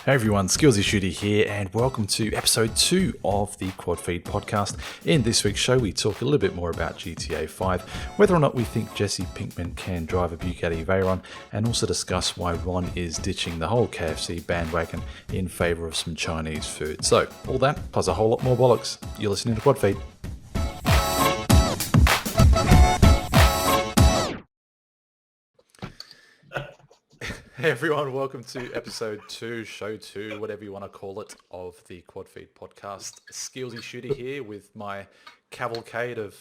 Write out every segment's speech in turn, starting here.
Hey everyone, SkeelsyShoota here, and welcome to episode 2 of the QuadFeed Podcast. In this week's show, we talk a little bit more about GTA 5, whether or not we think Jesse Pinkman can drive a Bugatti Veyron, and also discuss why Ron is ditching the whole KFC bandwagon in favour of some Chinese food. So, all that, plus a whole lot more bollocks. You're listening to QuadFeed. Hey everyone, welcome to episode 2, show 2, whatever you want to call it, of the QuadFeed Podcast. SkeelsyShoota here with my cavalcade of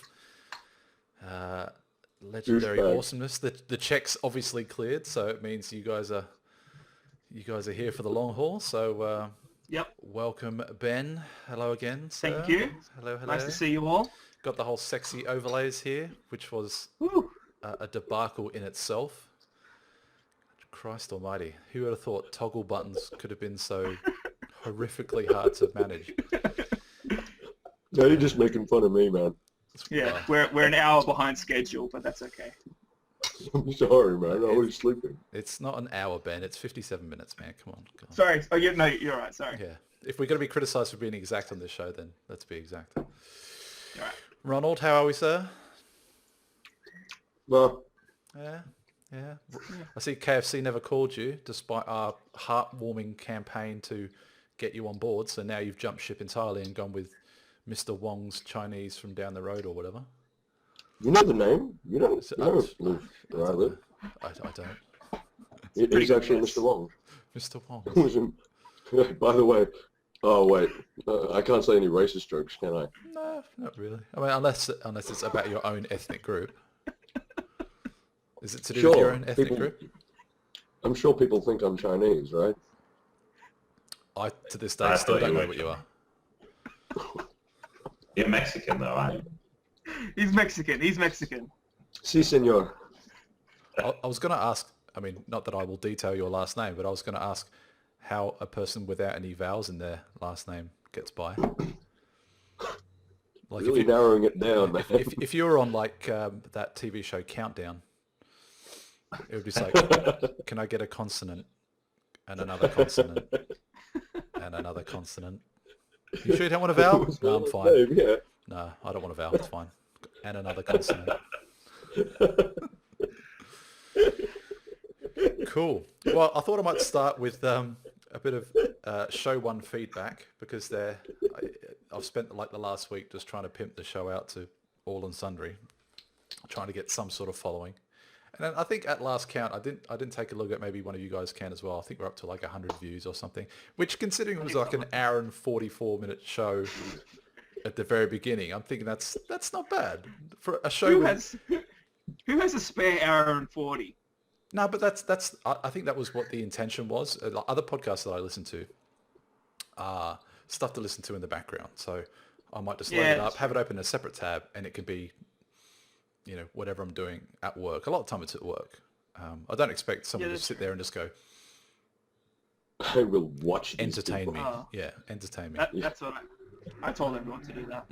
legendary awesomeness. The check's obviously cleared, so it means you guys are here for the long haul. So yep. Welcome, Ben. Hello again, sir. Thank you. Hello. Nice to see you all. Got the whole sexy overlays here, which was a debacle in itself. Christ almighty, who would have thought toggle buttons could have been so horrifically hard to manage? No, you're just making fun of me, man. Yeah, we're an hour behind schedule, but that's okay. I'm sorry, man. I was sleeping. It's not an hour, Ben. It's 57 minutes, man. Come on. Sorry. Oh, yeah, no, you're right. Sorry. Yeah. If we're going to be criticised for being exact on this show, then let's be exact. All right. Ronald, how are we, sir? Well, Yeah. I see KFC never called you, despite our heartwarming campaign to get you on board. So now you've jumped ship entirely and gone with Mr. Wong's Chinese from down the road or whatever. you know the name? You don't live where I live. I don't. It's actually Mr. Wong. Mr. Wong. By the way, oh wait, I can't say any racist jokes, can I? No, not really. I mean, unless it's about your own ethnic group. Is it to do with your own ethnic group? I'm sure people think I'm Chinese, right? I, to this day, still don't know what you are. You're Mexican, though, aren't you? He's Mexican. Si, senor. I was going to ask, I mean, not that I will detail your last name, but I was going to ask how a person without any vowels in their last name gets by. Like Really narrowing it down, man. If you were on like that TV show Countdown, it would be like, can I get a consonant and another consonant and another consonant? You sure you don't want a vowel? No, I'm fine. Name, yeah. No, I don't want a vowel. It's fine. And another consonant. Cool. Well, I thought I might start with a bit of show 1 feedback because I've spent like the last week just trying to pimp the show out to all and sundry, trying to get some sort of following. And I think at last count, I didn't take a look at, maybe one of you guys can as well. I think we're up to like 100 views or something, which considering it was like an hour and 44-minute show at the very beginning, I'm thinking that's not bad for a show. Who has a spare hour and 40? No, but that's I think that was what the intention was. Other podcasts that I listen to are stuff to listen to in the background. So I might just load it up, have it open in a separate tab, and it could be, you know, whatever I'm doing at work. A lot of time it's at work. I don't expect someone to sit there and just go, I will watch these entertain me. people. Yeah, entertain me. That's what I told everyone to do that.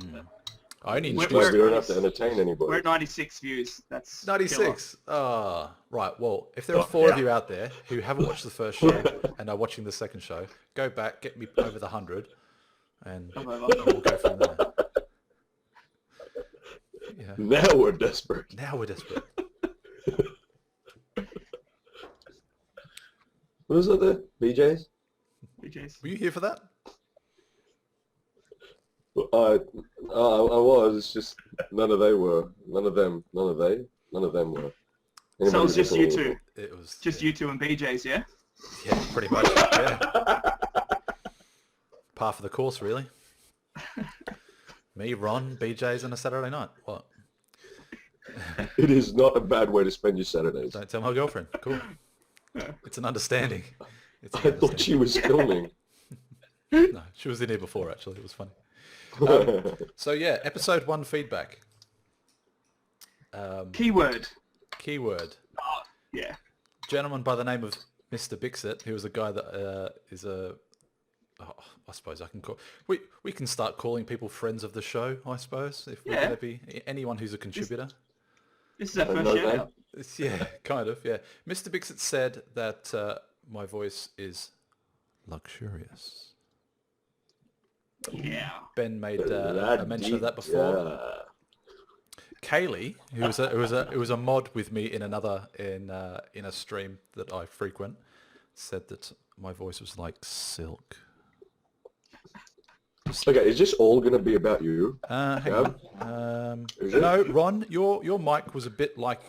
I only We don't have to entertain anybody. We're at 96 views. That's 96. Right. Well, if there are 4 of you out there who haven't watched the first show and are watching the second show, go back, get me over the 100, and we'll go from there. Yeah. Now we're desperate. What was it there? BJ's? BJ's. Were you here for that? I was. It's just none of them were. Anybody So it was just you two? It was Just you two and BJ's, yeah? Yeah, pretty much. Yeah. Par for the course, really. Me, Ron, BJ's on a Saturday night. What? It is not a bad way to spend your Saturdays. Don't tell my girlfriend. Cool. It's an understanding. I thought she was filming. No, she was in here before, actually. It was funny. So, yeah, episode 1 feedback. Keyword. Oh, yeah. Gentleman by the name of Mr. Bixit, who is a guy that is a... Oh, I suppose I can call... We can start calling people friends of the show, I suppose, if we're going to be... Anyone who's a contributor. This is our first shout out. Yeah, kind of, yeah. Mr. Bixit said that my voice is luxurious. Yeah. Ben made a mention of that before. Yeah. Kaylee, who was a mod with me in a stream that I frequent, said that my voice was like silk. Okay, is this all going to be about you? Hang on. Is it? No, Ron, your mic was a bit like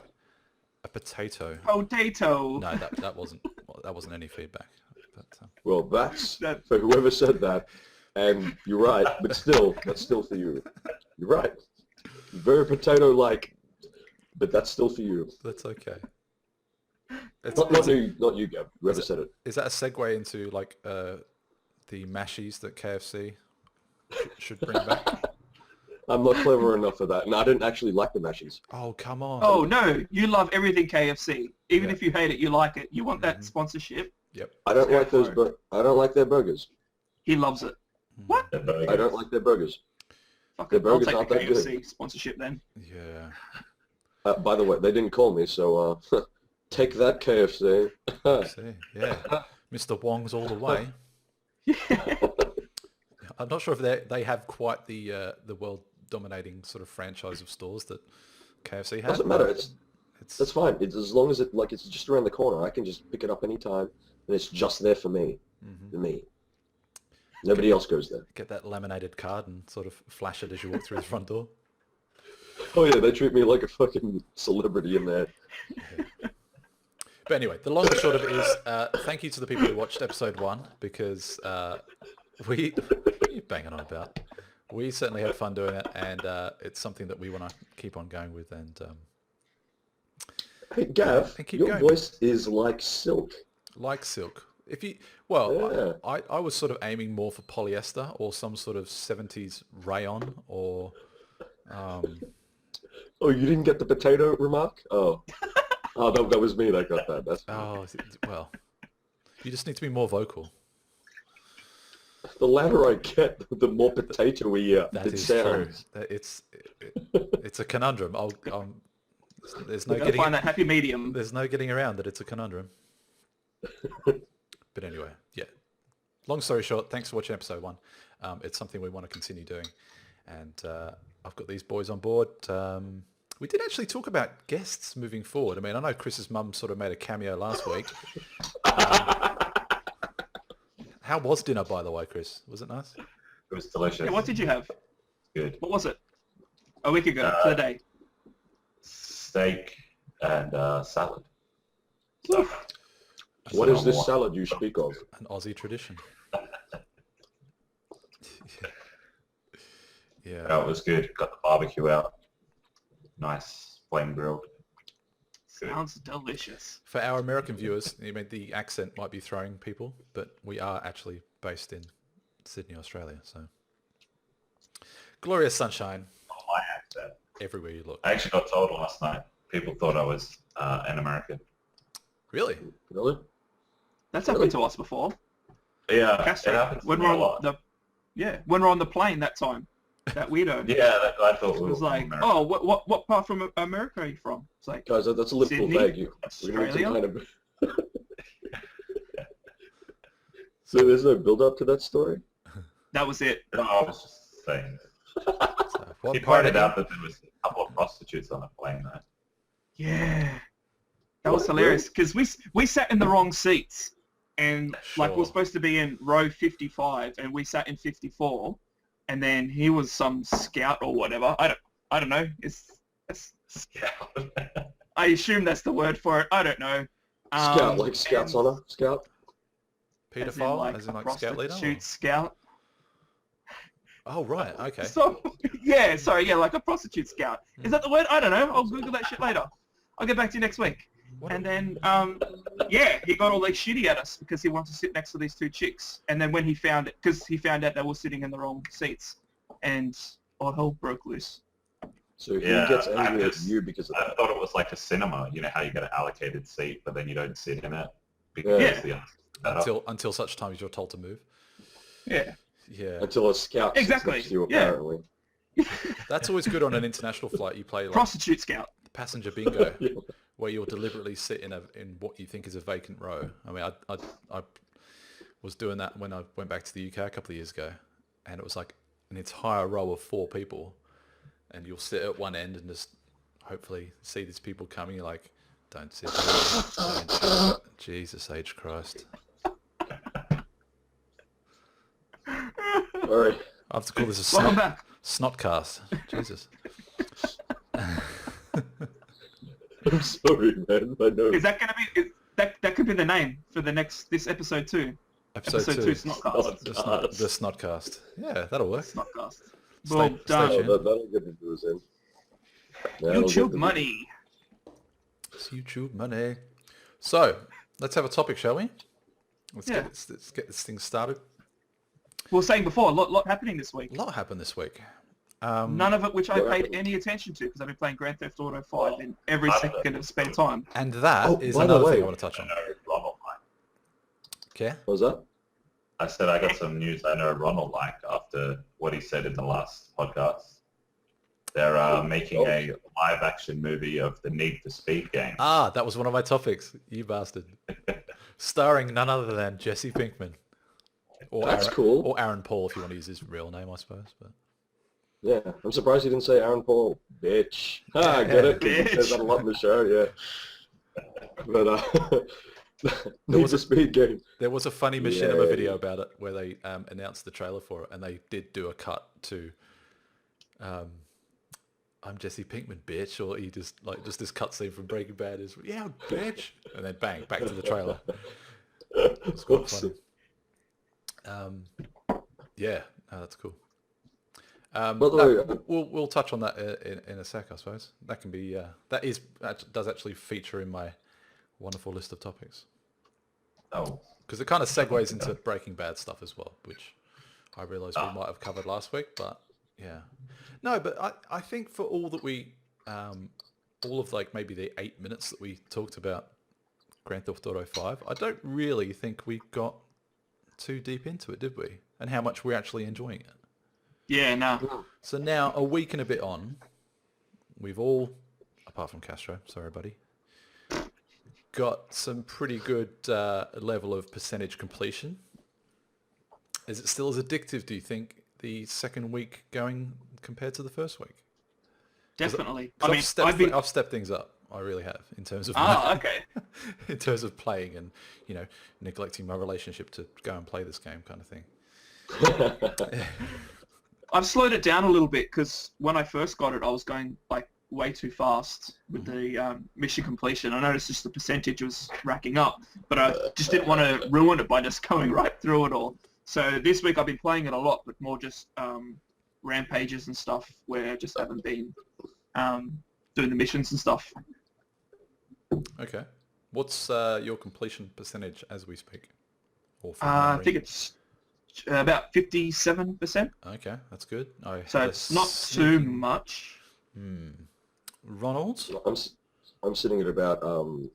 a potato. Potato. No, that wasn't any feedback. But, Well, that's for whoever said that. And you're right, but still, that's still for you. You're right. Very potato-like, but that's still for you. that's okay. Not you, Gab. Whoever said it. Is that a segue into like the mashies that KFC should bring back? I'm not clever enough for that, and I didn't actually like the mashies. Oh, come on. Oh no, you love everything KFC. Even Yeah. if you hate it, you like it. You want that sponsorship. Yep. I don't Go like those. for I don't like their burgers. He loves it. What? The burgers. I don't like their burgers. Fuck The it. I'll burgers take aren't the that good. KFC sponsorship then. Yeah. By the way, they didn't call me, so take that, KFC. See, yeah. Mr. Wong's all the way. I'm not sure if they have quite the world dominating sort of franchise of stores that KFC has. Doesn't matter. but That's fine. It's as long as it's just around the corner. I can just pick it up anytime, and it's just there for me. For me. Nobody else goes there. get that laminated card and sort of flash it as you walk through the front door. Oh yeah, they treat me like a fucking celebrity in there. But anyway, the long and short of it is, thank you to the people who watched episode 1 because what are you banging on about? We certainly had fun doing it, and it's something that we want to keep on going with. And Hey Gav, and keep your going. voice is like silk. like silk. If you, Yeah. I was sort of aiming more for polyester or some sort of 70s rayon or Oh, you didn't get the potato remark? Oh, that was me that got that. That's well, you just need to be more vocal. the louder I get, the more potato-y That it is sounds. true. It's a conundrum. There's no Gotta getting find that happy medium. there's no getting around that. It's a conundrum. But anyway, yeah. Long story short, thanks for watching episode 1. It's something we want to continue doing, and I've got these boys on board. We did actually talk about guests moving forward. I mean, I know Chris's mum sort of made a cameo last week. How was dinner, by the way, Chris? Was it nice? It was delicious. Yeah, what did you have? Good. What was it? A week ago, today. Steak and salad. What is this salad you speak of? An Aussie tradition. Yeah. Oh, it was good. Got the barbecue out. Nice flame grilled. Sounds delicious. For our American viewers, I mean, the accent might be throwing people, but we are actually based in Sydney, Australia. So glorious sunshine My accent. everywhere you look. I actually got told last night. People thought I was an American. Really? Really? That's happened to us before. Yeah, Castro, it happens when to we're me a on lot. when we're on the plane that time, that weirdo. Yeah, I thought It we was were like, American. oh, what part from America are you from? It's like, Guys, that's a little Sydney? vague. We're gonna need some Australia? kind of... So there's no build-up to that story? that was it. No, I was just saying. So, what He part pointed of out that there was a couple of prostitutes on the plane though. Yeah. That was What, hilarious because we sat in the wrong seats and like we were Sure. supposed to be in row 55 and we sat in 54 and then he was some scout or whatever. I don't know. It's I assume that's the word for it. I don't know. Scout, like Scout's and- honor? Scout? Pedophile, as in a like scout leader? or- prostitute scout. Oh, right. Okay. So yeah, sorry, yeah, like a prostitute scout. Is that the word? I don't know. I'll Google that shit later. I'll get back to you next week. What And then, yeah, he got all like shitty at us because he wanted to sit next to these two chicks. And then when he found it, because he found out they were sitting in the wrong seats, and all hell broke loose. So he Yeah, gets I angry at just- you because of I that. thought it was like a cinema. You know how you get an allocated seat, but then you don't sit in it because Yeah. the until such time as you're told to move. Yeah. Yeah. Until a scout sits Exactly, next to you, yeah. apparently. That's always good on an international flight. You play like Prostitute scout. passenger bingo, Yeah. where you'll deliberately sit in what you think is a vacant row. I mean, was doing that when I went back to the UK a couple of years ago, and it was like an entire row of 4 people, and you'll sit at one end and just hopefully see these people coming. You're like, don't sit there. Don't. Jesus H. Christ. All right. I have to call this a Welcome back. Snotcast. Jesus. I'm sorry, man. I know. Is that going to be... That could be the name for this episode 2. Episode 2, Snotcast. The Snotcast. Yeah, that'll work. Snotcast. Stay- Well stay done. tuned. That'll get into us in. YouTube money. It's YouTube money. So, let's have a topic, shall we? Let's get this thing started. We were saying before, a lot happening this week. A lot happened this week. None of it which I What paid happened? any attention to because I've been playing Grand Theft Auto 5 in every second of spare time. And that is by the another way- thing I want to touch I on. know Ronald liked. Okay? What was that? I said I got some news I know Ronald liked after what he said in the last podcast. They're making a live-action movie of the Need for Speed game. Ah, that was one of my topics. You bastard. Starring none other than Jesse Pinkman. Or That's Aaron, cool. Or Aaron Paul, if you want to use his real name, I suppose. But Yeah, I'm surprised he didn't say Aaron Paul, bitch. Ah, I get it. 'Cause he says that a lot in the show, yeah. But There was Need for Speed game. there was a funny machinima Yeah. video about it where they announced the trailer for it, and they did do a cut to I'm Jesse Pinkman, bitch, or he just this cutscene from Breaking Bad is, yeah, bitch, and then bang, back to the trailer. It's quite funny. Yeah, no, that's cool. By the way, We'll touch on that in a sec, I suppose. That can be that does actually feature in my wonderful list of topics, Oh, because it kind of segues into Breaking Bad stuff as well, which I realised we might have covered last week, but yeah, no, but I think for all that we all of like maybe the 8 minutes that we talked about Grand Theft Auto 5, I don't really think we got too deep into it, did we? And how much we're actually enjoying it. Yeah, no. So now, a week and a bit on, we've all, apart from Castro, sorry buddy, got some pretty good level of percentage completion. Is it still as addictive, do you think, the second week going compared to the first week? Definitely. 'Cause I mean, I've stepped things up. I really have, in terms of okay. in terms of playing and, neglecting my relationship to go and play this game kind of thing. I've slowed it down a little bit because when I first got it, I was going like way too fast with the mission completion. I noticed just the percentage was racking up, but I just didn't want to ruin it by just going right through it all. So this week I've been playing it a lot, but more just rampages and stuff where I just haven't been doing the missions and stuff. Okay. What's your completion percentage as we speak? Or from I memory? think it's about 57%. Okay, that's good. So it's not too much. Ronald? I'm sitting at about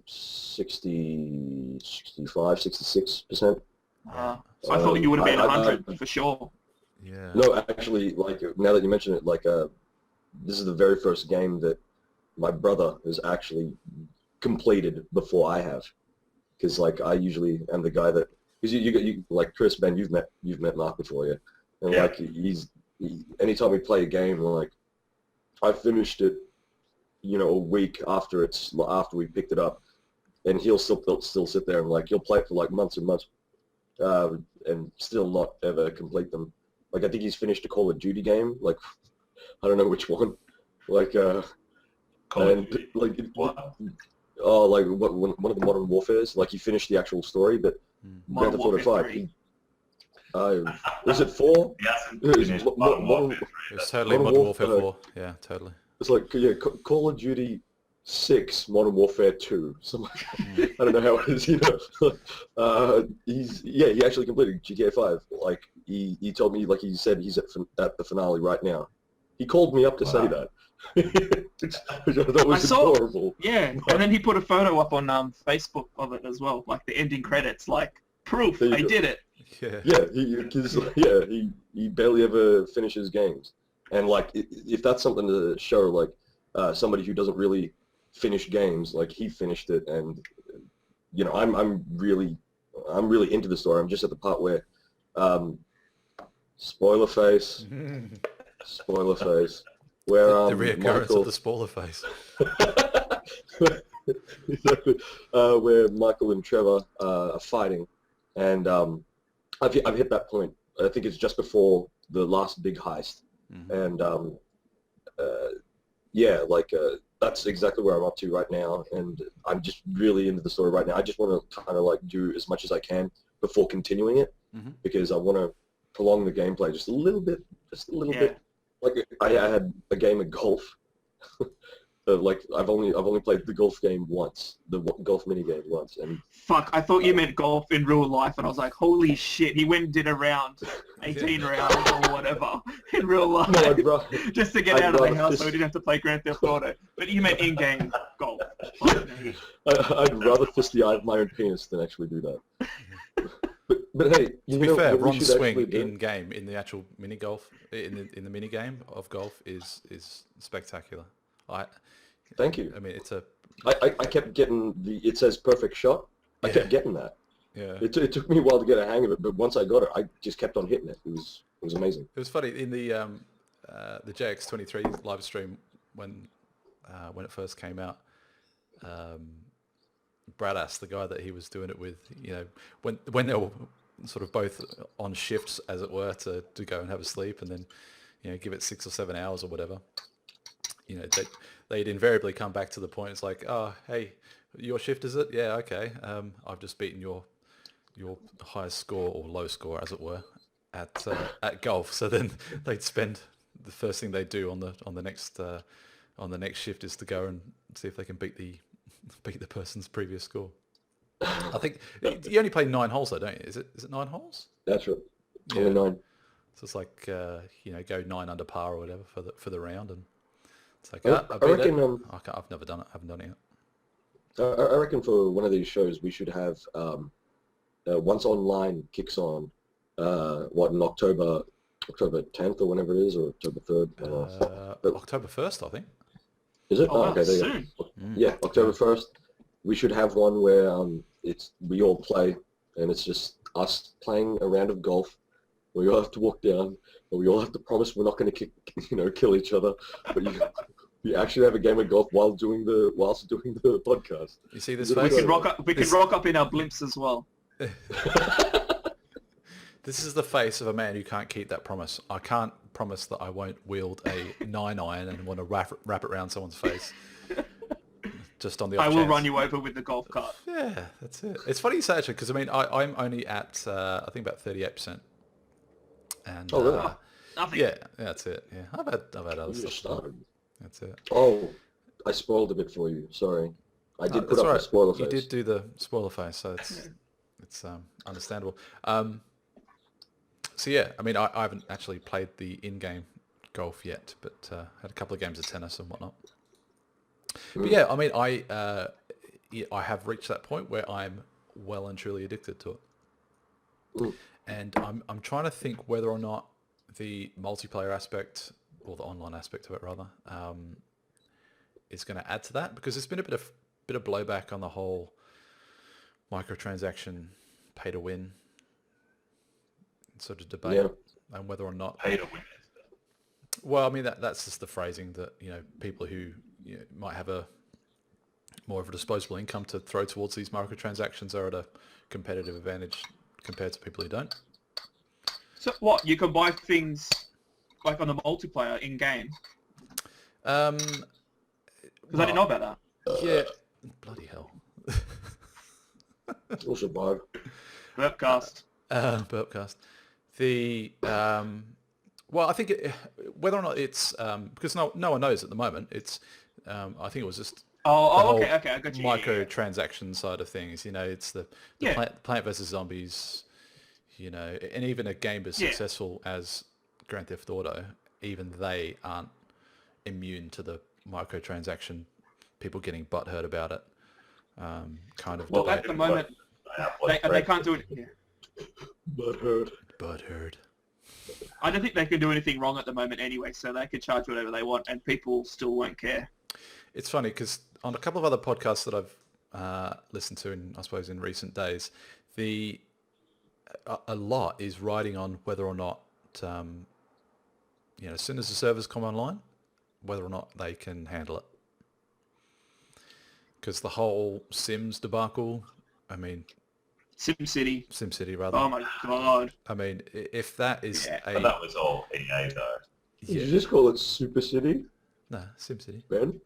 60, 65, 66%. So I thought you would have been 100 for sure. Yeah. No, actually, like, now that you mention it, like, this is the very first game that my brother has actually completed before I have. Because, like, I usually am the guy that, because you like Chris, Ben, you've met Mark before, yeah? And, Yeah. like, anytime we play a game, like, I finished it, a week after we picked it up, and he'll still sit there and, like, he'll play it for, like, months and months, and still not ever complete them. Like, I think he's finished a Call of Duty game, like, I don't know which one, like, Call of Duty. like, Wow. oh, like, one of the Modern Warfares, like, he finished the actual story, but Grand Theft Auto 5, was it 4? He hasn't It was finished Modern- Modern Warfare 3. It's totally Modern Modern Warfare Warfare. 4. Yeah, totally. It's like, yeah, Call of Duty 6, Modern Warfare 2. Something like I don't know how it is, he actually completed GTA 5. Like, he told me, like, he said he's at the finale right now. He called me up to say that. Which I thought was adorable. Yeah, and then he put a photo up on Facebook of it as well, like the ending credits, like proof There you I go. did it. Yeah. Yeah, he barely ever finishes games. And, like, if that's something to show, like, somebody who doesn't really finish games, like, he finished it, and, I'm really, I'm really into the story. I'm just at the part where, spoiler face, where The reoccurrence Michael, of the spoiler face. exactly, where Michael and Trevor are fighting, and I've hit that point. I think it's just before the last big heist, and yeah, like that's exactly where I'm up to right now, and I'm just really into the story right now. I just want to kind of like do as much as I can before continuing it, because I want to prolong the gameplay just a little bit, bit. Like I had a game of golf. Like I've only played the golf game once, the golf mini game once, and Fuck, I thought you meant golf in real life, and I was like, holy shit, he went and did a round, 18 rounds or whatever, in real life, no, just to get out of the house so he didn't have to play Grand Theft Auto. But you meant in-game golf. I'd rather fist the eye of my own penis than actually do that. But hey, to be fair, Ron's swing in game in the actual mini golf in the mini game of golf is spectacular. Thank you. I mean, it's a. I kept getting it says perfect shot. I kept getting that. Yeah. It took me a while to get a hang of it, but once I got it, I just kept on hitting it. It was amazing. It was funny in the JX23 live stream when it first came out. Brad asked the guy that he was doing it with, you know, when they were sort of both on shifts, as it were, to go and have a sleep and then, you know, give it 6 or 7 hours or whatever. You know, they'd invariably come back to the point. It's like, oh, hey, your shift is it? Yeah, okay. I've just beaten your highest score or low score, as it were, at golf. So then they'd spend the first thing they do on the next shift is to go and see if they can beat the person's previous score. I think you only play 9 holes though, don't you? Is it 9 holes? That's right. Yeah. Only 9. So it's like you know, go 9 under par or whatever for the round, and it's like I reckon I've never done it. I haven't done it yet. I reckon for one of these shows we should have once online kicks on in October 10th or whenever it is, or October 3rd. October 1st, I think. Is it? Oh, okay, there you go. Yeah, October 1st. We should have one where we all play, and it's just us playing a round of golf. We all have to walk down, and we all have to promise we're not going to kill each other. But you actually have a game of golf whilst doing the podcast. You see this We face? can rock up in our blimps as well. This is the face of a man who can't keep that promise. I can't promise that I won't wield a 9-iron and want to wrap it around someone's face. Just on the off I will chance. run you over with the golf cart. Yeah, that's it. It's funny you say actually, because I mean, I'm only at I think about 38%. And oh, really? Nothing. Yeah, that's it. Yeah, I've had other You just stuff. started. That's it. Oh, I spoiled a bit for you. Sorry. I did put That's up all a right. spoiler face. You did do the spoiler face, so it's understandable. So yeah, I mean, I haven't actually played the in-game golf yet, but had a couple of games of tennis and whatnot. But yeah, I mean, I have reached that point where I'm well and truly addicted to it, and I'm trying to think whether or not the multiplayer aspect, or the online aspect of it rather, is going to add to that, because there's been a bit of blowback on the whole microtransaction pay to win sort of debate, and whether or not Pay to win. well, I mean that's just the phrasing that, you know, people who, you know, might have more of a disposable income to throw towards these microtransactions are at a competitive advantage compared to people who don't. So what? You can buy things like on the multiplayer in game? Because I didn't know about that. Yeah, bloody hell. We'll survive. Burpcast. Burpcast. The well, I think whether or not it's because no one knows at the moment. It's I think it was just the whole Okay, I got you. microtransaction side of things. You know, it's the Plant vs Zombies. You know, and even a game as successful as Grand Theft Auto, even they aren't immune to the microtransaction. People getting butthurt about it. Kind of. Well, debate. at the moment, they can't do it. Yeah. Butthurt. I don't think they can do anything wrong at the moment anyway, so they could charge whatever they want, and people still won't care. It's funny because on a couple of other podcasts that I've listened to, I suppose in recent days, a lot is riding on whether or not, as soon as the servers come online, whether or not they can handle it. Because the whole Sims debacle, I mean... SimCity, rather. Oh my god. I mean, if that is But that was all EA, though. Did you just call it Super City, Nah, SimCity. Ben?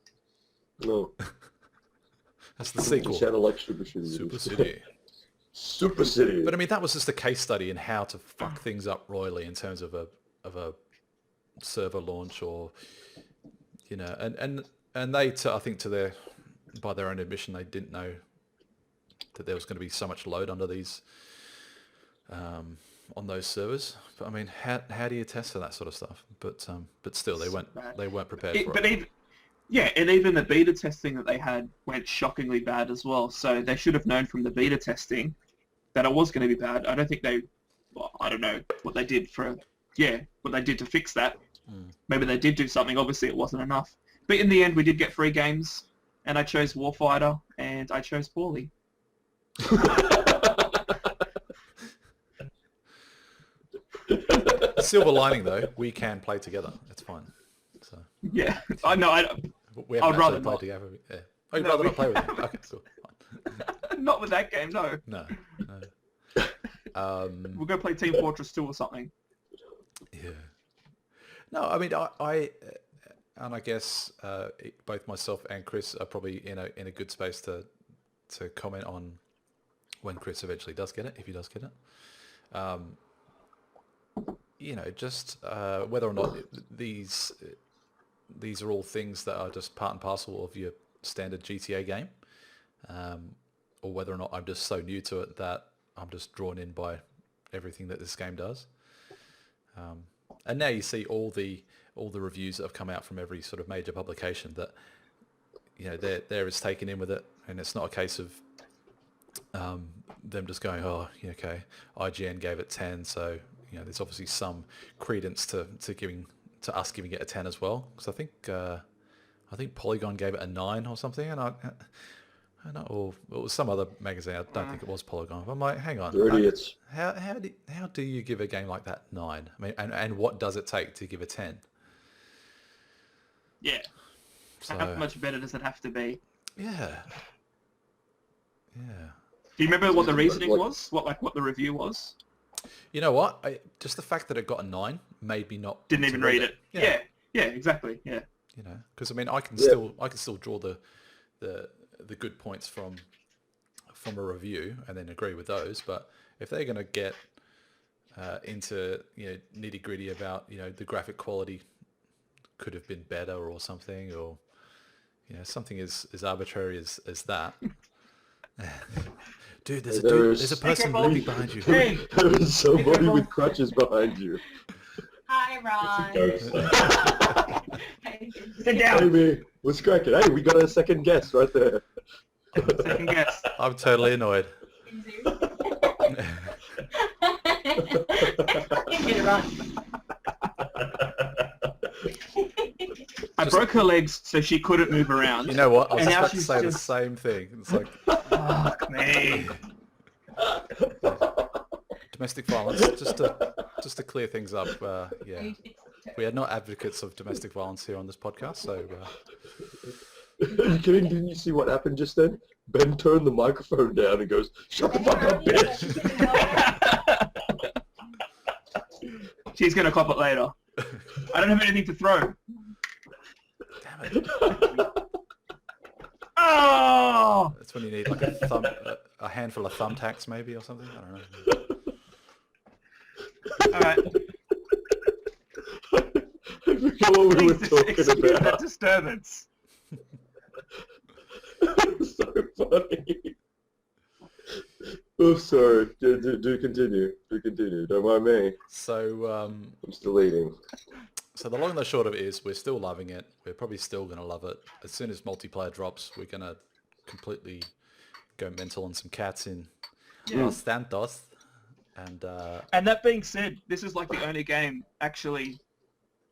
No. That's the sequel. It sounded like Super City. Super City. Super City. But I mean, that was just a case study in how to fuck things up royally in terms of a server launch, or and they, I think, by their own admission, they didn't know that there was going to be so much load under these on those servers. But I mean, how do you test for that sort of stuff? But still, they weren't prepared for it. And even the beta testing that they had went shockingly bad as well. So they should have known from the beta testing that it was going to be bad. I don't think I don't know what they did to fix that. Maybe they did do something. Obviously, it wasn't enough. But in the end, we did get free games, and I chose Warfighter, and I chose poorly. Silver lining, though, we can play together. It's fine. So yeah, I know. We I'd rather play not. together. Yeah. Oh, you'd rather not play with me? Okay, cool. Fine. Not with that game, no. No. We'll go play Team Fortress 2 or something. Yeah. No, I mean, I guess both myself and Chris are probably in a good space to comment on when Chris eventually does get it, if he does get it. Just whether or not these are all things that are just part and parcel of your standard GTA game, or whether or not I'm just so new to it that I'm just drawn in by everything that this game does. And now you see all the reviews that have come out from every sort of major publication that they're as taken in with it, and it's not a case of them just going, oh, okay, IGN gave it 10, so there's obviously some credence to us giving it a 10 as well. Because I think Polygon gave it a 9 or something, and or it was some other magazine. I don't think it was Polygon. But I'm like, hang on, idiots. How do you give a game like that 9? I mean, and what does it take to give a 10? Yeah. So, how much better does it have to be? Yeah. Yeah. Do you remember what the reasoning was? What the review was? You know what? Just the fact that it got a 9 made me not didn't even read it. Yeah, exactly. Yeah. Because I mean, I can still draw the good points from a review and then agree with those. But if they're going to get into nitty gritty about the graphic quality could have been better or something, or something as arbitrary as that. Dude, there's a person living behind you. Hey, there's somebody with crutches behind you. Hi, Ron. Sit down. Hey, what's cracking? Hey, we got a second guest right there. Second guess. I'm totally annoyed. I broke her legs so she couldn't move around. You know what? I was And just now about to she's say the just- same thing. It's like Fuck me. domestic violence. Just to clear things up. We are not advocates of domestic violence here on this podcast. So Are you kidding? Didn't you see what happened just then? Ben turned the microphone down and goes, "Shut the fuck up, bitch." She's gonna cop it later. I don't have anything to throw. damn it. Oh! That's when you need like a handful of thumbtacks maybe or something. I don't know. All right. I forgot what we were talking Excuse that about. disturbance. So funny. Oh, sorry. Do continue. Do continue. Don't mind me. So I'm still eating. So the long and the short of it is we're still loving it. We're probably still going to love it. As soon as multiplayer drops, we're going to completely go mental on some cats in Los Santos. And that being said, this is like the only game actually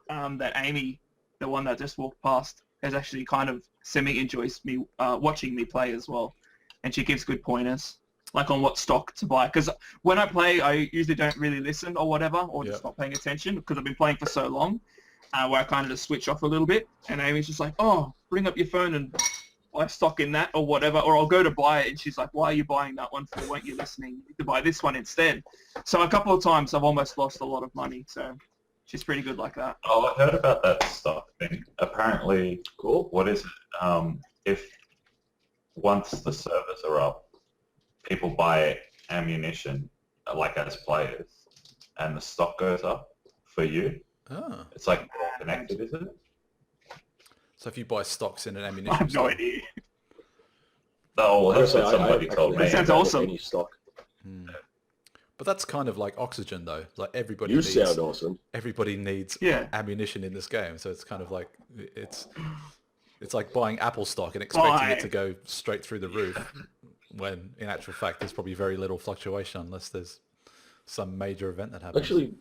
that Amy, the one that just walked past, has actually kind of semi-enjoys me watching me play as well. And she gives good pointers. like on what stock to buy. Because when I play, I usually don't really listen or whatever, or just not paying attention because I've been playing for so long, where I kind of just switch off a little bit. And Amy's just like, oh, bring up your phone and buy stock in that or whatever. Or I'll go to buy it and she's like, why are you buying that one for? Weren't you listening? You need to buy this one instead. So a couple of times I've almost lost a lot of money. So she's pretty good like that. Oh, I heard about that stock thing. Apparently, Cool. what is it? If once the servers are up, people buy ammunition, like as players, and the stock goes up for you. Oh. It's like all connected, is it? So if you buy stocks in an I ammunition have no store, idea. Oh, well, that's what Honestly, somebody told me. That sounds awesome. Any stock. but that's kind of like oxygen though. Like everybody You needs sound awesome. everybody needs Yeah. ammunition in this game, so it's kind of like it's like buying Apple stock and expecting it to go straight through the roof, when in actual fact there's probably very little fluctuation unless there's some major event that happens. Actually,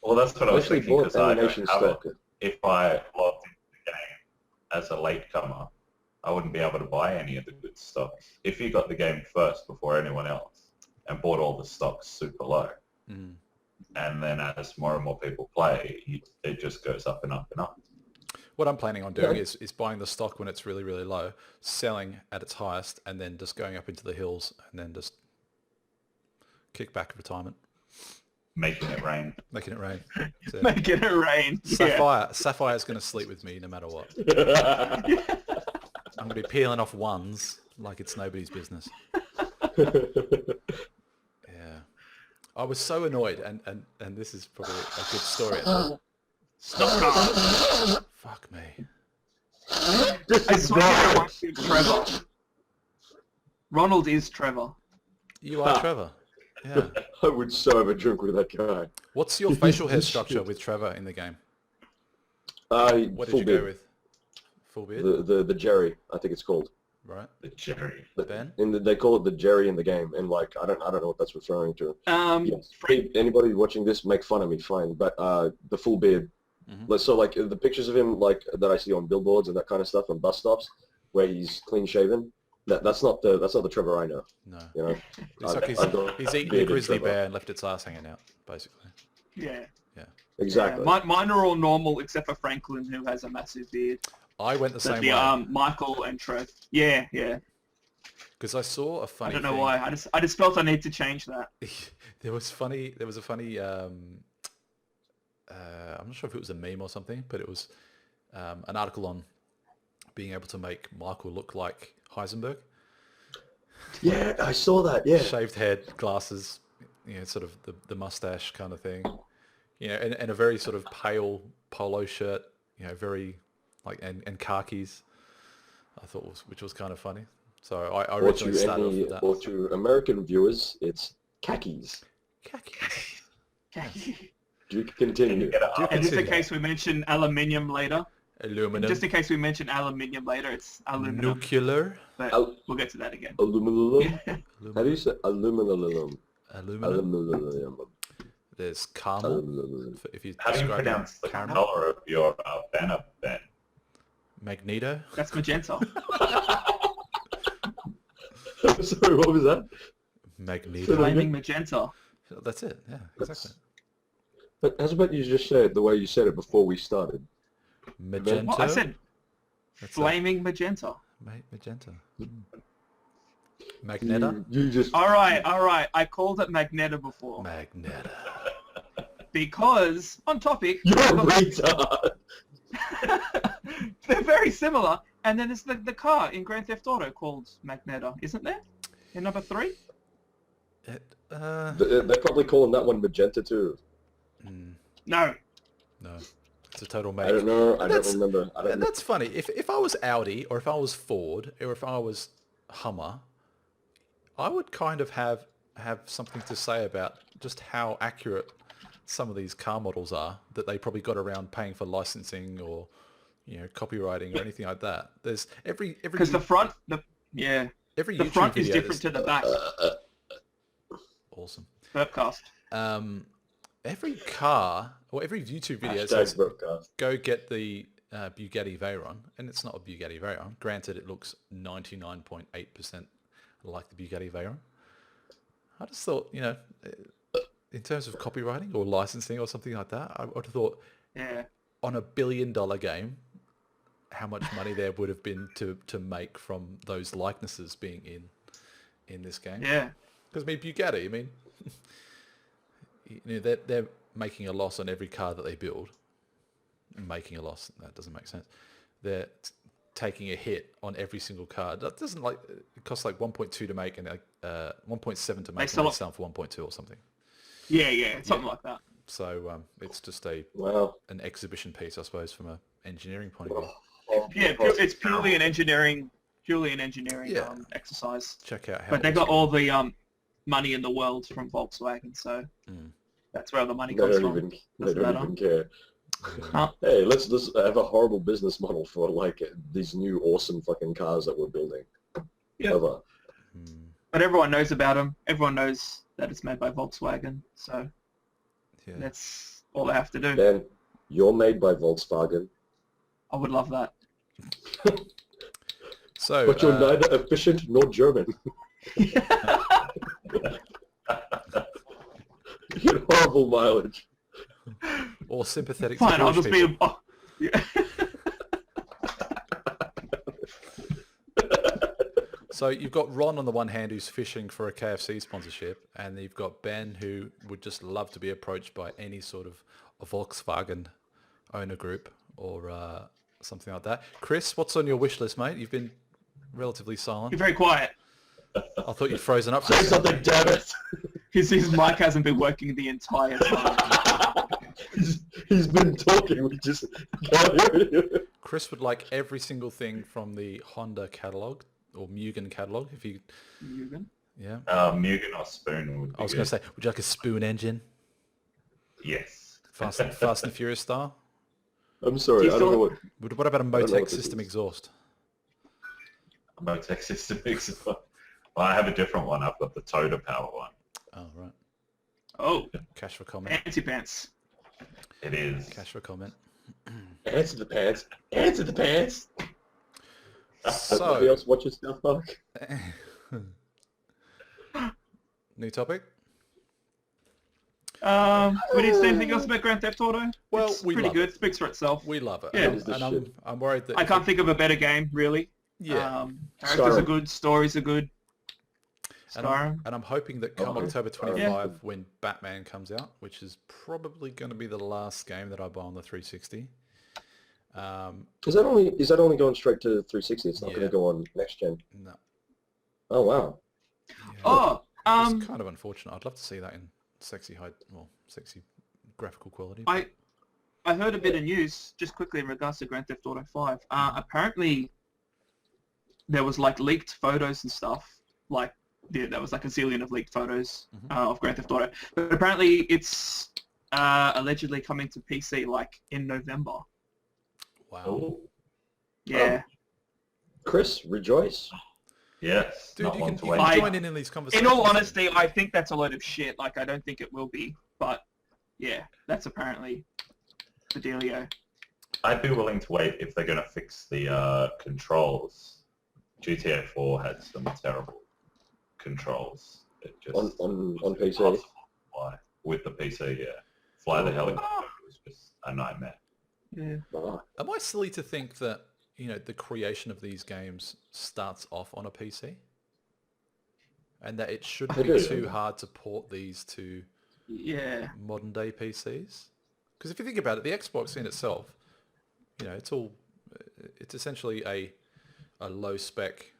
Well, that's what I was actually thinking, bought because I don't ammunition have stock. it. If I logged into the game as a latecomer, I wouldn't be able to buy any of the good stocks. If you got the game first before anyone else and bought all the stocks super low, and then as more and more people play, it just goes up and up and up. What I'm planning on doing is buying the stock when it's really, really low, selling at its highest, and then just going up into the hills and then just kick back retirement. Making it rain. Making it rain. So Making it rain. Yeah. Sapphire's going to sleep with me no matter what. I'm going to be peeling off ones like it's nobody's business. Yeah. I was so annoyed, and this is probably a good story. Fuck me. I swear I want to be Trevor. Ronald is Trevor. You are Trevor. Yeah. I would so have a drink with that guy. What's your facial hair structure with Trevor in the game? What did Full you beard. go with? Full beard? The Jerry, I think it's called. Right. The cherry. Ben? They call it the Jerry in the game, and like I don't know what that's referring to. Yes. Frank, Anybody watching this make fun of me, fine. But the full beard. So like the pictures of him like that I see on billboards and that kind of stuff on bus stops, where he's clean shaven. That's not the Trevor I know. No. You know. It's like he's eating a bearded grizzly Trevor. bear and left its ass hanging out, basically. yeah. Exactly. Mine are all normal except for Franklin, who has a massive beard. I went the same way. Michael and Trev. Yeah. Because I saw a funny I don't know thing. why. I just felt I need to change that. There was a funny I'm not sure if it was a meme or something, but it was an article on being able to make Michael look like Heisenberg. Yeah, I saw that. Yeah. Shaved head, glasses, sort of the mustache kind of thing. And a very sort of pale polo shirt, very like and khakis. I thought which was kind of funny. So I originally started off with that. Or to American viewers, it's khakis. Khakis. Do continue. And just in case we mention aluminium later. Aluminum. Just in case we mention aluminium later, it's aluminum. Nuclear. But we'll get to that again. Aluminum. Yeah. How do you say aluminum? Aluminum. Aluminum. There's caramel. Aluminum. If you How do you describe pronounce the caramel. color of your banner, Ben? Magneto. That's magenta. Sorry, what was that? Magneto. Flaming magenta. That's it. Yeah, exactly. But how about you just say it the way you said it before we started? Magenta. Well, I said That's flaming magenta. magenta. Magneta. You just... All right. I called it Magneta before Magneta. because on topic. You're a retard. They're very similar. And then there's the car in Grand Theft Auto called Magneta, isn't there? In number 3? They're probably calling that one magenta too. No. No. It's a total make. I don't know. I don't remember. And that's funny. If I was Audi or if I was Ford or if I was Hummer, I would kind of have something to say about just how accurate some of these car models are that they probably got around paying for licensing or copywriting or anything like that. There's every Because the front, every the YouTube front is video different to the back. Awesome. Burpcast. Every car or every YouTube video Hashtag says broadcast. go get the Bugatti Veyron, and it's not a Bugatti Veyron. Granted, it looks 99.8% like the Bugatti Veyron. I just thought, in terms of copywriting or licensing or something like that, I would have thought on $1 billion game, how much money there would have been to make from those likenesses being in this game. Yeah. Because Bugatti, they're making a loss on every car that they build. Making a loss, that doesn't make sense. They're taking a hit on every single car. That doesn't it costs like 1.2 to make and 1.7 to make, and they sell for 1.2 or something. Yeah, something like that. So it's just an exhibition piece, I suppose, from an engineering point of view. Yeah, it's purely an engineering exercise. Check out how. But they got all the money in the world from Volkswagen, so that's where the money comes from. They don't even care. Yeah. Hey, let's just have a horrible business model for like these new awesome fucking cars that we're building. Yeah. But everyone knows about them. Everyone knows that it's made by Volkswagen, so that's all they have to do. Man, you're made by Volkswagen. I would love that. So, but you're neither efficient nor German. You get horrible mileage. Or sympathetic. Fine, I'll just people. be a... So you've got Ron on the one hand who's fishing for a KFC sponsorship, and you've got Ben who would just love to be approached by any sort of a Volkswagen owner group or something like that. Chris, what's on your wish list, mate? You've been relatively silent. You're very quiet. I thought you'd frozen up. Say something, damn it! His mic hasn't been working the entire time. He's been talking, we just can't hear him. Chris would like every single thing from the Honda catalogue or Mugen catalogue. If you, Mugen? yeah. Mugen or Spoon would be I was going to say, would you like a Spoon engine? Yes. Fast and Furious style? I'm sorry, I don't know what... What about a know Motec what this system is. exhaust? A Motec system exhaust. Well, I have a different one. I've got the Toda Power one. Oh, right. Oh, Cash for comment. fancy pants. It is. Cash for comment. Answer the pants. Answer the pants. So, Everybody else watch your stuff, Mark? new topic? We need to say anything else about Grand Theft Auto? Well, it's we pretty love good. it. Speaks for itself. We love it. Yeah. And I'm worried that... I can't think of a better game, really. Yeah. Characters are good. Stories are good. Skyrim. And I'm hoping that come October 25, when Batman comes out, which is probably going to be the last game that I buy on the 360. Is that only going straight to 360? It's not going to go on next gen. No. Oh wow. Oh, It's kind of unfortunate. I'd love to see that in sexy graphical quality. I heard a bit of news just quickly in regards to Grand Theft Auto 5. Apparently, there was like leaked photos and stuff. Like there was like a zillion of leaked photos of Grand Theft Auto. But apparently, it's allegedly coming to PC like in November. Wow. Oh, Yeah. Chris, rejoice. yes. Dude, Not you long can to wait. I- join in these conversations. In all honesty, I think that's a load of shit. Like, I don't think it will be. But, yeah, that's apparently the dealio. I'd be willing to wait if they're going to fix the controls. GTA 4 had some terrible controls. It just On PC. impossible to fly with the PC, yeah. Fly the helicopter was just a nightmare. Yeah. Ah, Am I silly to think that, the creation of these games starts off on a PC? And that it shouldn't I be do. too hard to port these to Yeah. modern day PCs? Because if you think about it, the Xbox in itself, it's essentially a low spec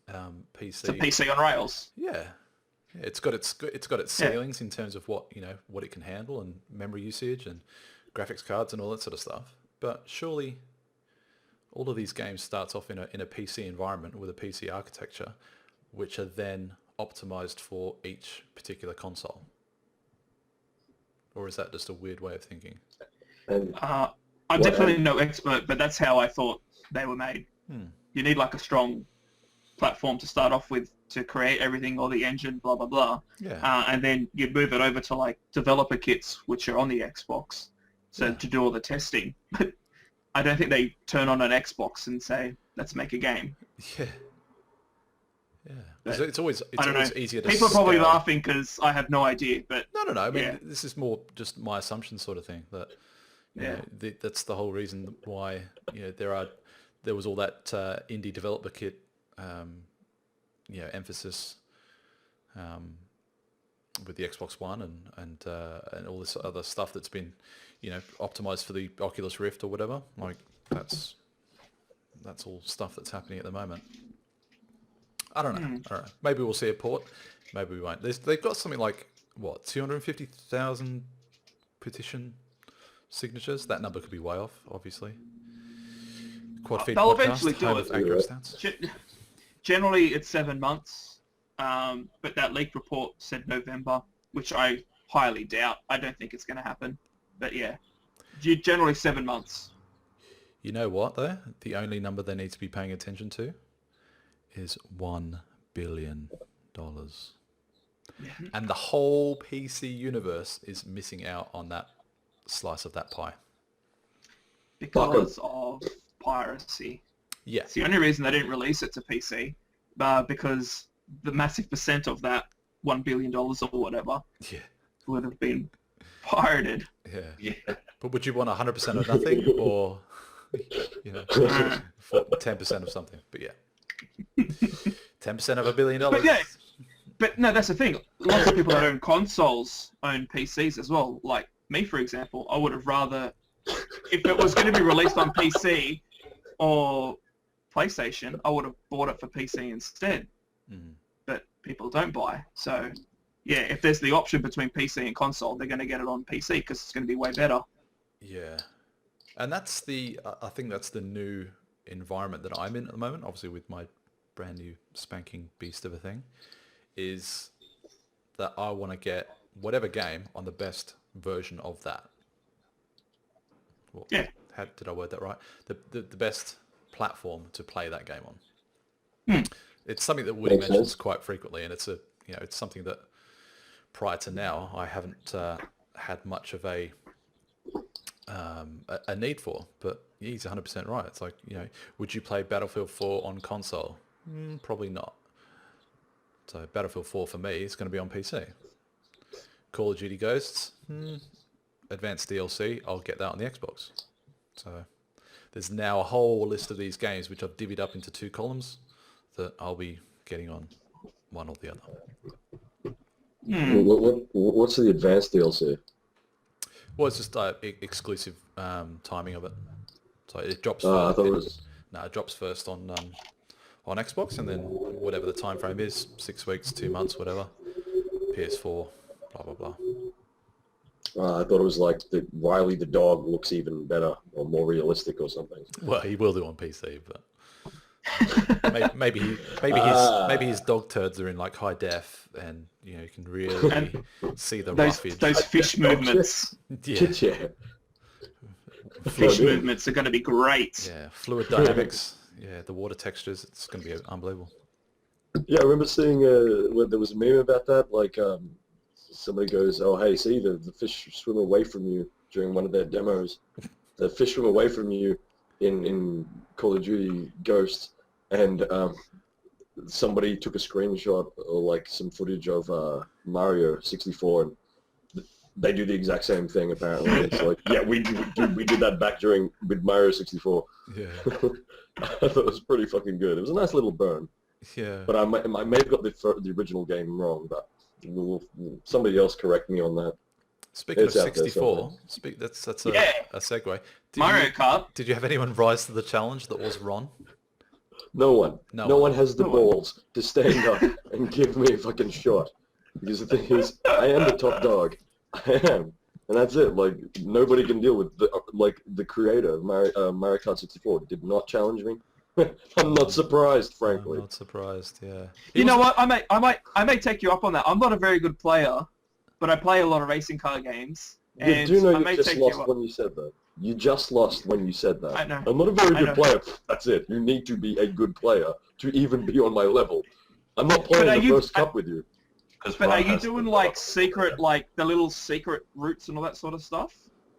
PC. It's a PC on rails. Yeah. It's got its ceilings in terms of what it can handle and memory usage and graphics cards and all that sort of stuff. But surely all of these games starts off in a PC environment with a PC architecture, which are then optimized for each particular console. Or is that just a weird way of thinking? and I'm definitely no expert, but that's how I thought they were made. You need like a strong platform to start off with to create everything, or the engine, blah, blah, blah. Yeah. And then you'd move it over to like developer kits, which are on the Xbox, to do all the testing. But I don't think they turn on an Xbox and say, let's make a game. Yeah. Yeah, But it's always I don't know. easier to People are probably scale. laughing because I have no idea, but No. I mean, Yeah. this is more just my assumption sort of thing. That you Yeah. know, that's the whole reason why there was all that indie developer kit, emphasis with the Xbox One and all this other stuff that's been optimized for the Oculus Rift or whatever. Like that's all stuff that's happening at the moment. I don't know. Maybe we'll see a port. Maybe we won't. They've got something like, 250,000 petition signatures? That number could be way off, obviously. QuadFeed They'll Podcast, eventually do home it. of accurate stats. Generally it's 7 months, but that leaked report said November, which I highly doubt. I don't think it's going to happen. But yeah, generally 7 months. You know what, though? The only number they need to be paying attention to is $1 billion. And the whole PC universe is missing out on that slice of that pie. Because of piracy. Yeah. It's the only reason they didn't release it to PC, because the massive percent of that $1 billion or whatever would have been pirated. Yeah. But would you want 100% of nothing or 10% of something? But yeah. 10% of $1 billion. But yeah, but no, that's the thing. Lots of people that own consoles own PCs as well. Like me, for example, I would have rather, if it was going to be released on PC or PlayStation, I would have bought it for PC instead. But people don't buy. So yeah, if there's the option between PC and console, they're going to get it on PC because it's going to be way better. Yeah. And I think that's the new environment that I'm in at the moment, obviously with my brand new spanking beast of a thing, is that I want to get whatever game on the best version of that. Yeah. Did I word that right? The best platform to play that game on. It's something that Woody mentions quite frequently, and it's something that prior to now I haven't had much of a need for. But he's 100% right. It's like, would you play Battlefield 4 on console? Probably not. So Battlefield 4 for me is going to be on PC. Call of Duty Ghosts, advanced DLC, I'll get that on the Xbox. So there's now a whole list of these games which I've divvied up into 2 columns that I'll be getting on one or the other. What's the advanced DLC? Well, it's just exclusive timing of it. So it drops. It drops first on Xbox, and then whatever the time frame is, 6 weeks, 2 months, whatever. PS4, blah blah blah. I thought it was like Riley the dog looks even better or more realistic or something. Well, he will do on PC, but maybe his dog turds are in like high def, and you can really see the roughage. Those fish movements. Yeah. Fish movements are going to be great. Yeah, fluid dynamics. Yeah, the water textures. It's going to be unbelievable. Yeah, I remember seeing when there was a meme about that. Like somebody goes, "Oh, hey, see the fish swim away from you during one of their demos. The fish swim away from you in Call of Duty Ghosts," and somebody took a screenshot or like some footage of Mario 64, and they do the exact same thing apparently. It's like, yeah, we did that back with Mario 64. Yeah. I thought it was pretty fucking good. It was a nice little burn. Yeah. But I may have got the original game wrong, but somebody else correct me on that. Speaking of 64, that's a segue. Mario Kart. Did you have anyone rise to the challenge that was Ron? No one. No one has the balls to stand up and give me a fucking shot. Because the thing is, I am the top dog. I am. And that's it. Like, nobody can deal with the creator of Mario Kart 64 did not challenge me. I'm not surprised, frankly. I'm not surprised, yeah. You know what? I may take you up on that. I'm not a very good player, but I play a lot of racing car games. You do know you just lost when you said that. You just lost when you said that. I know. I'm not a very good player. That's it. You need to be a good player to even be on my level. I'm not playing the first cup with you. But are you doing like secret, like the little secret routes and all that sort of stuff?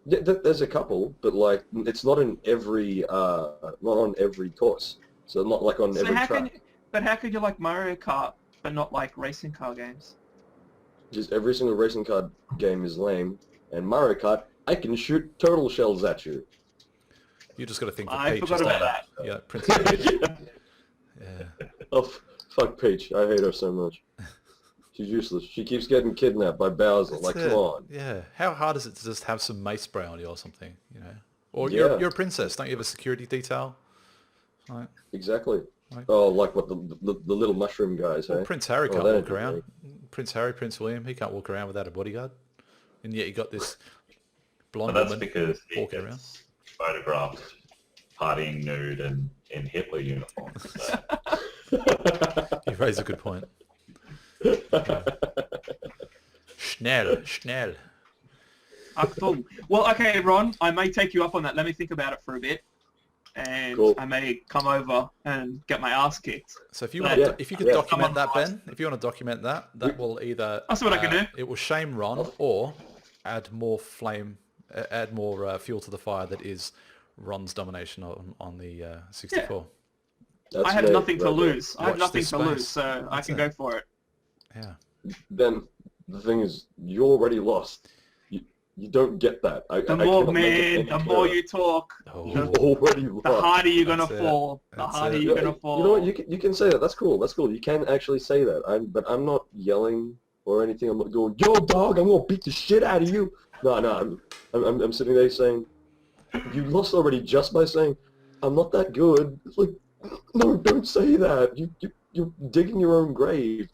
There's a couple, but like it's not in every, not on every course. So not like on every track. But how could you like Mario Kart but not like racing car games? Just every single racing car game is lame, and Mario Kart, I can shoot turtle shells at you. You just got to think of I Peach. forgot about that. Yeah, Princess Peach. Yeah. Yeah. Oh, fuck Peach. I hate her so much. She's useless. She keeps getting kidnapped by Bowser. That's like, it. come on. Yeah. How hard is it to just have some mace spray on you or something? You know. Or Yeah. you're a princess. Don't you have a security detail? Right. Exactly. Right. Oh, like what the little mushroom guys, Well, hey? Prince Harry Oh, can't that'd walk be around. great. Prince Harry, Prince William, he can't walk around without a bodyguard. And yet you got this blonde But that's woman because he walking around. gets photographed partying nude and in Hitler uniform. So. You raise a good point. Yeah. Schnell. Achtung. Well, okay, Ron, I may take you up on that. Let me think about it for a bit. And Cool. I may come over and get my ass kicked. So if you Yeah. want, if you could Yeah. document that, Someone Ben, if you want to document that, that will either That's what I can do. It will shame Ron or add more fuel to the fire that is Ron's domination on the 64. That's I have me nothing to right there. lose. I have Watch nothing this to space. lose, so I That's can it. go for it. Yeah. Ben, the thing is, you already lost. You don't get that. The more, cannot make it man, any the more clearer. you talk, Oh. You've already lost. the harder you're gonna That's it. fall. The That's harder it. you're gonna fall. You know what? You can say that. That's cool. That's cool. You can actually say that. But I'm not yelling or anything. I'm not going, yo, dog, I'm gonna beat the shit out of you. No. I'm sitting there saying, you lost already just by saying, I'm not that good. It's like, no, don't say that. You're digging your own grave.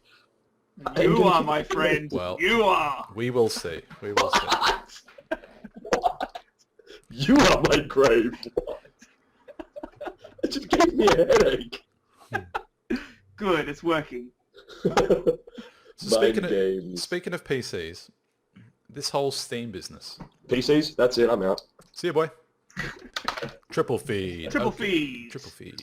You are, my friend. Well- You are. We will see. We will see. You are my grave. It just gave me a headache. Good, it's working. So Mind games. speaking of PCs, this whole Steam business. PCs, that's it, I'm out. See you, boy. Triple feed. Triple Okay. feed. Triple feed.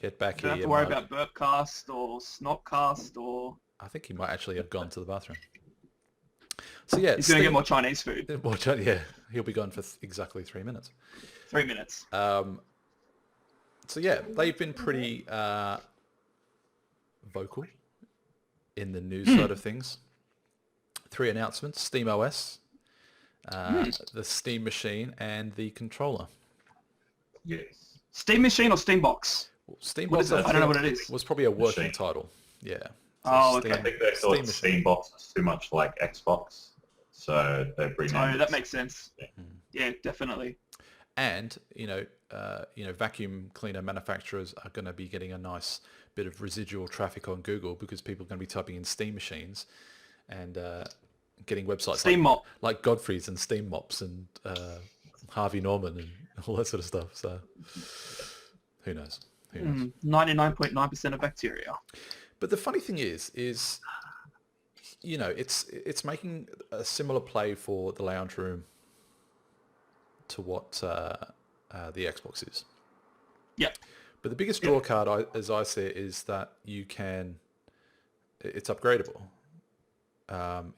Get back Don't here, have you to worry mug. about Burpcast or Snotcast or... I think he might actually have gone to the bathroom. So yeah, He's going to get Steam- more Chinese food. Yeah, he'll be gone for exactly 3 minutes. 3 minutes. So yeah, they've been pretty vocal in the news side of things. 3 announcements: Steam OS, the Steam Machine, and the controller. Yes. Steam Machine or Steambox? Well, Steam What is Box, it? I don't know what it is. was probably a working Machine. title. Yeah. So Oh, okay. I think they thought Steam Machine. Steam Box was too much like Xbox, so they renamed Oh, it. that makes sense. Yeah. Yeah, definitely. And vacuum cleaner manufacturers are going to be getting a nice bit of residual traffic on Google because people are going to be typing in Steam machines and getting websites Steam Mop. like Godfrey's and Steam Mops and Harvey Norman and all that sort of stuff. So who knows? Who knows? 99.9% of bacteria. But the funny thing is it's making a similar play for the lounge room to what the Xbox is. Yep. But the biggest draw card, as I see it, is that it's upgradable.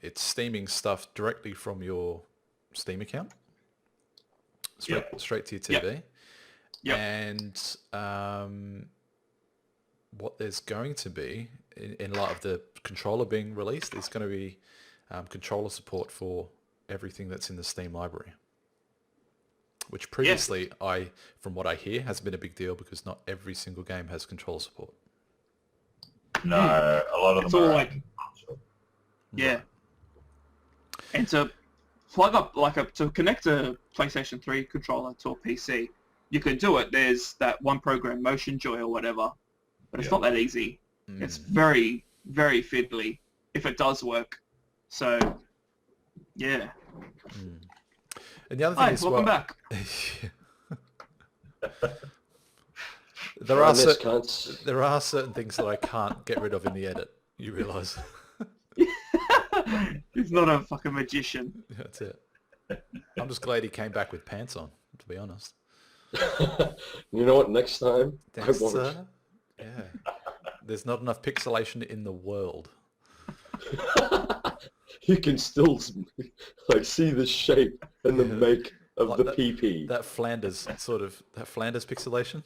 It's steaming stuff directly from your Steam account, straight to your TV. Yep. And what there's going to be, in light of the controller being released, is going to be controller support for everything that's in the Steam library. Which previously, from what I hear, has been a big deal because not every single game has controller support. No, a lot of It's them all are like- Yeah. And to plug up, to connect a PlayStation 3 controller to a PC, you can do it. There's that one program, Motion Joy or whatever, but it's not that easy. It's very, very fiddly if it does work. So, yeah. And the other thing Hi, is, welcome back. there are This cunts. there are certain things that I can't get rid of in the edit. You realise? He's not a fucking magician. That's it. I'm just glad he came back with pants on, to be honest. You know what? Next time, Thanks, I won't. sir. Yeah. There's not enough pixelation in the world. You can still see the shape and the make of Like the that- PP. That Flanders pixelation.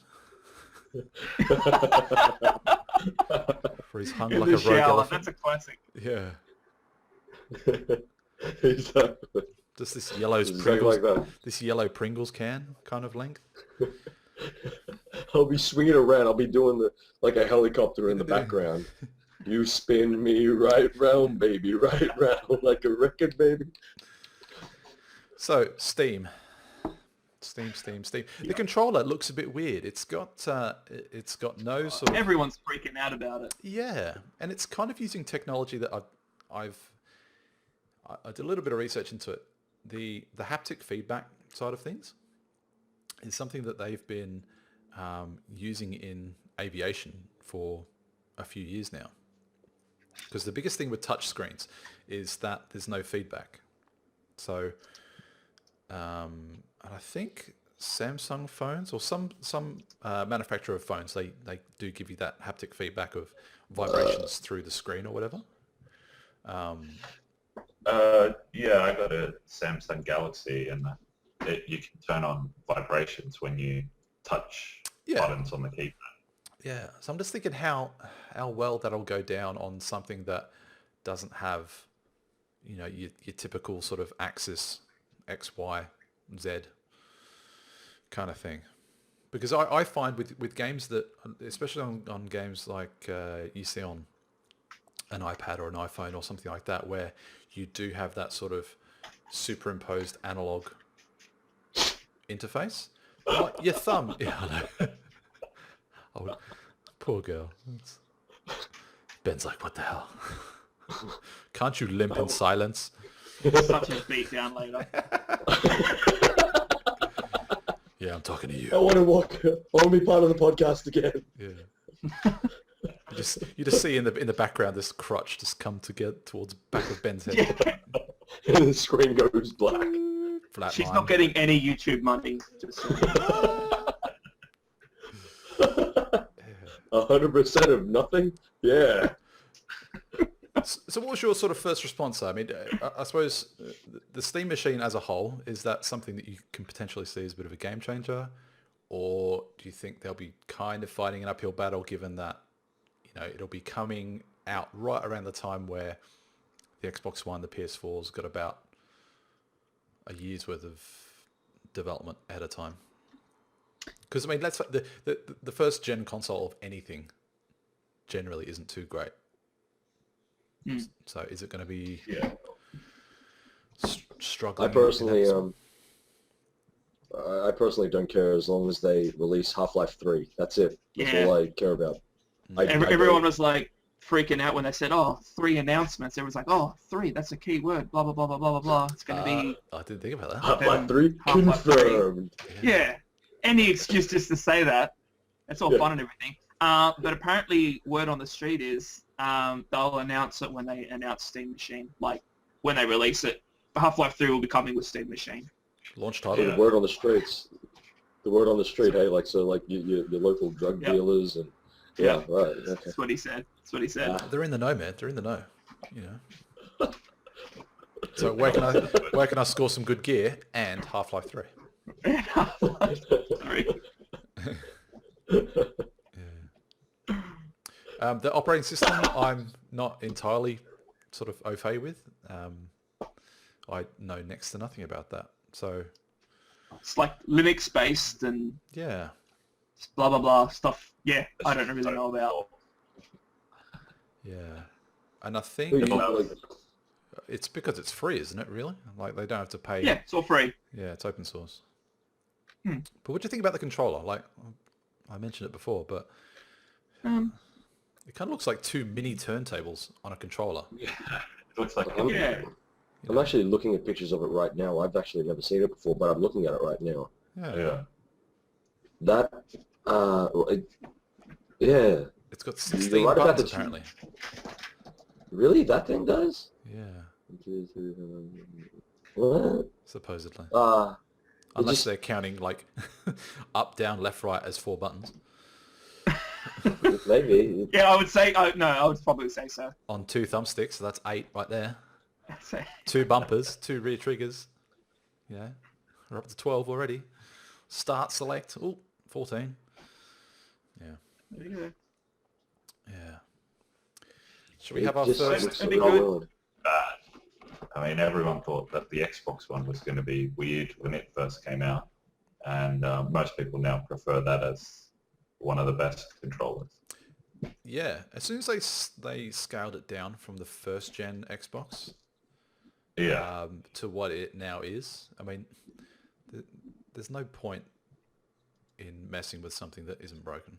For he's hung In like the a rogue shower. elephant. That's a classic. Yeah. Exactly. Just this yellow's Exactly Pringles, like that. this yellow Pringles can kind of length. I'll be swinging around. I'll be doing like a helicopter in the background. You spin me right round, baby, right round like a record, baby. So Steam. The controller looks a bit weird. It's got no sort of... Everyone's freaking out about it. Yeah, and it's kind of using technology that I did a little bit of research into it. The haptic feedback side of things is something that they've been using in aviation for a few years now. Because the biggest thing with touch screens is that there's no feedback. So, and I think Samsung phones or some manufacturer of phones, they do give you that haptic feedback of vibrations through the screen or whatever. Yeah, I got a Samsung Galaxy, and you can turn on vibrations when you touch buttons on the keypad. Yeah, so I'm just thinking how well that'll go down on something that doesn't have, your typical sort of axis X, Y, Z kind of thing. Because I find with games that, especially on games like you see on an iPad or an iPhone or something like that, where you do have that sort of superimposed analog interface, like your thumb. Yeah, I know. Oh, poor girl. Ben's like, what the hell? Can't you limp in silence? Such a beat down later. Yeah, I'm talking to you. I want to be part of the podcast again. Yeah. You just see in the background this crutch just come to get towards the back of Ben's head. And the screen goes black. Flat She's line. not getting any YouTube money. Just 100% of nothing? Yeah. So what was your sort of first response? I mean, I suppose the Steam machine as a whole, is that something that you can potentially see as a bit of a game changer? Or do you think they'll be kind of fighting an uphill battle given that, it'll be coming out right around the time where the Xbox One, the PS4's got about a year's worth of development ahead of time? Because, I mean, let's the first gen console of anything generally isn't too great. So is it going to be struggling? I personally don't care as long as they release Half-Life 3. That's it. That's all I care about. Everyone was like freaking out when they said, 3 announcements. Everyone's like, 3, that's a key word, blah, blah, blah, blah, blah, blah, blah. It's going to be... I didn't think about that. Half-Life 3 Half-Life 3. confirmed. Yeah. Any excuse just to say that. It's all fun and everything. But apparently word on the street is they'll announce it when they announce Steam Machine. Like, when they release it. Half-Life 3 will be coming with Steam Machine. Launch title. The word on the streets. The word on the street, hey, like, so, like, your local drug dealers and... Yeah, right. Okay. That's what he said. They're in the know, man. They're in the know. So where can I score some good gear and Half-Life 3? Half-Life 3. The operating system, I'm not entirely sort of au fait with. I know next to nothing about that. So It's like Linux based and blah blah blah stuff. Yeah, I don't really know about. Yeah, and I think it's because it's free, isn't it? Really, like they don't have to pay. Yeah, it's all free. Yeah, it's open source. But what do you think about the controller? Like I mentioned it before, but it kind of looks like 2 mini turntables on a controller. Yeah, it looks like I'm actually looking at pictures of it right now. I've actually never seen it before, but I'm looking at it right now. Yeah. That, It's got 16 buttons apparently. Really? That thing does? Yeah. What? Supposedly. Unless Unless they're counting like up, down, left, right as 4 buttons. Maybe. Yeah, I would say I would probably say so. On 2 thumbsticks, so that's 8 right there. I'd say. 2 bumpers, 2 rear triggers. Yeah, we're up to 12 already. Start, select. Oh, 14. Yeah. There you go. Yeah. Should we have our Just first? looks That'd be so good. good. Bad. I mean, everyone thought that the Xbox One was going to be weird when it first came out, and most people now prefer that as one of the best controllers. Yeah. As soon as they scaled it down from the first gen Xbox Yeah. to what it now is, I mean, there's no point in messing with something that isn't broken.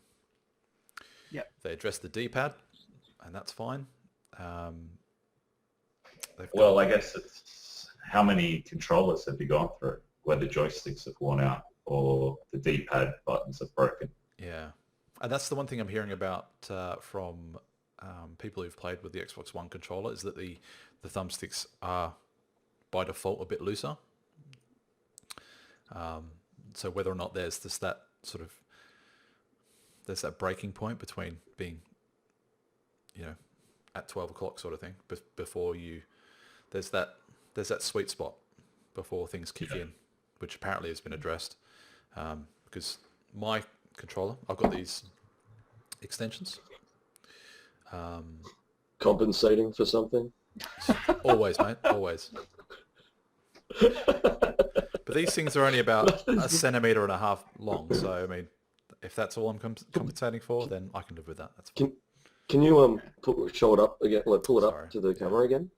Yep. They addressed the D-pad, and that's fine. Well, I guess it's how many controllers have you gone through where the joysticks have worn out or the D-pad buttons have broken? Yeah. And that's the one thing I'm hearing about from people who've played with the Xbox One controller is that the thumbsticks are by default a bit looser. So whether or not there's just that sort of, there's that breaking point between being, at 12 o'clock sort of thing before there's that sweet spot before things kick in, which apparently has been addressed. Because my controller, I've got these extensions. Compensating for something? Always, mate, always. But these things are only about 1.5 centimeters long, so I mean, if that's all I'm compensating for, then I can live with that. That's fine. Can you show it up again? Like pull it Sorry. up to the camera again?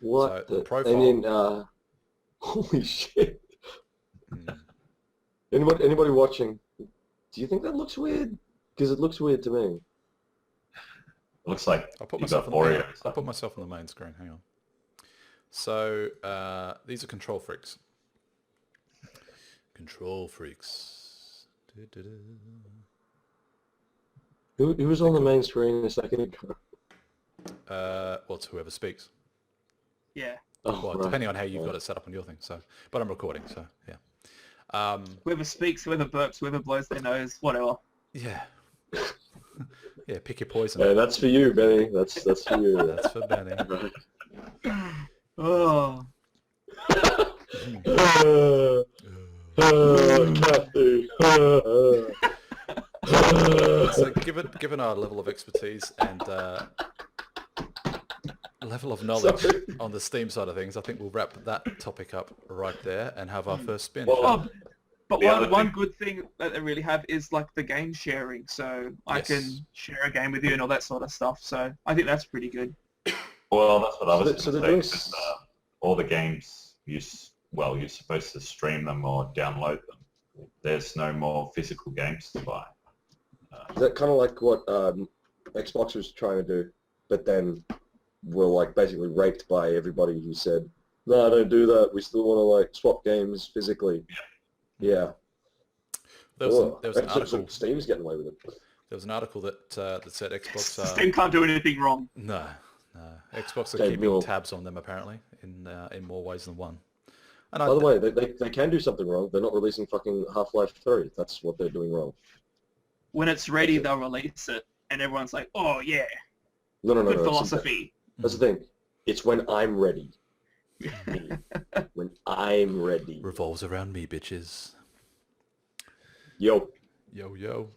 What So the profile. And then, holy shit! Mm. Anybody watching? Do you think that looks weird? Because it looks weird to me. It looks like I'll put you myself got on the main, Oreos. I'll put myself on the main screen. Hang on. So these are control freaks. Control freaks. Du-du-du. Who was on the main screen a second ago? Well, it's whoever speaks. Yeah. Oh, Well, right. depending on how you've got it set up on your thing. So, but I'm recording, so yeah. Whoever speaks, whoever burps, whoever blows their nose, whatever. Yeah. Yeah. Pick your poison. Yeah, that's for you, Benny. That's for you. That's for Benny. Oh. Kathy. So given our level of expertise and level of knowledge on the Steam side of things, I think we'll wrap that topic up right there and have our first spin. Well, shall we? But The other one thing- good thing that they really have is like the game sharing. So I Yes. can share a game with you and all that sort of stuff. So I think that's pretty good. Well, that's what I was So going they're to doing say. 'Cause, all the games, you're supposed to stream them or download them. There's no more physical games to buy. Is that kind of like what Xbox was trying to do, but then were like basically raped by everybody who said, "No, don't do that. We still want to like swap games physically." Yeah. There was an So article. Steam's getting away with it. There was an article that said Xbox. Steam can't do anything wrong. No, Xbox are Okay, keeping Neil. tabs on them apparently in more ways than one. And By the way, they can do something wrong. They're not releasing fucking Half-Life 3. That's what they're doing wrong. When it's ready, they'll release it, and everyone's like, "Oh yeah, No. good it's- philosophy." That's the thing. It's when I'm ready. When I'm ready. revolves around me, bitches. Yo. Yo.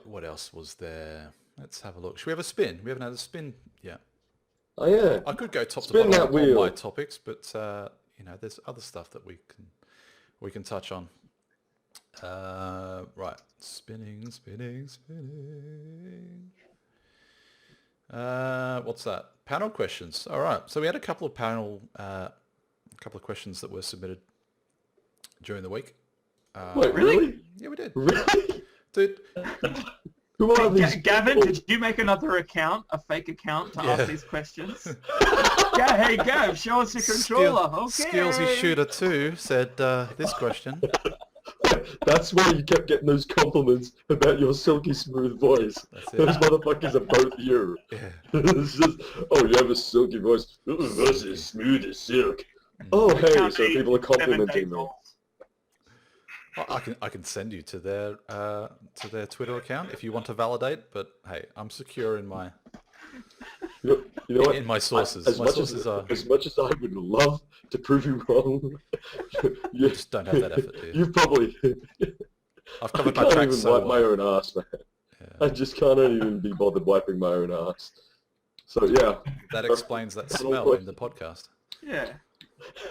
What else was there? Let's have a look. Should we have a spin? We haven't had a spin yet. Oh yeah. I could go top Spin to that bottom on my wheel. topics, but there's other stuff that we can touch on. Right, spinning. What's that? Panel questions. All right. So we had a couple of questions that were submitted during the week. Wait, really? Yeah, we did. Really? Dude, Who are these Gavin, people? did you make another account, a fake account, to Yeah. ask these questions? Hey, Gav, show us your controller. Okay. SkeelsyShoota 2 said this question. That's where you kept getting those compliments about your silky smooth voice. That's it. Those motherfuckers are both you. Yeah. It's just, oh, you have a silky voice. Your voice is smooth as silk. Oh, hey, Can't so be people are 7 complimenting days me. old. I can send you to their Twitter account if you want to validate. But hey, I'm secure in my You know what? in my sources. As My much sources as, are as much as I would love to prove you wrong. You just don't have that effort, do you? You've probably... I've I covered my can't tracks even so wipe my well. own ass, man. Yeah. I just can't even be bothered wiping my own ass. So yeah. That explains that smell in the podcast. Yeah.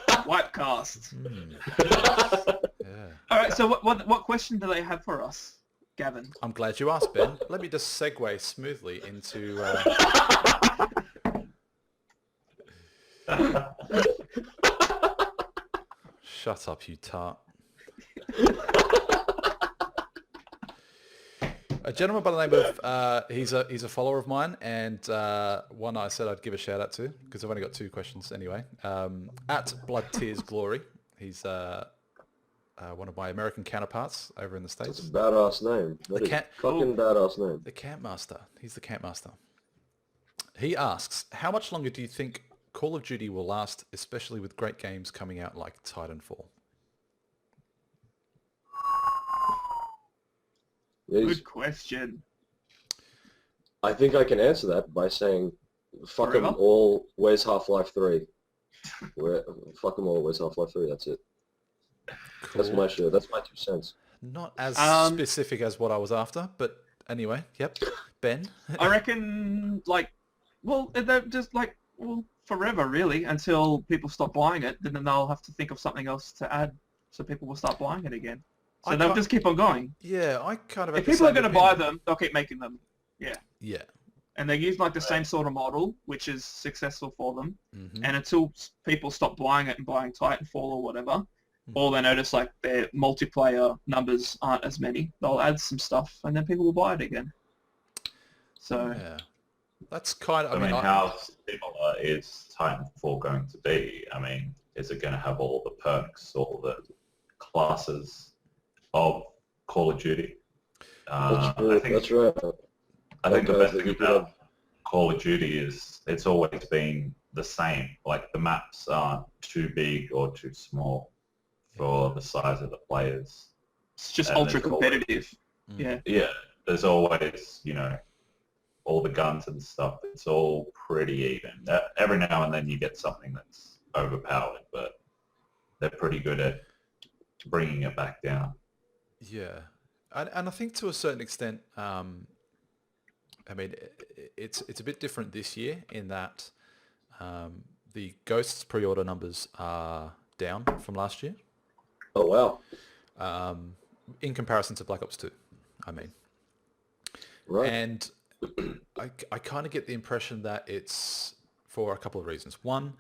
Wipecast. Yeah. All right. So what question do they have for us, Gavin? I'm glad you asked, Ben. Let me just segue smoothly into... Shut up, you tart. A gentleman by the name of, he's a follower of mine, and one I said I'd give a shout out to, because I've only got 2 questions anyway. At Blood Tears Glory, he's one of my American counterparts over in the States. That's a badass name. That is fucking badass name. The Campmaster. He's the Campmaster. He asks, how much longer do you think Call of Duty will last, especially with great games coming out like Titanfall? Good question. I think I can answer that by saying, fuck them Forever? all, where's Half-Life 3? Fuck them all, where's Half-Life 3? That's it. Cool. That's my share. That's my 2 cents. Not as specific as what I was after, but anyway, yep. Ben? I reckon, they're just forever, really, until people stop buying it. Then they'll have to think of something else to add, so people will start buying it again. So they'll just keep on going. Yeah, I kind of... If people are going to buy them, they'll keep making them. Yeah. Yeah. And they use the same sort of model, which is successful for them. Mm-hmm. And until people stop buying it and buying Titanfall or whatever, or they notice their multiplayer numbers aren't as many, they'll add some stuff and then people will buy it again. So Yeah. That's kind of... I mean, how similar is Titanfall going to be? I mean, is it going to have all the perks, all the classes of Call of Duty? That's right. I think the best thing about Call of Duty is it's always been the same. Like, the maps aren't too big or too small for the size of the players. it's just And ultra there's always- competitive. Yeah. Yeah, there's always, all the guns and stuff. It's all pretty even. Every now and then you get something that's overpowered, but they're pretty good at bringing it back down. Yeah. And I think to a certain extent, I mean, it's a bit different this year in that the Ghosts pre-order numbers are down from last year. Oh, wow. In comparison to Black Ops 2, I mean. Right. And I kind of get the impression that it's for a couple of reasons. One,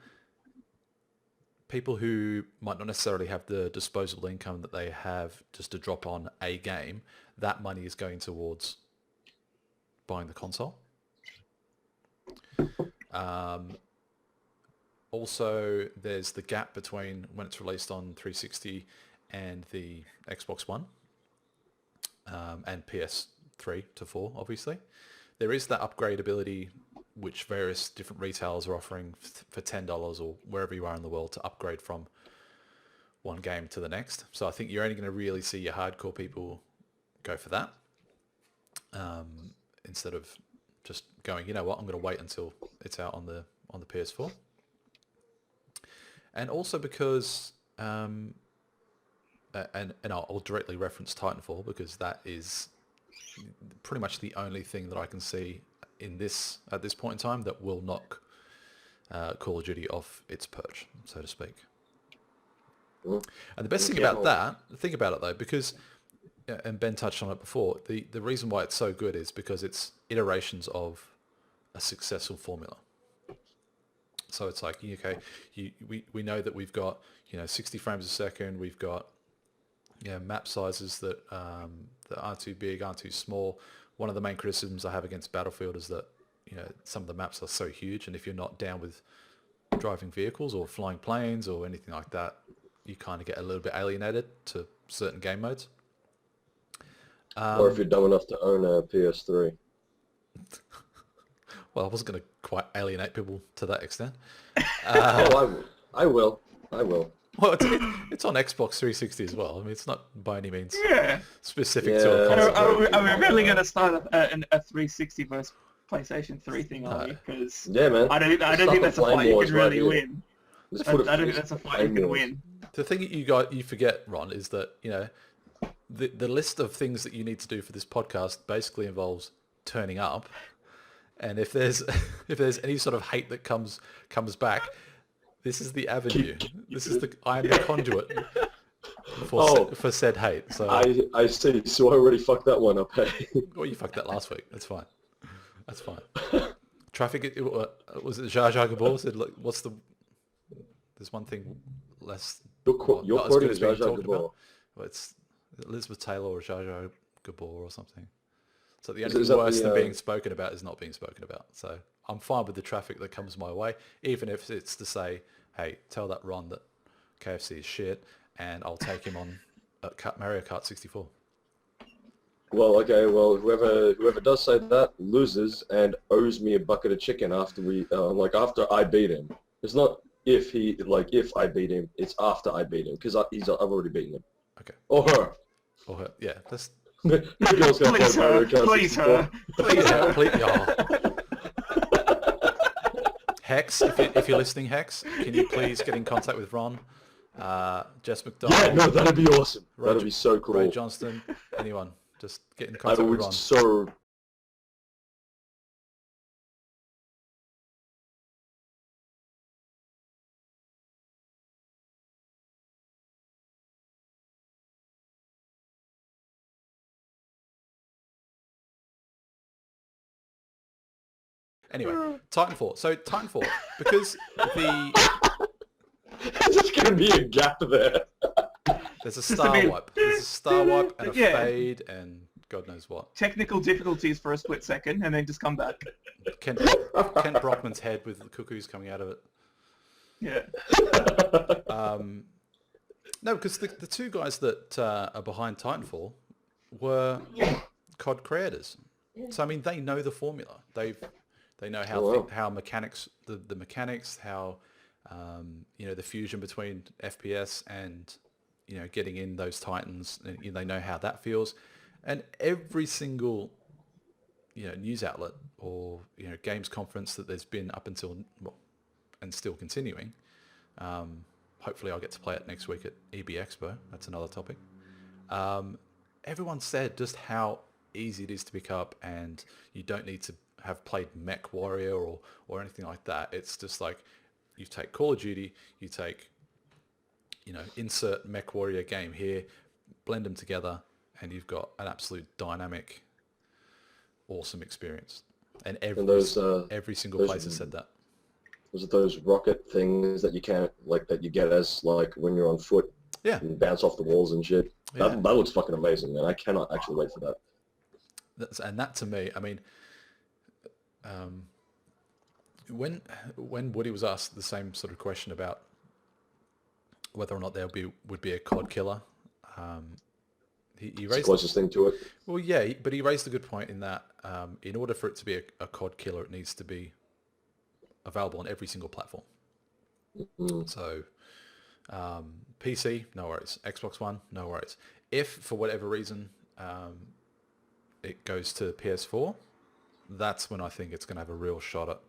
people who might not necessarily have the disposable income that they have just to drop on a game, that money is going towards buying the console. Also, there's the gap between when it's released on 360 and the Xbox One and PS3 to 4, obviously. There is that upgradability which various different retailers are offering for $10 or wherever you are in the world to upgrade from one game to the next. So I think you're only going to really see your hardcore people go for that instead of just going, you know what, I'm going to wait until it's out on the PS4. And also because, and I'll directly reference Titanfall because that is pretty much the only thing that I can see at this point in time that will knock Call of Duty off its perch, so to speak. And the best thing about that, think about it though, because, and Ben touched on it before, the reason why it's so good is because it's iterations of a successful formula. So it's like, okay, we know that we've got 60 frames a second, we've got map sizes that aren't too big, aren't too small. One of the main criticisms I have against Battlefield is that some of the maps are so huge, and if you're not down with driving vehicles or flying planes or anything like that, you kind of get a little bit alienated to certain game modes. Or if you're dumb enough to own a PS3. Well, I wasn't going to quite alienate people to that extent. I will. Well, it's on Xbox 360 as well. I mean, it's not by any means specific to a Yeah. console. Are we really going to start a 360 versus PlayStation 3 thing, are we? Because Yeah, man. I don't Stop think that's a the flame fight you wars can really right here. win. Just I put don't think that's a fight you can win. The thing you forget, Ron, is that, the list of things that you need to do for this podcast basically involves turning up. And if there's any sort of hate that comes back, this is the avenue. I am the conduit for said hate. So I see. So I already fucked that one up. Hey. Well, you fucked that last week. That's fine. Traffic. Was it Jar Jar Gabor said? Look, there's one thing less. You're quoting Jar Jar Gabor. Well, it's Elizabeth Taylor or Jar Jar Gabor or something. So the only thing worse than being spoken about is not being spoken about. So I'm fine with the traffic that comes my way, even if it's to say, hey, tell that Ron that KFC is shit, and I'll take him on Mario Kart 64. Well, okay. Well, whoever does say that loses and owes me a bucket of chicken after after I beat him. It's not if I beat him. It's after I beat him because I've already beaten him. Okay. Or her. Yeah. That's. The girl's gonna Please play Mario her. Kart Please 64. her. Please, Hex, if you're listening, Hex, can you please get in contact with Ron, Jess McDonald? Yeah, no, that'd be awesome. That'd be so cool. Ray Johnston, anyone, just get in I contact with would Ron. so. Anyway, Titanfall. So Titanfall, because There's just gonna be a gap there. there's a star wipe. There's a star wipe and a fade and God knows what. Technical difficulties for a split second, and then just come back. Kent Brockman's head with the cuckoos coming out of it. Yeah. No, because the two guys that are behind Titanfall were COD creators. So I mean, they know the formula. They know how mechanics, the mechanics, how the fusion between FPS and getting in those Titans. And, they know how that feels, and every single news outlet or games conference that there's been up until and still continuing. Hopefully, I'll get to play it next week at EB Expo. That's another topic. Everyone said just how easy it is to pick up, and you don't need to have played Mech Warrior or anything like that. It's just like you take Call of Duty, you take insert Mech Warrior game here, blend them together, and you've got an absolute dynamic, awesome experience. And every single place has said that. Was it those rocket things that you can't that you get as when you're on foot? Yeah. And bounce off the walls and shit. Yeah. That looks fucking amazing, man. I cannot actually wait for that. That to me, I mean, when Woody was asked the same sort of question about whether or not there would be a COD killer, he raised the closest thing to it. Well, yeah, but he raised a good point in that in order for it to be a COD killer, it needs to be available on every single platform. Mm-hmm. So PC, no worries. Xbox One, no worries. If for whatever reason it goes to PS4, that's when I think it's going to have a real shot at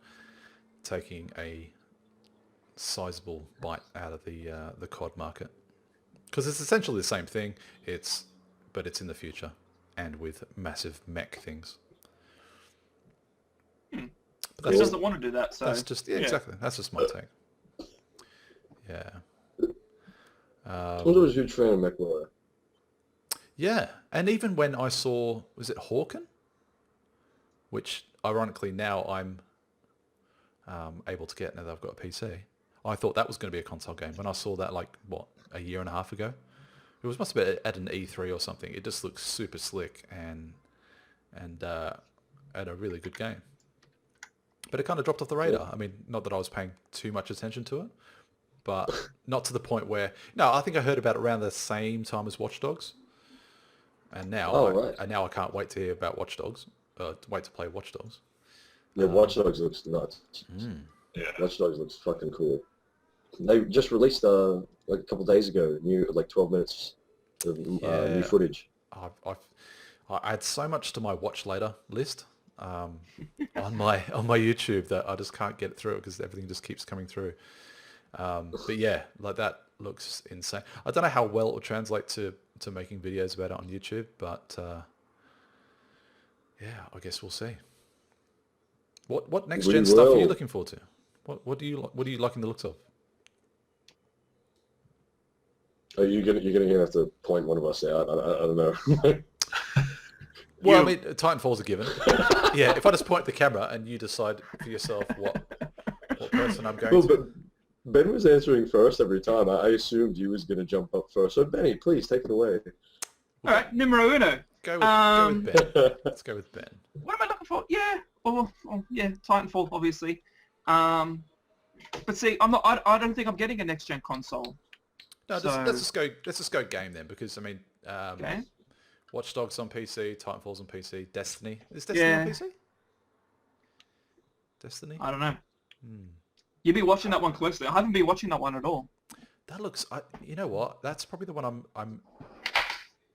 taking a sizable bite out of the COD market, because it's essentially the same thing. But it's in the future and with massive mech things. But he doesn't want to do that, so... That's just, exactly. That's just my take. Yeah. I was a huge fan of Mech Warrior. Yeah, and even when I saw, was it Hawken? Which, ironically, now I'm able to get now that I've got a PC. I thought that was going to be a console game. When I saw that, a year and a half ago, it must have been at an E3 or something. It just looks super slick and a really good game. But it kind of dropped off the radar. I mean, not that I was paying too much attention to it, but not to the point where... No, I think I heard about it around the same time as Watch Dogs. And now, I can't wait to hear about Watch Dogs. Wait to play Watch Dogs. Yeah, Watch Dogs looks nuts. Yeah. Watch Dogs looks fucking cool. They just released a couple of days ago, 12 minutes of new footage. I had so much to my watch later list on my YouTube that I just can't get through it because everything just keeps coming through. But yeah, like that looks insane. I don't know how well it will translate to making videos about it on YouTube, but yeah, I guess we'll see. What next gen stuff are you looking forward to? What do you liking the looks of? Are you're gonna have to point one of us out? I don't know. Well, I mean, Titanfall's a given. Yeah, if I just point the camera and you decide for yourself what person I'm going to. But Ben was answering first every time. I assumed you was going to jump up first. So Benny, please take it away. All right, numero uno. Go with Ben. Let's go with Ben. What am I looking for? Yeah, yeah, Titanfall, obviously. But see, I don't think I'm getting a next gen console. No, let's just go game then, because I mean, Okay. Watch Dogs on PC, Titanfall's on PC, Destiny. Is Destiny on PC? Destiny? I don't know. You'd be watching that one closely. I haven't been watching that one at all. That looks. You know what? That's probably the one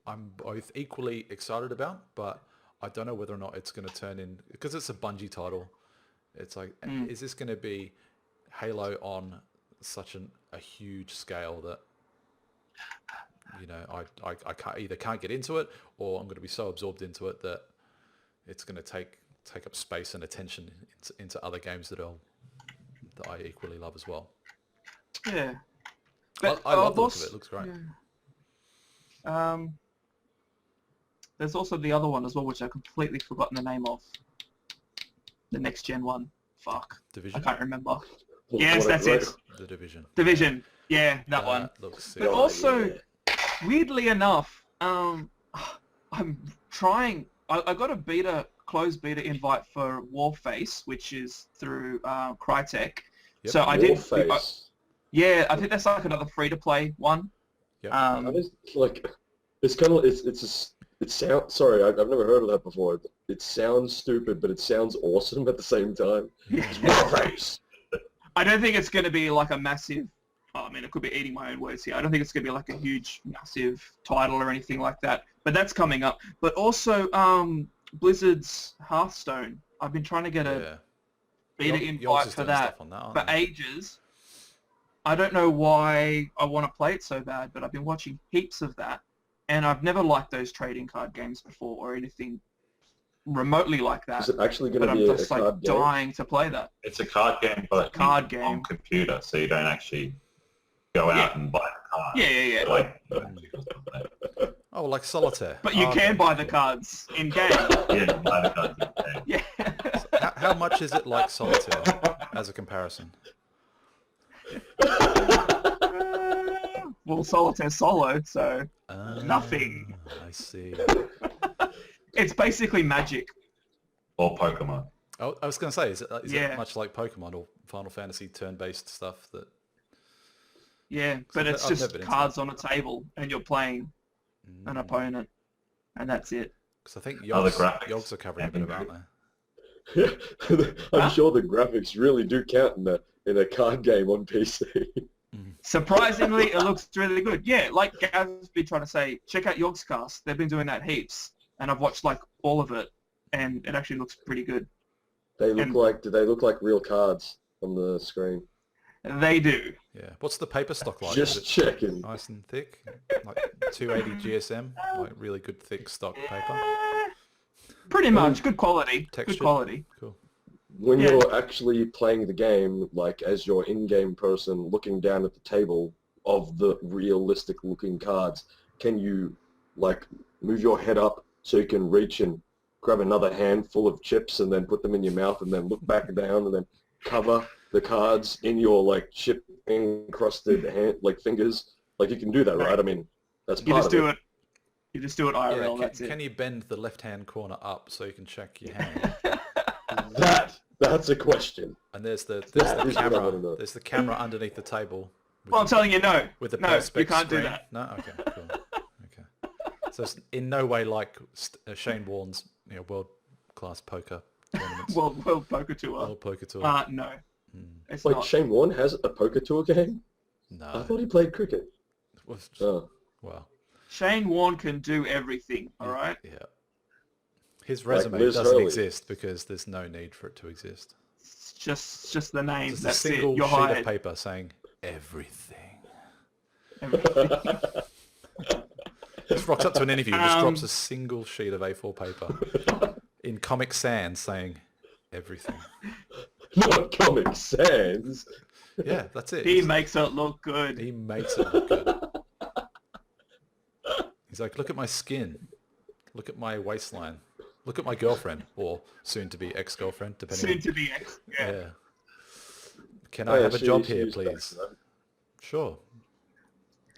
I'm both equally excited about, but I don't know whether or not it's going to turn in, because it's a Bungie title. It's like, is this going to be Halo on such a huge scale that, you know, I can't get into it, or I'm going to be so absorbed into it that it's going to take up space and attention into other games that I equally love as well. Yeah. I love the look of it. It looks great. Yeah. There's also the other one as well, which I've completely forgotten the name of. The next gen one. Fuck. Division? I can't remember. Yes, that's it. The Division. Division. Yeah, that one. Looks sick. But also, weirdly enough, I'm trying. I got a closed beta invite for Warface, which is through Crytek. Yep. So I Warface. Yeah, I think that's like another free-to-play one. Yep. It's kind of it sounds. Sorry, I've never heard of that before. It sounds stupid, but it sounds awesome at the same time. It's Warface. I don't think it's going to be like a massive. I mean, it could be eating my own words here. I don't think it's going to be like a huge, massive title or anything like that. But that's coming up. But also, Blizzard's Hearthstone. I've been trying to get a beta invite for that for ages. I don't know why I want to play it so bad, but I've been watching heaps of that, and I've never liked those trading card games before or anything remotely like that. Is it actually going to be I'm just like card game? dying to play that. It's a card game, but on computer, so you don't actually go out and buy the card. Yeah. Like, like Solitaire. But you can buy the cards in game. yeah, buy the cards in game. Yeah. How much is it like Solitaire as a comparison? Well, Solitaire solo, so nothing. I see. It's basically Magic. Or Pokemon. Oh, I was going to say, is it much like Pokemon or Final Fantasy turn-based stuff that? Yeah, but it's just cards on a table, and you're playing an opponent, and that's it. Because I think Other graphics. Yogs are covering a bit about that. I'm sure the graphics really do count in a card game on PC. Surprisingly, it looks really good. Yeah, like Gav's been trying to say, check out Yogscast. They've been doing that heaps, and I've watched like all of it, and it actually looks pretty good. Do they look like real cards on the screen? They do. Yeah. What's the paper stock like? Just checking. Nice and thick, like 280 GSM, like really good thick stock paper. Pretty much. Good quality. Textured. Good quality. Cool. When you're actually playing the game, like as your in-game person looking down at the table of the realistic-looking cards, can you like move your head up so you can reach and grab another handful of chips and then put them in your mouth and then look back down and then cover the cards in your like chip encrusted hand, like fingers? Like you can do that, right? I mean, that's part of it. You just do it IRL. That's it. Can you bend the left-hand corner up so you can check your hand? That's a question. And there's the camera. There's the camera underneath the table. Well, I'm telling you, no. With the no, perspex you can't screen. do that. No, okay, cool. Okay, so it's in no way like Shane Warne's world-class poker tournaments. World Poker Tour. World Poker Tour. No. It's Like not. Shane Warne has a poker tour game? No. I thought he played cricket. Well. Shane Warne can do everything. All right. Yeah. His resume Liz doesn't Hurley. exist because there's no need for it to exist. It's just the name. It's a That's single it. You're sheet hired. of paper saying everything. Everything. Just rocks up to an interview and just drops a single sheet of A4 paper in Comic Sans saying everything. Not Comic Sans. Yeah, that's it. He makes it look good. He makes it look good. He's like, look at my skin. Look at my waistline. Look at my girlfriend, or soon-to-be ex-girlfriend, depending on... Soon-to-be ex. Yeah. Yeah. Can I have a job here, please? Sure.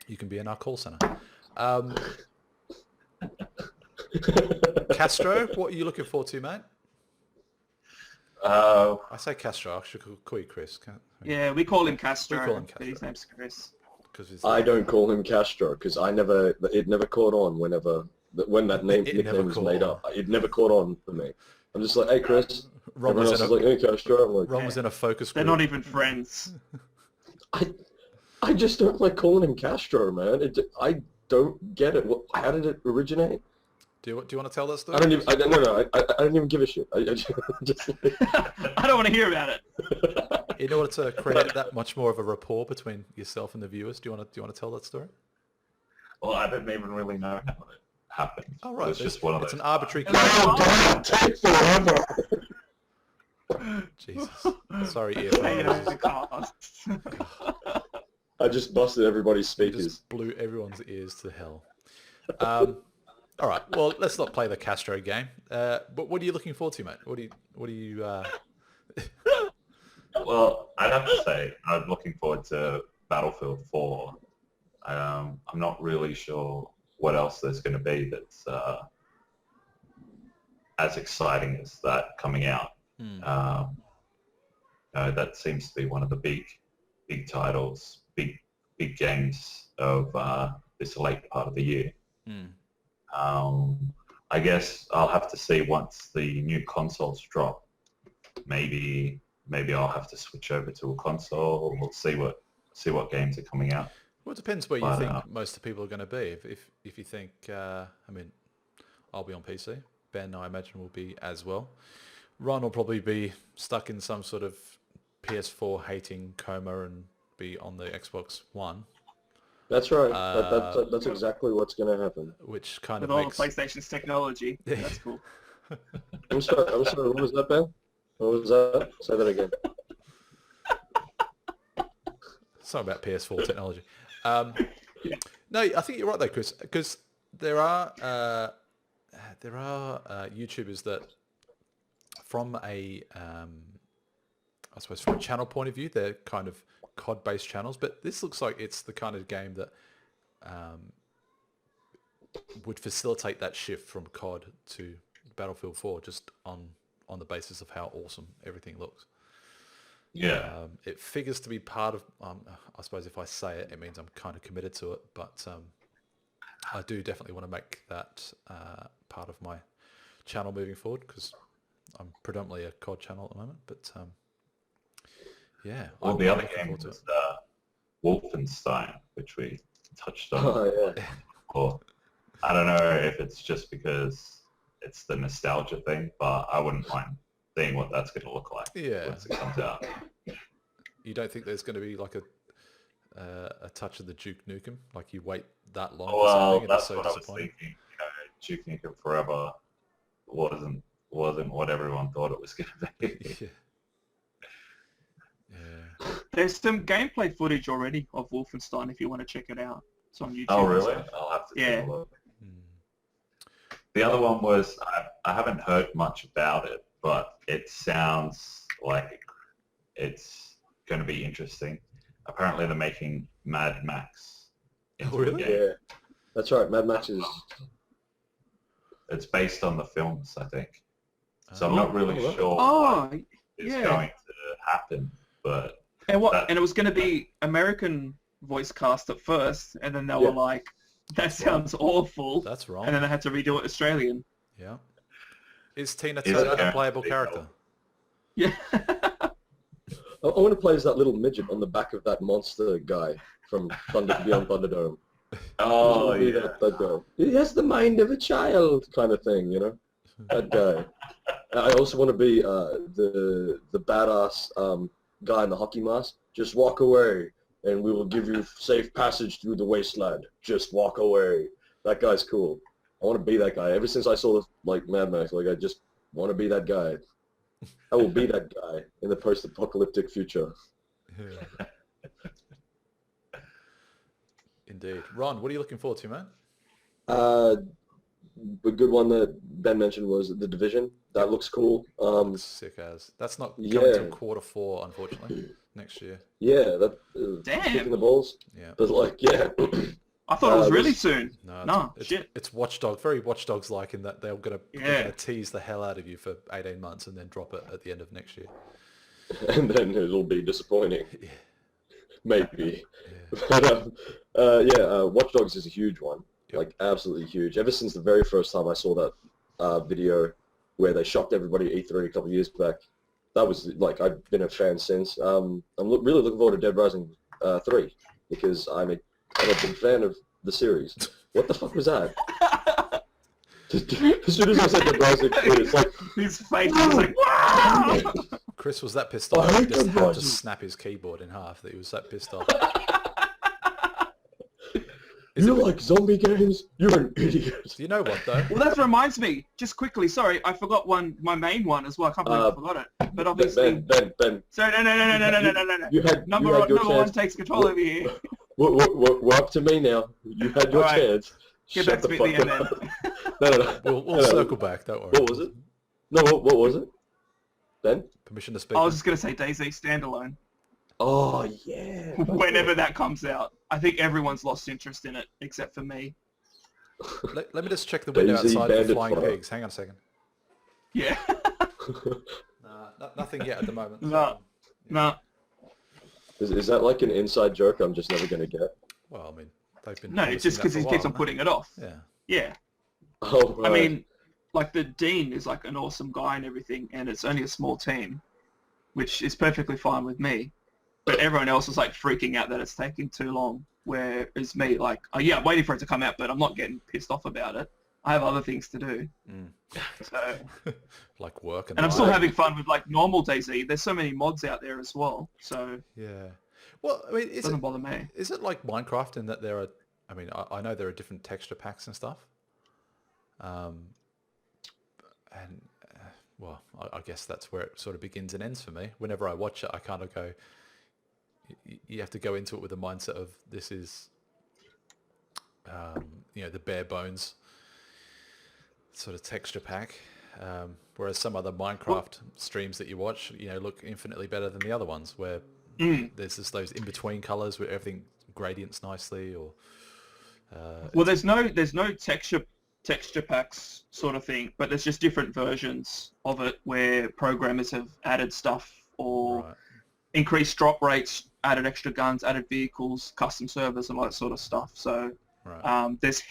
You can be in our call center. Castro, what are you looking forward to, mate? I say Castro. I should call you Chris. Yeah, we call him Castro. We call him But his name's Chris. I don't call him Castro because it never caught on when that nickname was made up. It never caught on for me. I'm just like, hey, Chris. Everyone else is like, hey, Castro. I'm like, Ron was in a focus group. They're not even friends. I just don't like calling him Castro, man. I don't get it. How did it originate? Do you want to tell that story? I don't even give a shit. I just I don't want to hear about it. In order to create that much more of a rapport between yourself and the viewers, do you want to tell that story? Well, I didn't even really know how it happened. Oh, right. It's just one of those. It's an arbitrary... take forever. Jesus. Sorry, earphones. I just busted everybody's You speakers. just blew everyone's ears to hell. All right. Well, let's not play the Castro game. But what are you looking forward to, mate? What do you? Well, I'd have to say I'm looking forward to Battlefield 4. I'm not really sure what else there's going to be that's as exciting as that coming out. That seems to be one of the big titles, big games of this late part of the year. I guess I'll have to see once the new consoles drop. Maybe I'll have to switch over to a console. We'll see what games are coming out. Well, it depends where you think most of the people are going to be. If you think, I'll be on PC. Ben, I imagine, will be as well. Ron will probably be stuck in some sort of PS4 hating coma and be on the Xbox One. That's right. That's exactly what's going to happen. Which kind With of all makes... the PlayStation's technology. That's cool. I'm sorry. What was that, Ben? What was that? Say that again. Something about PS4 technology. No, I think you're right though, Chris, because there are YouTubers that, from a from a channel point of view, they're kind of COD-based channels, but this looks like it's the kind of game that would facilitate that shift from COD to Battlefield 4 just on the basis of how awesome everything looks. Yeah. It figures to be part of, I suppose if I say it, it means I'm kind of committed to it, but I do definitely want to make that part of my channel moving forward, because I'm predominantly a COD channel at the moment, but yeah. Well, the other game was Wolfenstein, which we touched on. Oh, yeah. Or, I don't know if it's just because it's the nostalgia thing, but I wouldn't mind seeing what that's going to look like once it comes out. You don't think there's going to be like a touch of the Duke Nukem? Like you wait that long Well, for something and that's it's so what I was disappointing? thinking. Duke Nukem Forever wasn't what everyone thought it was going to be. Yeah. There's some gameplay footage already of Wolfenstein if you want to check it out. It's on YouTube. Oh, really? I'll have to take a look. The other one was, I haven't heard much about it, but it sounds like it's going to be interesting. Apparently they're making Mad Max into a game. Yeah, that's right. Mad Max is... It's based on the films, I think. So I'm not really sure Oh, what is yeah. going to happen, but... And it was going to be American voice cast at first, and then they were like, that sounds awful. That's wrong. And then they had to redo it Australian. Yeah. Is Tina Turner a playable character? Yeah. I want to play as that little midget on the back of that monster guy from Beyond Thunderdome. Oh, yeah. That guy. He has the mind of a child kind of thing, you know? That guy. I also want to be the badass guy in the hockey mask. Just walk away. and we will give you safe passage through the wasteland. Just walk away. That guy's cool. I want to be that guy. Ever since I saw like Mad Max, like I just want to be that guy. I will be that guy in the post-apocalyptic future. Yeah. Indeed. Ron, what are you looking forward to, man? A good one that Ben mentioned was The Division. That looks cool. Sick as. That's not coming Yeah. till Q4, unfortunately, next year. Yeah, that Damn. kicking the balls. Yeah. But like, yeah. I thought it was really this- soon. No, Shit. It's Watch Dogs, very Watch Dogs-like in that they're Yeah. gonna tease the hell out of you for 18 months and then drop it at the end of next year. And then it'll be disappointing. Yeah. Maybe. Yeah. But Watch Dogs is a huge one. Yep. Like absolutely huge. Ever since the very first time I saw that video where they shocked everybody at E3 a couple of years back, that was like I've been a fan since. I'm really looking forward to Dead Rising 3 because I'm a big fan of the series. What the fuck was that? As soon as I said Dead Rising 3, it's like His face was like, wow! Chris was that pissed off. I He hate just Dead had to Rising. snap his keyboard in half. That he was that pissed off. you like zombie games? You're an idiot. Do you know what though? Well, that reminds me, just quickly, sorry, I forgot my main one as well. I can't believe I forgot it. But obviously... Ben. Sorry, no. You had Number your one chance. takes control over here. We're up to me now. You had your All right. chance. Get Shut back to the me at fuck the end up. then. No. We'll circle back. Don't worry. What was it? No, what was it? Ben? Permission to speak. I was just going to say DayZ standalone. Oh, yeah. Whenever that comes out. I think everyone's lost interest in it, except for me. Let me just check the window Daisy outside for Bandit flying Fire. pigs. Hang on a second. Yeah. Nothing yet at the moment. No. Is that like an inside joke I'm just never going to get? Well, I mean, they've been. No, promising just that because for he a keeps while, on putting it off. haven't Yeah. Oh, right. I mean, like the Dean is like an awesome guy and everything, and it's only a small team, which is perfectly fine with me. But everyone else is like freaking out that it's taking too long. Whereas me, like, I'm waiting for it to come out, but I'm not getting pissed off about it. I have other things to do. So, like work and. and I'm still life. having fun with like normal DayZ. There's so many mods out there as well, so Yeah. Well, I mean, it doesn't bother me. is it like Minecraft in that there are? I mean, I know there are different texture packs and stuff. Well, I guess that's where it sort of begins and ends for me. Whenever I watch it, I kind of go. You have to go into it with the mindset of this is, the bare bones sort of texture pack. Whereas some other Minecraft streams that you watch, look infinitely better than the other ones, where there's just those in between colors where everything gradients nicely, or. Well, there's no texture packs sort of thing, but there's just different versions of it where programmers have added stuff or Right. increased drop rates, added extra guns, added vehicles, custom servers, and all that sort of stuff. So Right. there's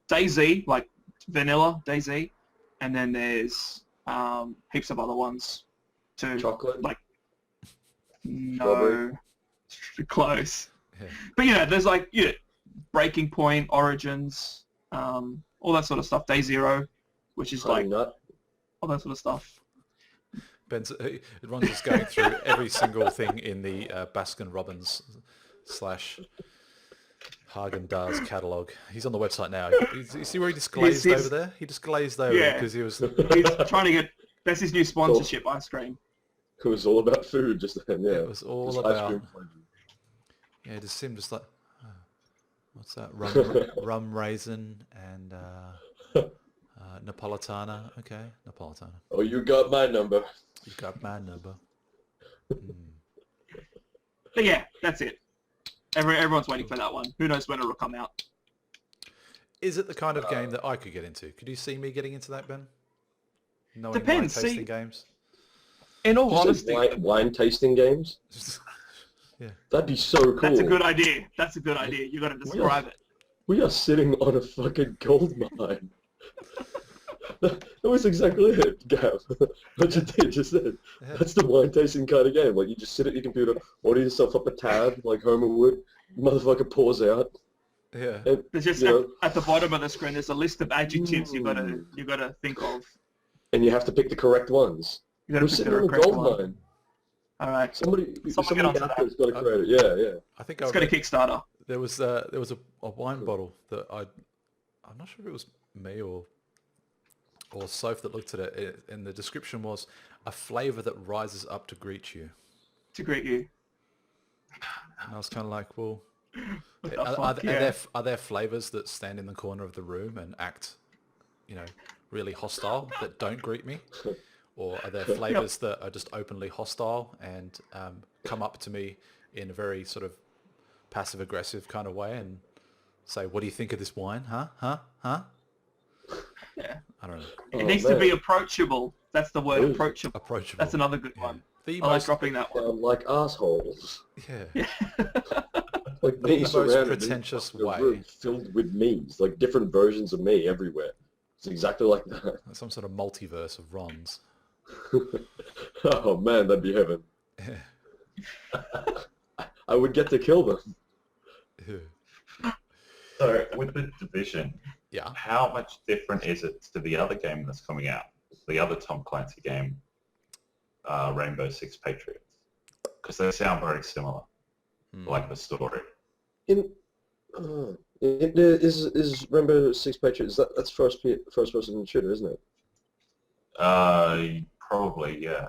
DayZ, like vanilla DayZ, and then there's heaps of other ones too. Chocolate? Like no, Strawberry? close. Yeah. But there's like Breaking Point, Origins, all that sort of stuff. Day Zero, which is Honey like Nut? all that sort of stuff. Ben's Ron's just going through every single thing in the Baskin Robbins / Haagen-Dazs catalog. He's on the website now. You see where he just glazed He's- over there? He just glazed over Yeah. because he was. He's trying to get that's his new sponsorship ice cream. It was all about food just then, yeah. It was all Just ice about. cream flavor. Yeah, it just seemed just like. What's that? Rum raisin and Napolitana. Okay, Napolitana. Oh, you got my number. You got my number. But yeah, that's it. Everyone's waiting for that one. Who knows when it'll come out? Is it the kind of game that I could get into? Could you see me getting into that, Ben? Knowing Depends, wine tasting see- games. In all You said honesty, wine tasting games? Yeah. That'd be so cool. that's a good idea. That's a good idea. You got to describe it. We are sitting on a fucking gold mine. That was exactly it, Gav. What you did just then. Yeah. That's the wine tasting kind of game. Like, you just sit at your computer, order yourself up a tab, like Homer would. Motherfucker pours out. Yeah. And, There's just you know, at the bottom of the screen. There's a list of adjectives you gotta think of. and you have to pick the correct ones. You gotta We're pick sitting the on a correct gold one. mine. All right. Somebody Someone get onto out that. there's got to create it. Yeah, yeah. I think It's got a Kickstarter. there was a wine bottle that I'm not sure if it was me or Soph that looked at it, and the description was a flavour that rises up to greet you. To greet you. And I was kind of like, well, What the are fuck, yeah. there flavours that stand in the corner of the room and act, really hostile that don't greet me? Or are there flavours that are just openly hostile and come up to me in a very sort of passive-aggressive kind of way and say, what do you think of this wine? Huh? Yeah. I don't know. It needs to be approachable. That's the word, approachable. Approachable. That's another good one. The I like most, dropping that one. Sound like assholes. yeah. Like me most surrounded in pretentious a way. room filled with memes, like different versions of me everywhere. It's exactly like that. Some sort of multiverse of Rons. Oh man, that'd be heaven. Yeah. I would get to kill them. So with the Division, Yeah. how much different is it to the other game that's coming out? The other Tom Clancy game, Rainbow Six Patriots? Because they sound very similar, like the story. Is Rainbow Six Patriots? That's first person shooter, isn't it? Probably, yeah.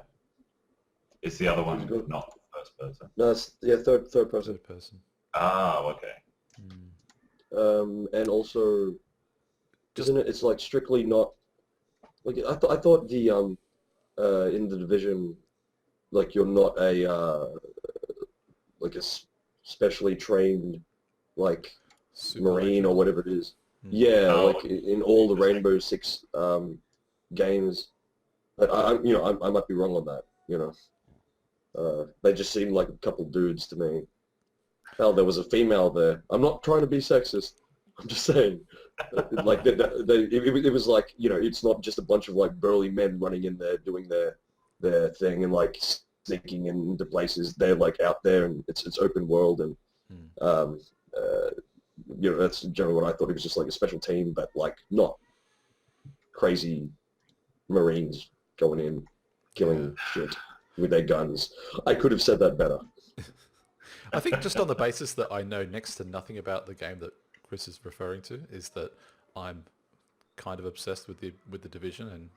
Is the other one Good. not the first person? No, it's third person. Third person. Oh, okay. And also, isn't it? It's like strictly not. Like I thought the in the Division, like you're not a like a specially trained like Super Marine Agent. or whatever it is. Yeah, Oh, like in all the Rainbow Six games. I might be wrong on that. They just seemed like a couple dudes to me. Hell, there was a female there. I'm not trying to be sexist. I'm just saying, like it was like it's not just a bunch of like burly men running in there doing their thing and like sneaking into places. They're like out there and it's open world and that's generally what I thought. It was just like a special team, but like not crazy Marines going in killing shit with their guns. I could have said that better. I think just on the basis that I know next to nothing about the game that Chris is referring to is that I'm kind of obsessed with the Division, and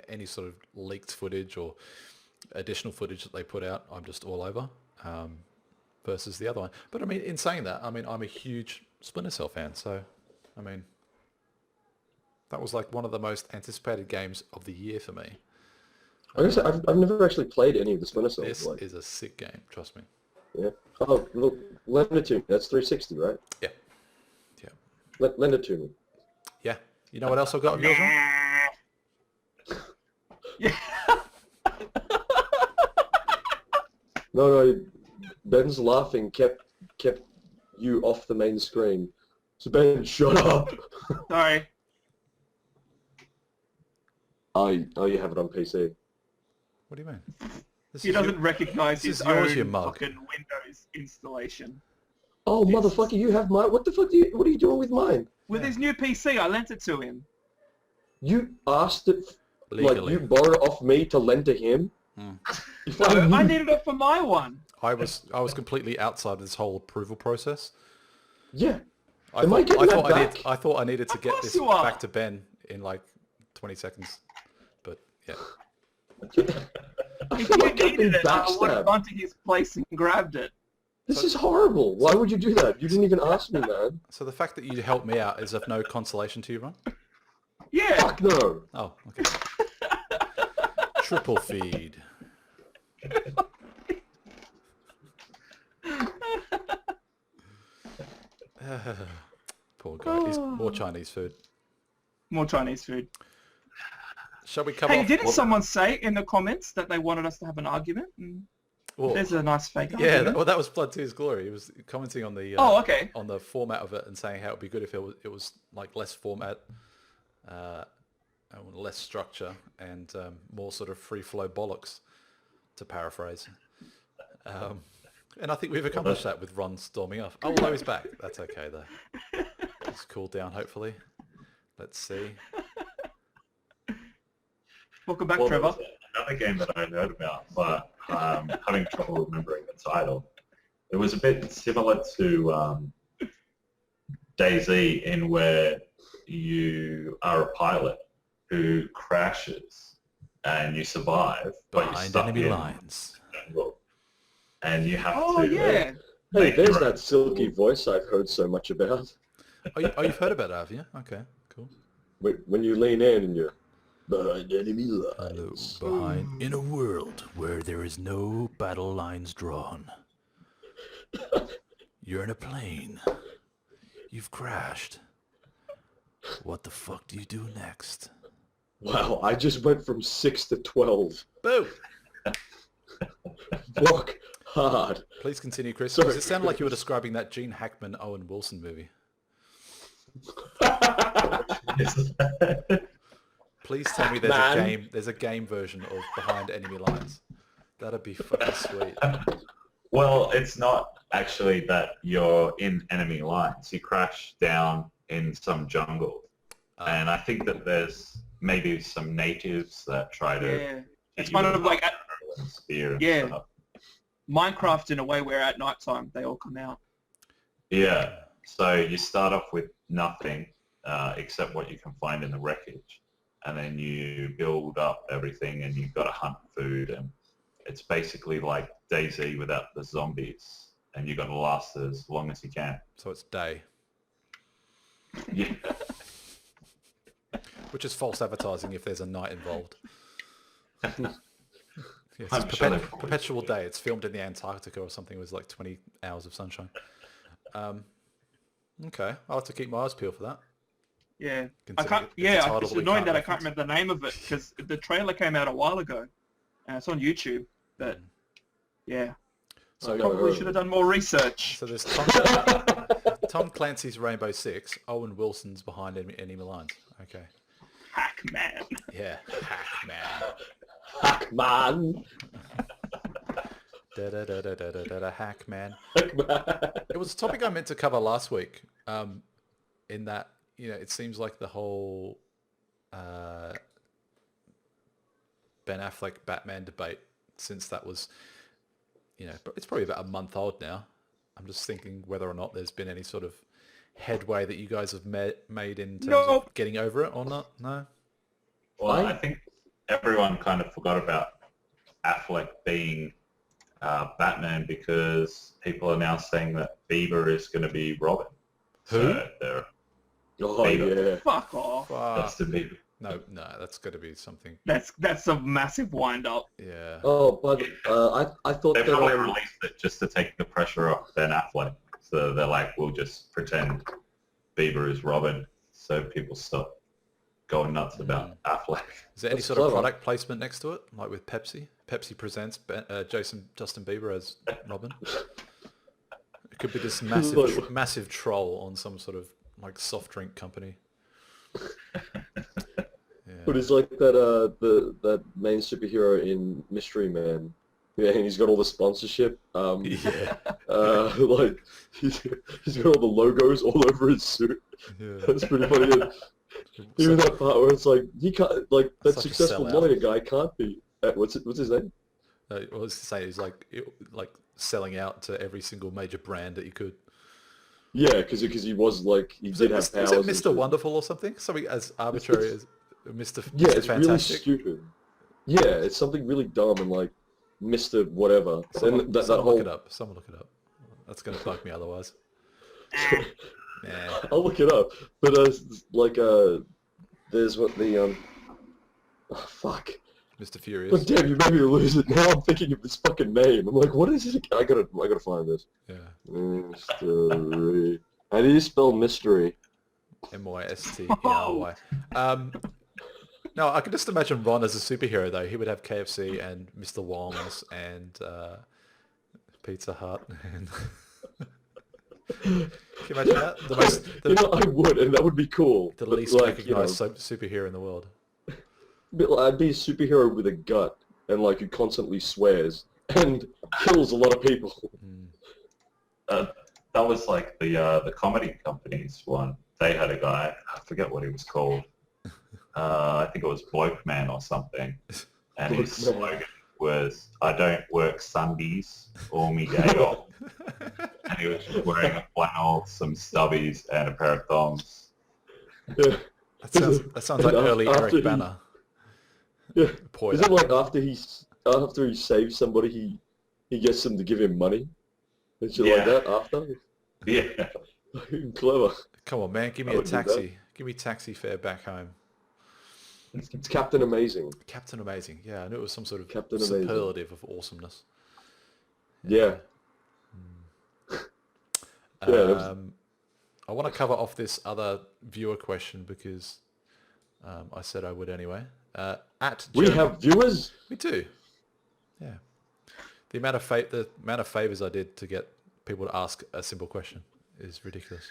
any sort of leaked footage or additional footage that they put out, I'm just all over, versus the other one. But I mean, in saying that, I mean, I'm a huge Splinter Cell fan, so I mean, that was like one of the most anticipated games of the year for me. I guess I've never actually played any of the Splinter Cells. This is a sick game, trust me. Yeah. Oh, look, lend it to me. That's 360, right? Yeah. Lend it to me. Yeah. You know what else I've got of yours, Ron? Yeah. No, Ben's laughing kept you off the main screen. So Ben, shut up. Sorry. Oh, you have it on PC. What do you mean? This He is doesn't your- recognize this his is yours, you own mug. fucking Windows installation. Oh, motherfucker, you have mine. What the fuck what are you doing with mine? With his new PC, I lent it to him. You asked it, Legally. like you borrowed it off me to lend to him? If No, I needed it for my one. I was completely outside of this whole approval process. Yeah. I Am I getting that back? I thought I needed to get course this you are. back to Ben in like 20 seconds. But yeah. I If feel you like I've been needed it, I would have backstabbed. gone to his place and grabbed it. This is horrible. Why would you do that? You didn't even ask me, man. So the fact that you helped me out is of no consolation to you, Ron? Yeah. Fuck no. Oh, okay. Triple feed. Poor guy. He's more Chinese food. More Chinese food. Shall we cover Hey, off? didn't someone say in the comments that they wanted us to have an argument? Well, There's a nice fake yeah, argument. that was Blood Tears Glory. He was commenting on the Oh, okay. on the format of it and saying how it'd be good if it was like less format, less structure, and more sort of free flow bollocks, to paraphrase. And I think we've accomplished that with Ron storming off. Oh, although he's back. That's okay though. He's cooled down, hopefully. Let's see. Welcome back, Well, Trevor. there's another game that I heard about, but having trouble remembering the title. It was a bit similar to DayZ in where you are a pilot who crashes and you survive, but you're Behind stuck enemy in lines. the jungle. And you have Oh, to... yeah. Hey, there's that silky voice I've heard so much about. You've heard about it, have you? Okay, cool. When you lean in and you're behind enemy Hello, lines. behind. In a world where there is no battle lines drawn. You're in a plane. You've crashed. What the fuck do you do next? Wow, I just went from 6 to 12. Boom! Fuck hard. Please continue, Chris. Sorry. Because it sounded like you were describing that Gene Hackman, Owen Wilson movie. Please tell me there's a game version of Behind Enemy Lines. That'd be fucking sweet. Well, it's not actually that you're in enemy lines. You crash down in some jungle. And I think that there's maybe some natives that try to... Yeah. hit It's you kind with of a like bow and spear and Yeah. stuff. Minecraft in a way where at night time they all come out. Yeah. So you start off with nothing except what you can find in the wreckage. And then you build up everything and you've got to hunt food. And it's basically like DayZ without the zombies. And you've got to last as long as you can. So it's day. Yeah. Which is false advertising if there's a night involved. Yes, I'm it's sure they probably perpetual day. It's filmed in the Antarctica or something. It was like 20 hours of sunshine. Okay, I'll have to keep my eyes peeled for that. Yeah. I Considering can't. it's a title It's we annoying can't that I can't reference. remember the name of it because the trailer came out a while ago, and it's on YouTube. But yeah, So, I probably heard should of have done more research. so there's Tom Clancy's Rainbow Six. Owen Wilson's Behind Enemy Lines. Okay. Hackman. Yeah. Hackman. Hackman. Hackman. It was a topic I meant to cover last week. In that, it seems like the whole Ben Affleck Batman debate, since that was, it's probably about a month old now. I'm just thinking whether or not there's been any sort of headway that you guys have made in terms of getting over it or not. No? Well, I think everyone kind of forgot about Affleck being Batman because people are now saying that Bieber is going to be Robin. Who? So they're Oh, Bieber. yeah. Fuck off. That's the Bieber. No, that's got to be something. That's a massive wind up. Yeah. Oh, but I thought They that... probably released it just to take the pressure off Ben Affleck. So they're like, we'll just pretend Bieber is Robin so people stop going nuts about Affleck. Is there any That's sort of clever. product placement next to it, like with Pepsi? Pepsi presents Justin Bieber as Robin. It could be this massive troll on some sort of like soft drink company. But it's like that that main superhero in Mystery Man. Yeah, and he's got all the sponsorship. Yeah. Like he's got all the logos all over his suit. Yeah. That's pretty funny. And even that part where it's like he can't, like that Such a successful sellout. lawyer guy can't be. What's his name? I was to say he's like selling out to every single major brand that you could. Yeah, because he was like he did have powers. Was it and Mr. shit. Wonderful or something? Something as arbitrary as Mr. Yeah, Mr. it's really Fantastic. stupid. Yeah, it's something really dumb and like Mr. Whatever. Someone, And that someone whole look it up. Someone look it up. That's going to bug me otherwise. Yeah. I'll look it up. But there's what the oh, fuck. Mr. Oh, Furious. damn, you made me lose it. Now I'm thinking of this fucking name. I'm like, what is it again? I gotta find this. Yeah. Mystery. How do you spell mystery? MYSTERY. No, I can just imagine Ron as a superhero though. He would have KFC and Mr. Wong's and Pizza Hut and can you imagine that? I would, and that would be cool. The But, least like, recognized superhero in the world. I'd be a superhero with a gut and like who constantly swears and kills a lot of people. That was like the comedy companies one. They had a guy, I forget what he was called. I think it was Bloke Man or something. And his Bloke Man. slogan was, I don't work Sundays or me day off. And he was just wearing a flannel, some stubbies, and a pair of thongs. Yeah. That sounds like early Eric Banner. Yeah. Poor Is it like after he saves somebody, he gets them to give him money and shit like that after? Yeah. Come Clever. on, man, give me I a would do that. taxi. Give me taxi fare back home. It's Captain Amazing. Captain Amazing. Yeah, I knew it was some sort of Captain Amazing. superlative of awesomeness. Yeah. Yeah. I want to cover off this other viewer question because I said I would anyway. We have viewers? We do. Yeah. The amount of favors I did to get people to ask a simple question is ridiculous.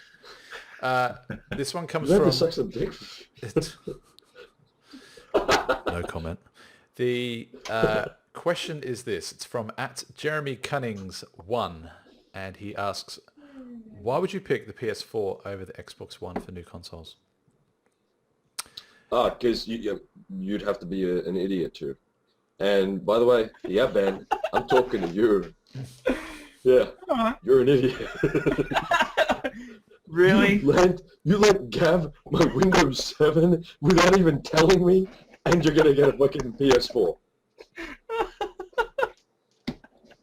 This one comes from... sucks a dick. No comment. The question is this. It's from @JeremyCunnings1, and he asks, why would you pick the PS4 over the Xbox One for new consoles? Because you'd have to be an idiot too. And by the way, yeah, Ben, I'm talking to you. Yeah, you're an idiot. Really? You let Gav my Windows 7 without even telling me, and you're gonna get a fucking PS4.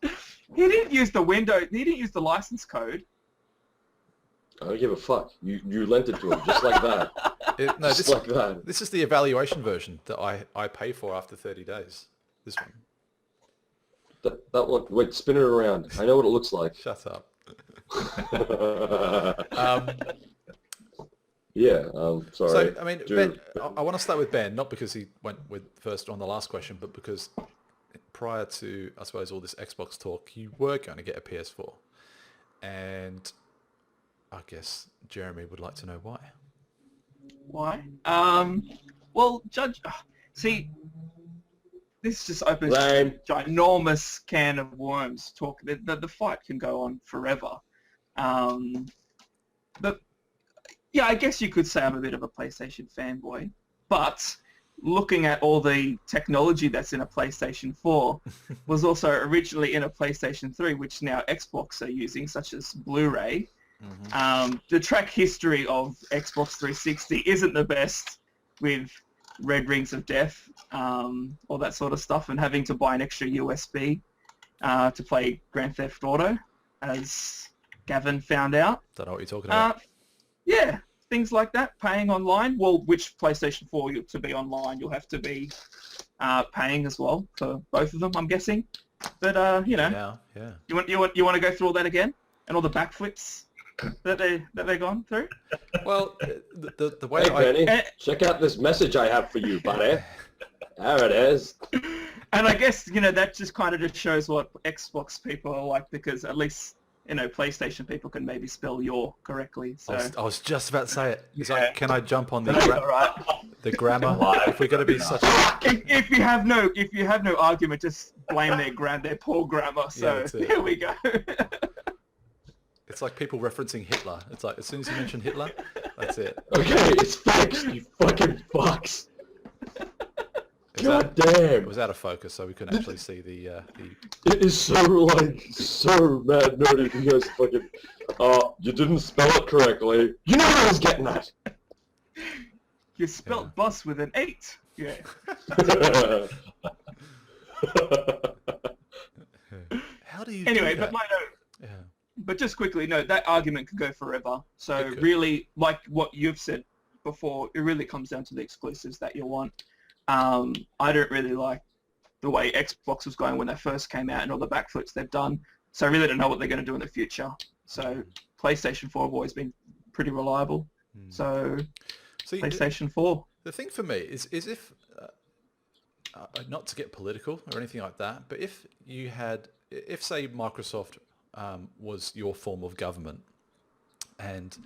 He didn't use the window. He didn't use the license code. I don't give a fuck. You lent it to him just like that. Like that. This is the evaluation version that I pay for after 30 days. This one. That one. Wait, spin it around. I know what it looks like. Shut up. Sorry. So, I mean, Ben, I want to start with Ben, not because he went with first on the last question, but because prior to, I suppose, all this Xbox talk, you were going to get a PS4. And I guess Jeremy would like to know why. Why? Well, see, this just opens a ginormous can of worms. The fight can go on forever. But yeah, I guess you could say I'm a bit of a PlayStation fanboy. But looking at all the technology that's in a PlayStation 4 was also originally in a PlayStation 3, which now Xbox are using, such as Blu-ray. Mm-hmm. The track history of Xbox 360 isn't the best, with Red Rings of Death, all that sort of stuff, and having to buy an extra USB to play Grand Theft Auto, as Gavin found out. Don't know what you're talking about. Yeah, things like that. Paying online. Well, which PlayStation 4 to be online, you'll have to be paying as well for both of them, I'm guessing. But Yeah. you want to go through all that again, and all the backflips that they've gone through? Well, the way hey, Benny, check out this message I have for you, buddy. There it is. And I guess, that just kind of just shows what Xbox people are like, because at least, PlayStation people can maybe spell "your" correctly. So I was just about to say it. It's like, can I jump on the the grammar? If we're going to be such if you have no argument, just blame their poor grammar. So here we go. It's like people referencing Hitler. It's like, as soon as you mention Hitler, that's it. Okay, it's facts, you fucking fucks. God damn. It was out of focus, so we couldn't actually see the... It is so mad nerdy because fucking... you didn't spell it correctly. You know what I was getting at. You spelled bus with an 8. Yeah. How do you Anyway, do that? But just quickly, that argument could go forever. So really, like what you've said before, it really comes down to the exclusives that you want. I don't really like the way Xbox was going when they first came out and all the backflips they've done. So I really don't know what they're going to do in the future. So PlayStation 4 have always been pretty reliable. So PlayStation 4. The thing for me is if, not to get political or anything like that, but if say Microsoft was your form of government, and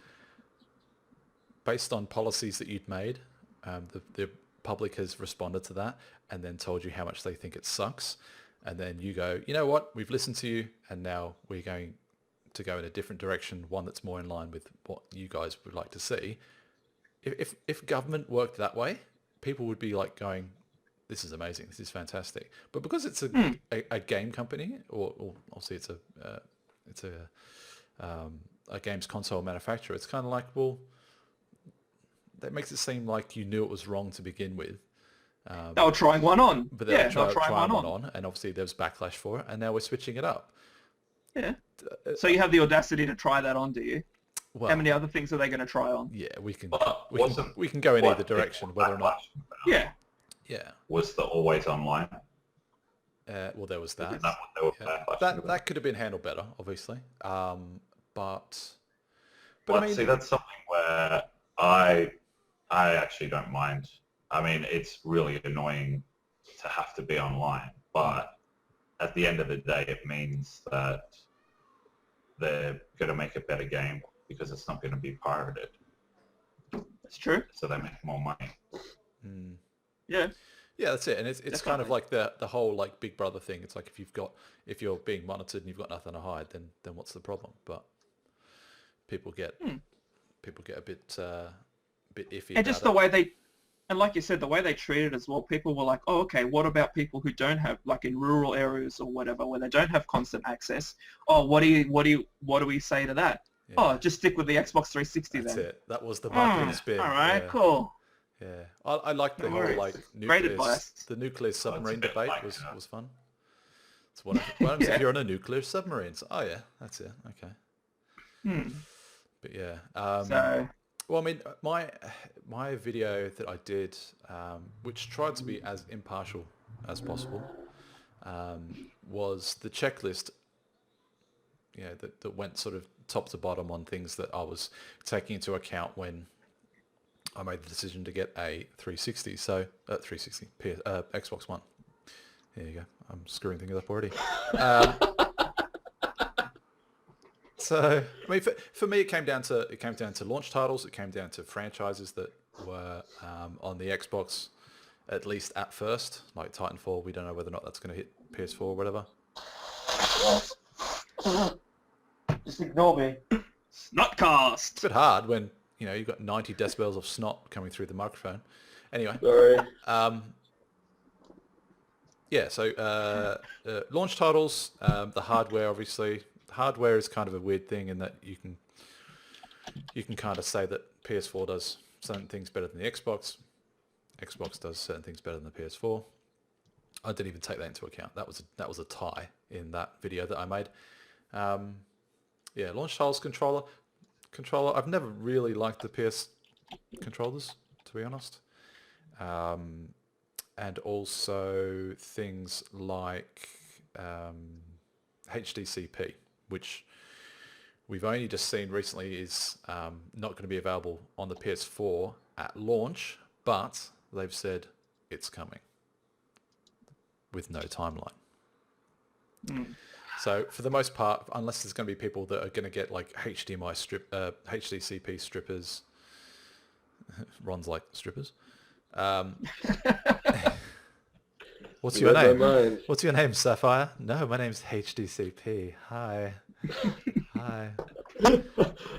based on policies that you'd made, the public has responded to that and then told you how much they think it sucks, and then you go, you know what, we've listened to you, and now we're going to go in a different direction, one that's more in line with what you guys would like to see. If government worked that way, people would be like going, this is amazing. This is fantastic. But because it's a game company, or obviously it's a games console manufacturer, it's kind of like, well, that makes it seem like you knew it was wrong to begin with. They were trying one on. But they were trying one on, and obviously there was backlash for it, and now we're switching it up. Yeah. So you have the audacity to try that on, do you? Well, how many other things are they going to try on? Yeah, we can go in either direction, whether or not. Yeah. Yeah. Was the always online? Well, there was that. Is that what they were backlashing That could have been handled better, obviously. But well, I mean, see, that's something where I actually don't mind. I mean, it's really annoying to have to be online, but at the end of the day, it means that they're going to make a better game because it's not going to be pirated. That's true. So they make more money. Yeah. Yeah, that's it. And it's kind of like the whole like Big Brother thing. It's like if you're being monitored and you've got nothing to hide, then what's the problem? But people get a bit iffy. And just the way they, and like you said, the way they treat it as well, people were like, oh, okay, what about people who don't have, like in rural areas or whatever, where they don't have constant access? Oh, what do we say to that? Yeah. Oh, just stick with the Xbox 360 then. That's it. That was the marketing spin. All right, cool. Yeah, I like the whole like the nuclear submarine debate was fun. It's what happens if you're on a nuclear submarine. So, oh yeah, that's it. Okay. But yeah. Well, I mean, my video that I did, which tried to be as impartial as possible, was the checklist. You know, that went sort of top to bottom on things that I was taking into account when I made the decision to get a 360. So, 360 Xbox One. There you go. I'm screwing things up already. So, I mean, for me, it came down to launch titles. It came down to franchises that were on the Xbox, at least at first, like Titanfall. We don't know whether or not that's going to hit PS4 or whatever. Just ignore me. Snotcast. It's a bit hard when you've got 90 decibels of snot coming through the microphone. Anyway. Sorry. Yeah. So launch titles, the hardware, obviously. Hardware is kind of a weird thing in that you can kind of say that PS4 does certain things better than the Xbox. Xbox does certain things better than the PS4. I didn't even take that into account. That was a tie in that video that I made. Yeah, launch titles, controller. I've never really liked the PS controllers, to be honest. And also things like HDCP, which we've only just seen recently is not going to be available on the PS4 at launch, but they've said it's coming with no timeline. So for the most part, unless there's going to be people that are going to get like HDCP strippers, Ron's like strippers. What's your name? What's your name, Sapphire? No, my name's HDCP. Hi. Hi.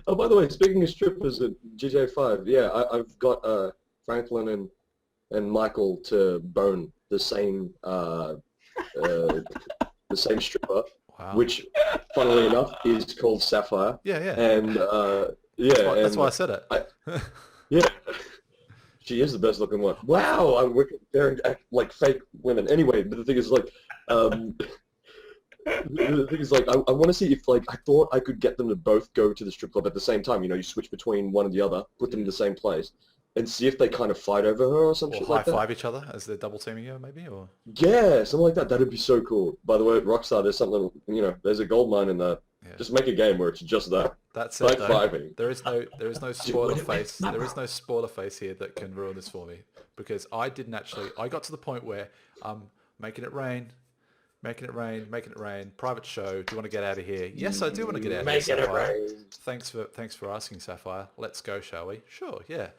Oh, by the way, speaking of strippers at GTA 5, yeah, I've got Franklin and Michael to bone the same stripper, wow. Which, funnily enough, is called Sapphire. Yeah. And that's why I said it. Yeah. She is the best looking one. Wow, we're comparing like fake women. Anyway, but the thing is like, I want to see if like I thought I could get them to both go to the strip club at the same time. You switch between one and the other, put them in the same place, and see if they kind of fight over her or something like that. Or high five each other as they're double teaming you, maybe, or yeah, something like that. That'd be so cool. By the way, Rockstar, there's something. There's a gold mine in there. Yeah. Just make a game where it's just that. That's it. High-fiving. There is no spoiler face. There is no spoiler face here that can ruin this for me because I didn't actually. I got to the point where I'm making it rain. Private show. Do you want to get out of here? Yes, I do want to get out of here. Making it rain. Thanks for asking, Sapphire. Let's go, shall we? Sure. Yeah.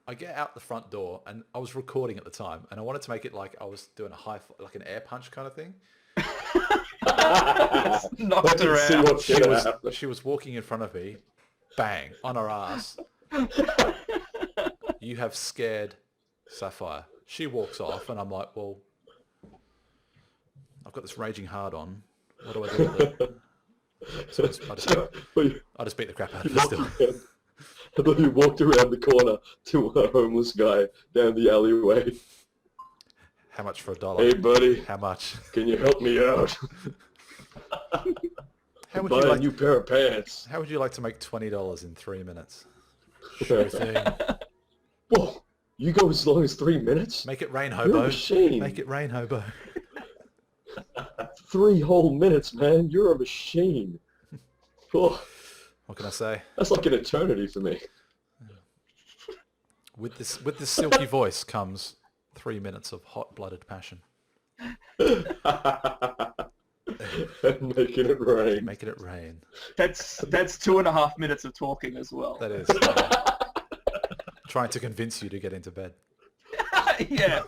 I get out the front door and I was recording at the time and I wanted to make it like I was doing like an air punch kind of thing. Knocked her out. She was walking in front of me, bang, on her ass. You have scared Sapphire. she walks off, and I'm like, well, I've got this raging hard on. What do I do with it? So I just beat the crap out of her still. I thought you walked around the corner to a homeless guy down the alleyway. How much for $1? Hey, buddy. How much? Can you help me out? How would Buy you a like? new pair of pants. How would you like to make $20 in 3 minutes? Sure thing. Whoa, you go as long as 3 minutes? Make it rain, You're a hobo. machine. Make it rain, hobo. 3 whole minutes, man. You're a machine. Oh, What can I say? that's like an eternity for me. With this silky voice comes 3 minutes of hot-blooded passion. Making it rain. Making it rain. That's 2.5 minutes of talking as well. That is. Trying to convince you to get into bed. Yeah.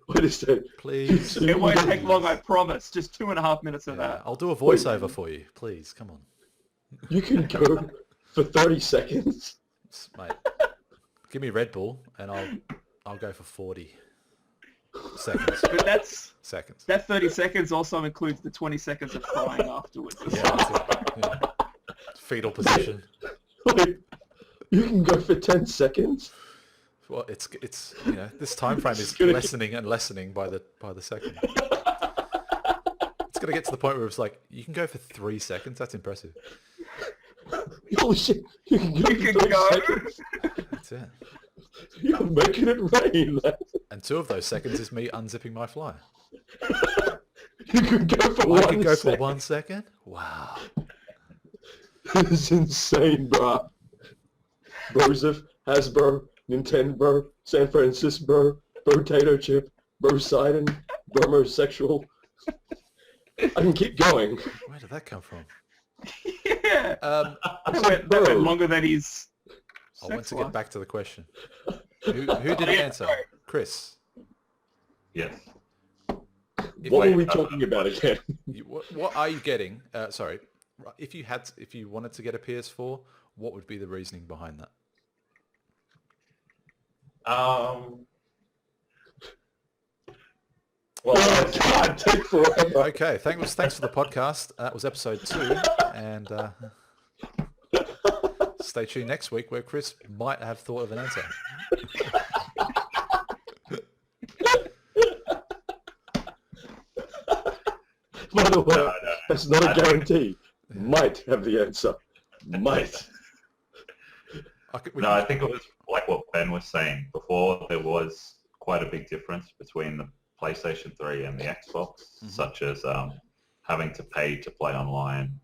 Wait a second. Please. It won't take long, I promise. Just 2.5 minutes of Yeah, that. I'll do a voiceover for you. Please, come on. You can go for 30 seconds? Mate, give me Red Bull and I'll go for 40 seconds. But that 30 seconds also includes the 20 seconds of crying afterwards. Yeah, that's it. Yeah. Fetal position. Wait, you can go for 10 seconds? Well, it's this time frame is gonna lessening and lessening by the second. It's gonna get to the point where it's like you can go for 3 seconds. That's impressive. Holy shit, you can go You for can 30 go. seconds? That's it. You're making it rain. And 2 of those seconds is me unzipping my fly. You can go for I 1 can go second. for 1 second. Wow. This is insane, bro. Broseph, Hasbro, Nintendo, San Francisco, Potato Chip, Brosidon, Bromosexual. I can keep going. Where did that come from? Yeah. That bro. went longer than his I want sex to life. get back to the question. Who did answer? sorry. Chris. Yes. If What I- were we talking about again? what are you getting? Sorry. If you wanted to get a PS4, what would be the reasoning behind that? Oh, God, take forever. Okay, thanks for the podcast. That was episode 2, and stay tuned next week where Chris might have thought of an answer. By the way, No. that's not a guarantee. Might have the answer. Might. I think it was like what Ben was saying before. There was quite a big difference between the PlayStation 3 and the Xbox, such as having to pay to play online.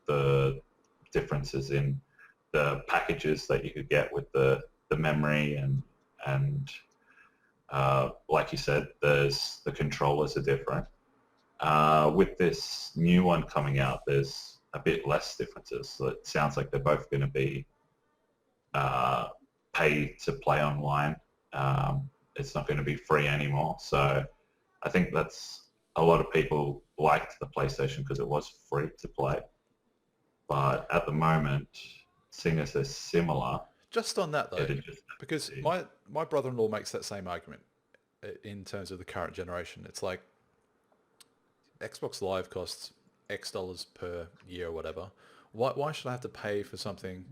The differences in the packages that you could get with the memory and like you said, the controllers are different. With this new one coming out, there's a bit less differences. So it sounds like they're both going to be pay to play online. It's not going to be free anymore. So I think that's a lot of people liked the PlayStation because it was free to play. But at the moment, seeing as they're similar, Just on that though, it'd just because be- my brother-in-law makes that same argument in terms of the current generation. It's like Xbox Live costs X dollars per year or whatever. Why should I have to pay for something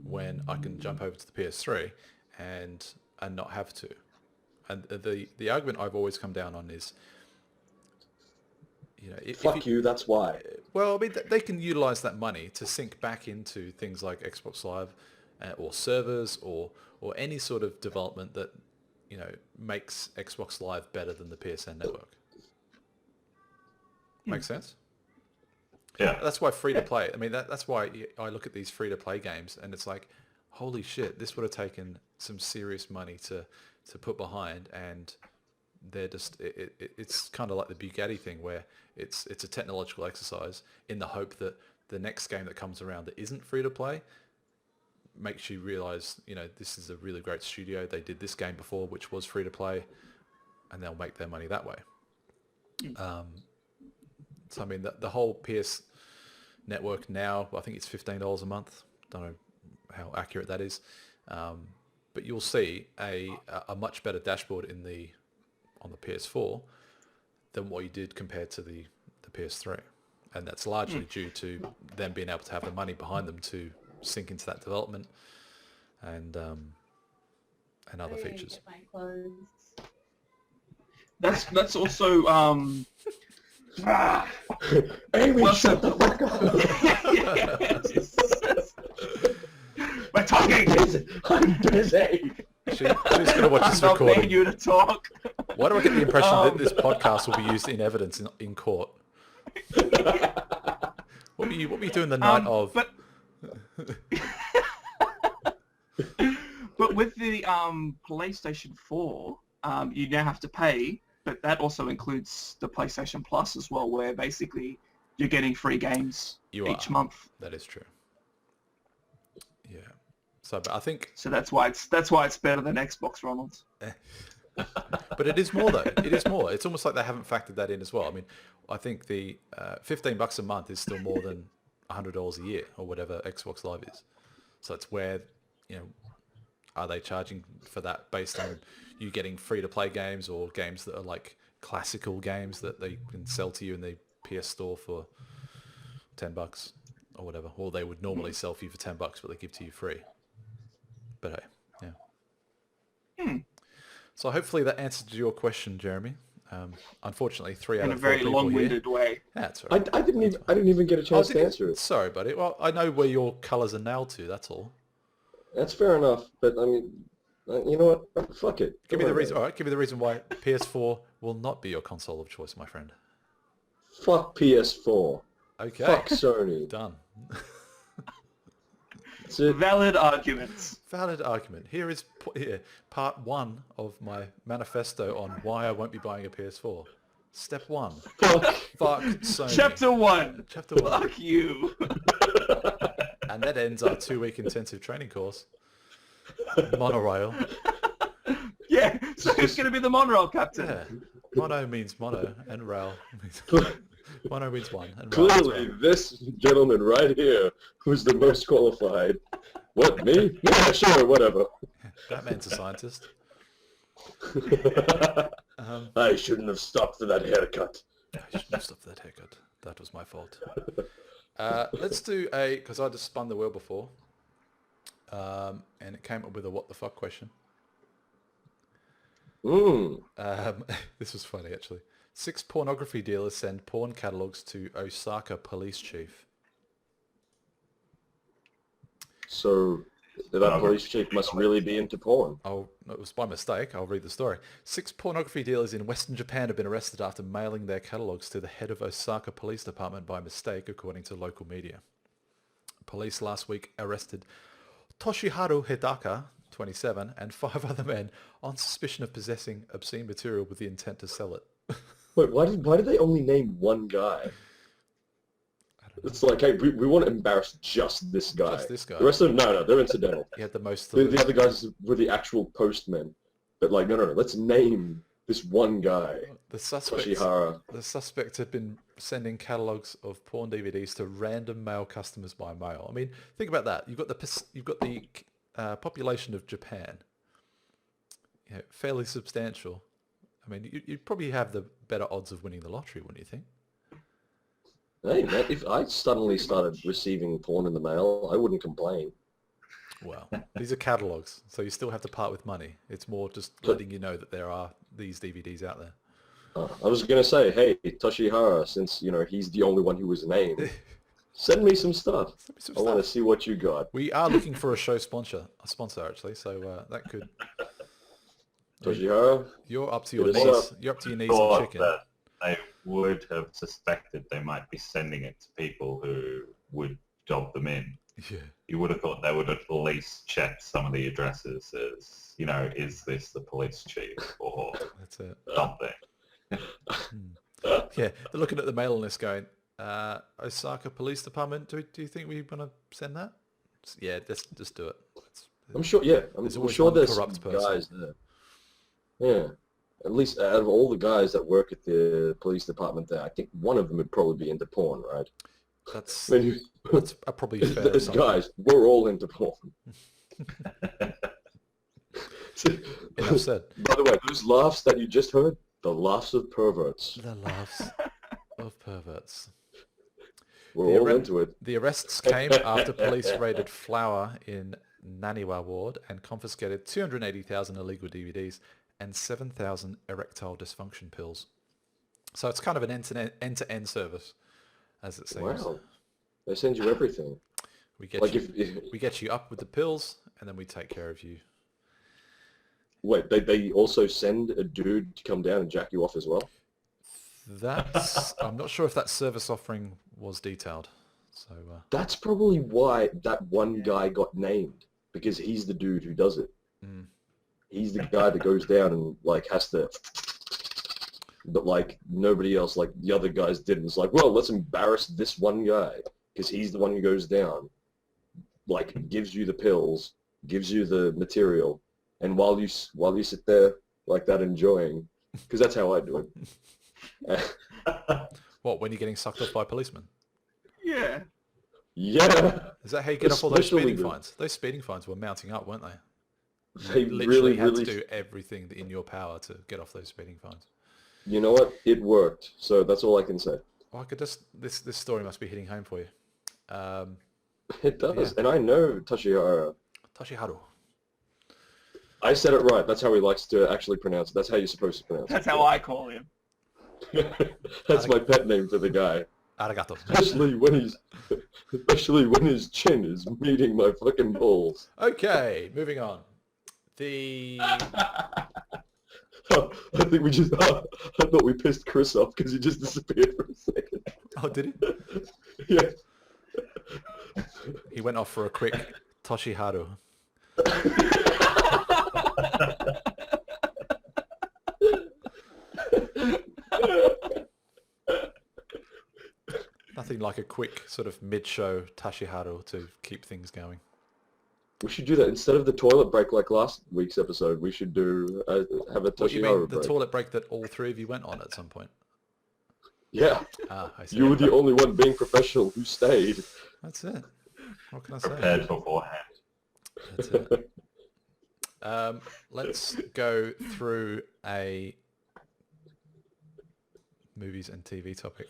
when I can jump over to the PS3 and not have to? And the argument I've always come down on is, Fuck you, that's why. well, I mean, they can utilize that money to sink back into things like Xbox Live or servers or any sort of development that, makes Xbox Live better than the PSN network. Makes sense? yeah. That's why free-to-play, I mean, that's why I look at these free-to-play games and it's like, holy shit, this would have taken some serious money to put behind, and they're just, it's kind of like the Bugatti thing where it's a technological exercise in the hope that the next game that comes around that isn't free-to-play makes you realize, this is a really great studio. They did this game before, which was free-to-play, and they'll make their money that way. So, I mean, the whole PS network now, I think it's $15 a month. Don't know how accurate that is. but you'll see a much better dashboard on the PS4 than what you did compared to the PS3. And that's largely due to them being able to have the money behind them to sink into that development and other features. Get my clothes. That's also Amy, Well, shut the fuck up. we're talking. I'm busy. She's going to watch this I'm not paying recording. you to talk. Why do I get the impression that this podcast will be used in evidence in court? What were you doing the night of? But with the PlayStation 4, you now have to pay, but that also includes the PlayStation Plus as well, where basically you're getting free games each month. That is true. Yeah. So, but I think. So that's why it's better than Xbox, Ronald. But it is more though. It is more. It's almost like they haven't factored that in as well. I mean, I think the $15 a month is still more than $100 a year or whatever Xbox Live is. So it's where, are they charging for that based on you getting free to play games or games that are like classical games that they can sell to you in the PS Store for $10 or whatever, or they would normally sell for you for $10, but they give to you free. But hey, yeah. So hopefully that answered your question, Jeremy. Unfortunately, 3 out In a of 4 very people long-winded here. way. Yeah, that's all right. I didn't even get a chance to answer it. Sorry, buddy. Well, I know where your colours are nailed to. That's all. That's fair enough, but I mean, you know what? Fuck it. Give me Don't the worry reason. about All right. Give me the reason why PS4 will not be your console of choice, my friend. it. Fuck PS4. Okay. Fuck Sony. Done. That's it. Valid arguments. Valid argument. Here is part 1 of my manifesto on why I won't be buying a PS4. Step 1. Fuck. Fuck Sony. Chapter 1. Chapter 1. Fuck you. And that ends our 2-week intensive training course. Monorail. Yeah, so who's going to be the monorail captain? Yeah. Mono means mono, and rail means... Mono means one, and rail means Clearly, rail. this gentleman right here, who's the most qualified. What, me? Yeah, sure, whatever. That man's a scientist. I shouldn't have stopped for that haircut. I shouldn't have stopped that haircut. That was my fault. Let's do because I just spun the wheel before, and it came up with a what the fuck question. This was funny, actually. 6 pornography dealers send porn catalogs to Osaka police chief. So, that police chief must really be into porn. It was by mistake. I'll read the story. 6 pornography dealers in Western Japan have been arrested after mailing their catalogs to the head of Osaka Police Department by mistake, according to local media. Police last week arrested Toshiharu Hidaka, 27, and 5 other men on suspicion of possessing obscene material with the intent to sell it. Wait, why did they only name one guy? It's like, hey, we want to embarrass just this guy. Just this guy. The rest of them, no, they're incidental. He had the most... The other guys were the actual postmen. But like, no, let's name this one guy. The suspect had been sending catalogs of porn DVDs to random male customers by mail. I mean, think about that. You've got the population of Japan, fairly substantial. I mean, you'd probably have the better odds of winning the lottery, wouldn't you think? Hey, man, if I suddenly started receiving porn in the mail, I wouldn't complain. Well, these are catalogs, so you still have to part with money. It's more just letting you know that there are these DVDs out there. I was going to say, hey, Toshihara, since, he's the only one who was named, send me some stuff. I want to see what you got. We are looking for a show sponsor actually, so that could... Toshihara? You're up to your knees. You're up to your knees in chicken. That they would have suspected they might be sending it to people who would job them in. Yeah. You would have thought they would at least check some of the addresses as, is this the police chief or That's it. something. Yeah, they're looking at the mailing list going, Osaka Police Department, do you think we want to send that? Yeah, just do it. I'm sure, yeah. I'm always sure one there's corrupt some person. guys there. Yeah. At least out of all the guys that work at the police department there, I think one of them would probably be into porn, right? That's That's probably a fair as assumption. guys, we're all into porn. Enough said. By the way, those laughs that you just heard, the laughs of perverts. The laughs of perverts. We're The all arre- into it. The arrests came after police raided Flower in Naniwa ward and confiscated 280,000 illegal DVDs and 7,000 erectile dysfunction pills. So it's kind of an end-to-end service, as it seems. Wow. They send you everything. We get Like we get you up with the pills, and then we take care of you. Wait, they also send a dude to come down and jack you off as well? That's I'm not sure if that service offering was detailed. So That's probably why that one guy got named, because he's the dude who does it. Mm. He's the guy that goes down and like has to, but like nobody else, like the other guys didn't. It's like, well, let's embarrass this one guy because he's the one who goes down, like gives you the pills, gives you the material, and while you sit there like that enjoying, because that's how I do it. what, when you're getting sucked off by policemen? Yeah. Yeah. Is that how you get off all those Especially speeding the- fines? Those speeding fines were mounting up, weren't they? They You literally really, had really, to do everything in your power to get off those speeding fines. you know what? It worked. So that's all I can say. Well, I could just this story must be hitting home for you. It does. Yeah. And I know Toshihara. Toshiharu. I said it right. That's how he likes to actually pronounce it. That's how you're supposed to pronounce That's how I call him. it. That's my pet name for the guy. Arigato. Especially when his chin is meeting my fucking balls. Okay, moving on. I think I thought we pissed Chris off because he just disappeared for a second. Oh, did he? Yeah. He went off for a quick Toshiharu. Nothing like a quick sort of mid-show Toshiharu to keep things going. We should do that instead of the toilet break like last week's episode. We should do have a What do you mean, Toshiharu the break. toilet break that all three of you went on at some point? Yeah, Ah, I see. you were the only one being professional who stayed. That's it. What can I say? Prepared beforehand. That's it. Let's go through a movies and TV topic.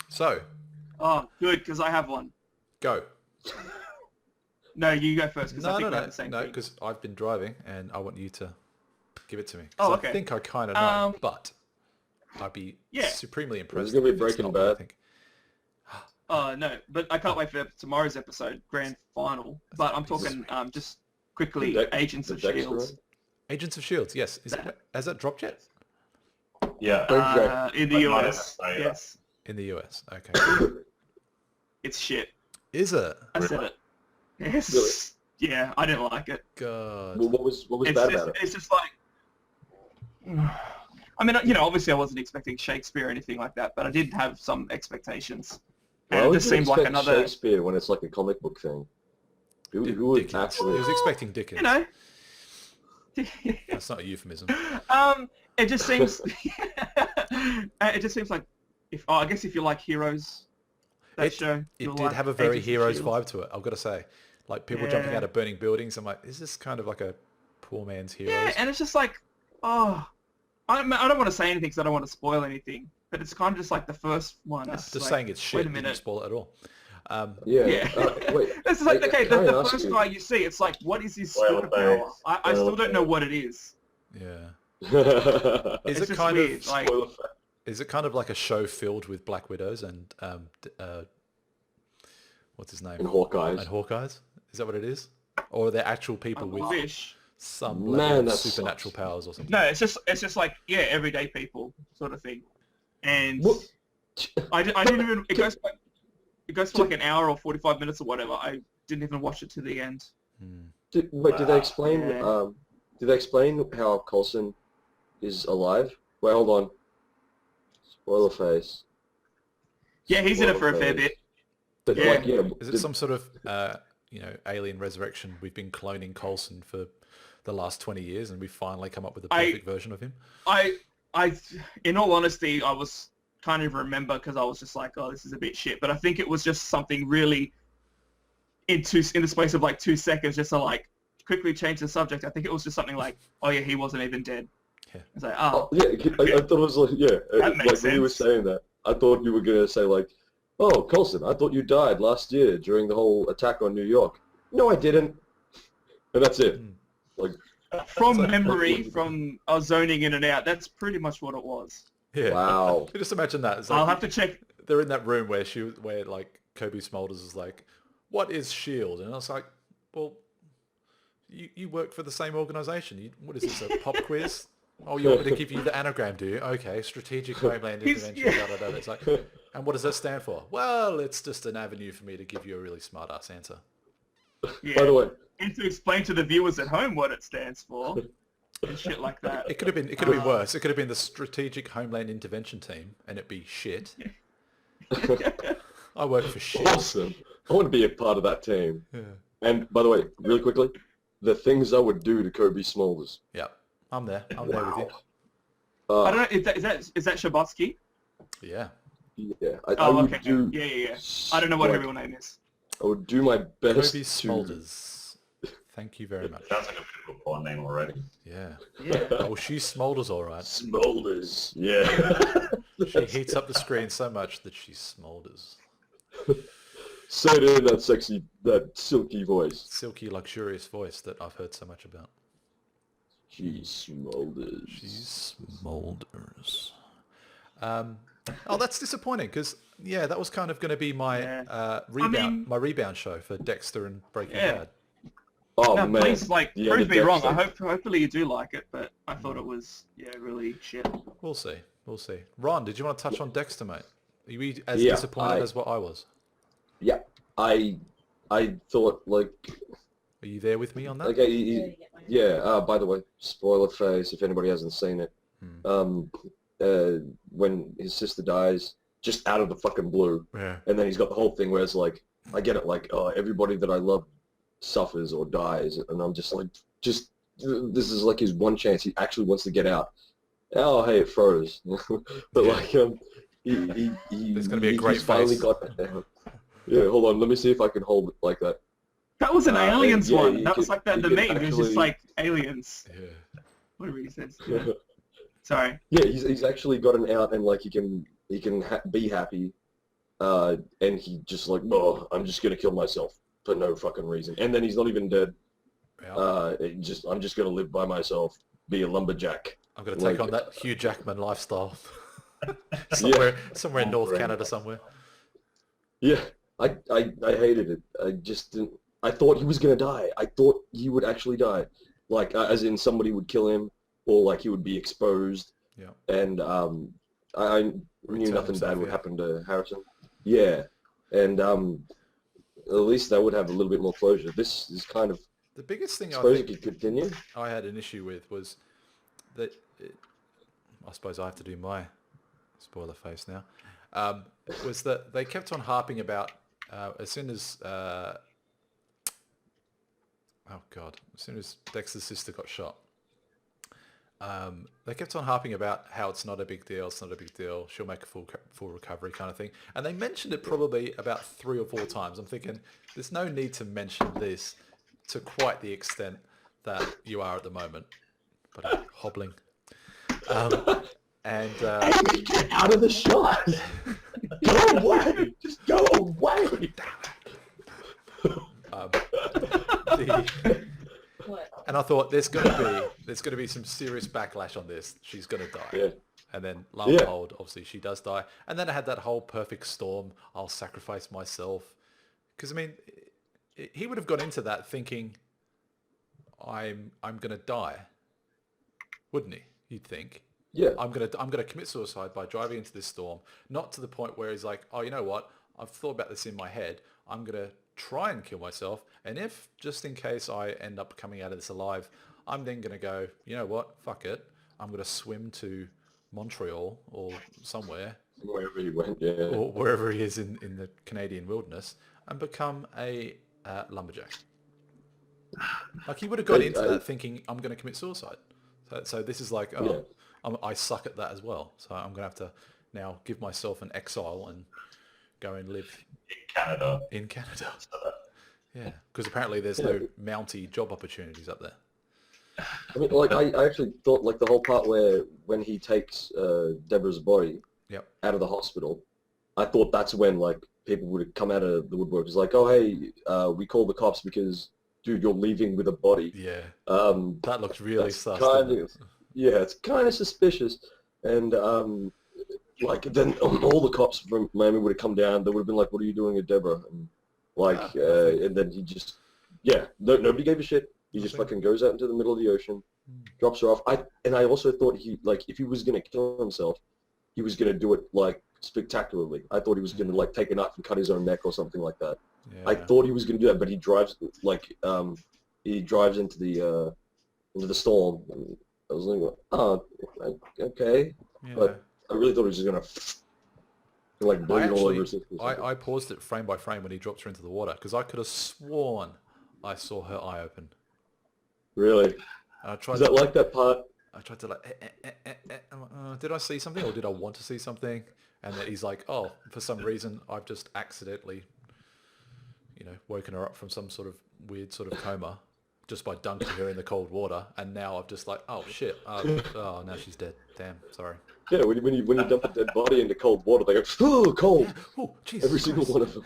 So, Oh, good, because I have one. go. No, you go first, because I think we have the same no, thing. because I've been driving and I want you to give it to me. 'Cause Oh, okay. I think I kind of know, Um, but I'd be yeah. supremely impressed. gonna be if it's Breaking not what I Bad. think. No, but I can't wait for tomorrow's episode, grand final. But I'm talking just quickly, Agents of Dexter S.H.I.E.L.D. one? Agents of S.H.I.E.L.D., yes. Has that dropped yet? Yeah. In the Like US, Australia. yes. In the US, okay. It's shit. It? I said it. Yes. Really? Yeah, I didn't like it. God. Well, what was It's bad just, about it? it's just like... I mean, you know, obviously I wasn't expecting Shakespeare or anything like that, but I did have some expectations. Why And it would just you seemed like expect another... Shakespeare when it's like a comic book thing. Who would Dickens. actually? He was expecting Dickens. You know... That's not a euphemism. It just seems... it just seems like... I guess if you like Heroes, that show... It you'll did like have a very Agents of Heroes S.H.I.E.L.D. vibe to it, I've got to say. Like people jumping Yeah. out of burning buildings. I'm like, is this kind of like a poor man's Heroes? Yeah, and it's just like, I don't want to say anything because I don't want to spoil anything, but it's kind of just like the first one. It's Just like, saying it's shit. Wait a Didn't minute. spoil it at all. Yeah. Yeah. Wait. This is like, Hey, okay, can I the ask first you- guy you see, it's like, what is his Spoiler superpower? face. I still don't know what it is. Yeah. Spoiler Is It's it just kind weird, of like, fact. is it kind of like a show filled with Black Widows and what's his name? And Hawkeyes. And Hawkeyes? Is that what it is? Or are there actual I people with wish. some Man, level of that supernatural sucks. powers or something? No, it's just like, yeah, everyday people sort of thing. And What? I didn't even, it goes for like an hour or 45 minutes or whatever. I didn't even watch it to the end. Hmm. Did they explain? Yeah. Did they explain how Coulson is alive? Wait, hold on. Spoiler face. Yeah, he's in it for a fair Spoiler face. bit. But Yeah. like, yeah. Is it did- some sort of alien resurrection? We've been cloning Coulson for the last 20 years and we finally come up with a perfect version of him? I, in all honesty, I was can't even remember because I was just like, oh, this is a bit shit. But I think it was just something really in the space of like 2 seconds, just to like quickly change the subject. I think it was just something like, "Oh yeah, he wasn't even dead." Yeah. It's like, Oh, yeah, I thought it was like, yeah, That makes like when you were sense. saying that, I thought you were going to say like, oh, Colson, I thought you died last year during the whole attack on New York. No, I didn't. And that's it. Mm. Like, from memory, from I was zoning in and out. That's pretty much what it was. Yeah. wow. You just imagine that. It's like, I'll have to check. they're in that room where like Kobe Smulders is like, "What is Shield?" And I was like, "Well, you work for the same organisation. What is this, a pop quiz? Oh, you want me to give you the anagram, do you? Okay, Strategic Homeland Intervention. Da, da, da. It's like, and what does that stand for? Well, it's just an avenue for me to give you a really smart-ass answer. Yeah. By the way, And to explain to the viewers at home what it stands for and shit like that. It could have been worse. It could have been the Strategic Homeland Intervention Team, and it'd be shit. I work for shit. awesome. I want to be a part of that team. Yeah. And by the way, really quickly, the things I would do to Kobe Smulders. Yeah, I'm there. I'm there with you. I don't know. Is that Shabotsky? Yeah. Yeah, I Oh, would okay. do. Yeah. I don't know what her like, real name is. I would do my best Kobe to. Smulders. Thank you very much. Sounds like a bit of a porn name already. Yeah. Yeah. Oh, she smolders all right. Smulders. Yeah. She heats up the screen so much that she smolders. Say it in that sexy, that silky voice. Silky, luxurious voice that I've heard so much about. She smolders. She smolders. Oh, that's disappointing because that was kind of going to be my rebound, my rebound show for Dexter and Breaking Bad. Oh No, man. please, Yeah, prove the me wrong. Dexter. Hopefully you do like it, but I thought it was, really shit. We'll see. We'll see. Ron, did you want to touch on Dexter, mate? Are you as Yeah, disappointed as what I was? Yeah, I thought like Are you there with me on that? okay, yeah. By the way, spoiler face if anybody hasn't seen it. When his sister dies, just out of the fucking blue, Yeah. and then he's got the whole thing where it's like, I get it, like, oh, everybody that I love suffers or dies, and I'm just like, this is like his one chance. He actually wants to get out. Oh, hey, it froze. But Yeah. like, he There's gonna be a great he's finally face. got that down. Yeah, hold on, let me see if I can hold it like that. That was an aliens yeah, one. you That was could- like the you meme. could It was actually- just like aliens. Yeah. Whatever he says. Sorry. Yeah, he's actually gotten out and like he can be happy, and he just like, oh, I'm just gonna kill myself for no fucking reason, and then he's not even dead. Yeah. I'm just gonna live by myself, be a lumberjack. I'm going to take like- on that Hugh Jackman lifestyle. somewhere in North Canada somewhere. Yeah, I hated it. I just didn't. I thought he was gonna die. I thought he would actually die, like as in somebody would kill him, or like he would be exposed. Yeah. And I knew Return nothing himself, bad would yeah. happen to Harrison. Yeah, and at least that would have a little bit more closure. This is kind of. The biggest thing I Suppose you think could continue. I had an issue with was that I suppose I have to do my spoiler face now. Was that they kept on harping about as soon as Dexter's sister got shot. They kept on harping about how it's not a big deal. It's not a big deal. She'll make a full recovery kind of thing. And they mentioned it probably about 3 or 4 times. I'm thinking there's no need to mention this to quite the extent that you are at the moment. But I'm hobbling. Get out of the shot! Go away! Just go away! And I thought there's gonna be some serious backlash on this. She's gonna die. Yeah. And then lo and behold, obviously she does die. And then I had that whole perfect storm. I'll sacrifice myself. Because I mean, he would have gone into that thinking, I'm gonna die, wouldn't he? You'd think. Yeah. I'm gonna commit suicide by driving into this storm. Not to the point where he's like, oh, you know what? I've thought about this in my head. I'm gonna try and kill myself. And if just in case I end up coming out of this alive, I'm then gonna go, you know what? Fuck it. I'm gonna swim to Montreal or somewhere, Wherever he went, yeah. or wherever he is in the Canadian wilderness, and become a lumberjack. Like he would have gone into that thinking, I'm going to commit suicide. So this is like, I suck at that as well. So I'm going to have to now give myself an exile and go and live In Canada. in Canada. Yeah, because apparently there's no Mountie job opportunities up there. I mean, like, I actually thought, like, the whole part where when he takes Deborah's body out of the hospital, I thought that's when, like, people would have come out of the woodwork. It's like, oh, hey, we called the cops because, dude, you're leaving with a body. Yeah. Um, That looks really sus. Yeah, it's kind of suspicious. And, like, then all the cops from Miami would have come down. They would have been like, what are you doing with Deborah? And, like, and then he just, nobody gave a shit. He just fucking goes out into the middle of the ocean, drops her off. I also thought he, like, if he was going to kill himself, he was going to do it, like, spectacularly. I thought he was going to, like, take a knife and cut his own neck or something like that. Yeah. I thought he was going to do that, but he drives, like, he drives into the storm. And I was like, oh, okay. Yeah. But I really thought he was just going to, like, bleed all over his. I paused it frame by frame when he drops her into the water, because I could have sworn I saw her eye open. Really? Is that like that part? I tried to did I see something or did I want to see something? And then he's like, oh, for some reason I've just accidentally, woken her up from some sort of weird sort of coma just by dunking her in the cold water. And now I've just like, oh shit, now she's dead. Damn, sorry. Yeah, when you dump a dead body into cold water, they go, oh, cold. Yeah. Oh, Jesus Every single one of them.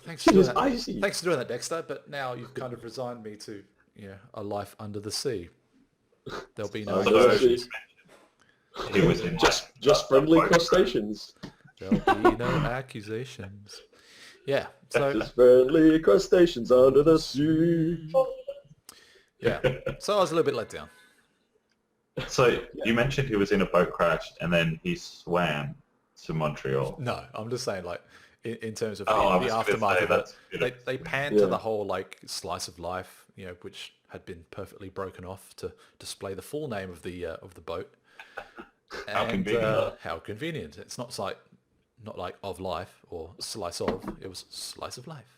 Thanks for doing that. Icy. Thanks for doing that, Dexter. But now you've kind of resigned me to, a life under the sea. There'll be no accusations. He was in just friendly crustaceans. There'll be no accusations. Yeah. So just friendly crustaceans under the sea. Yeah. So I was a little bit let down. So you mentioned he was in a boat crash and then he swam to Montreal. No, I'm just saying, like, in terms of the aftermath of it, they pan to the whole, like, slice of life, which had been perfectly broken off to display the full name of the boat. How convenient! How convenient! It's not like of life or slice of. It was slice of life.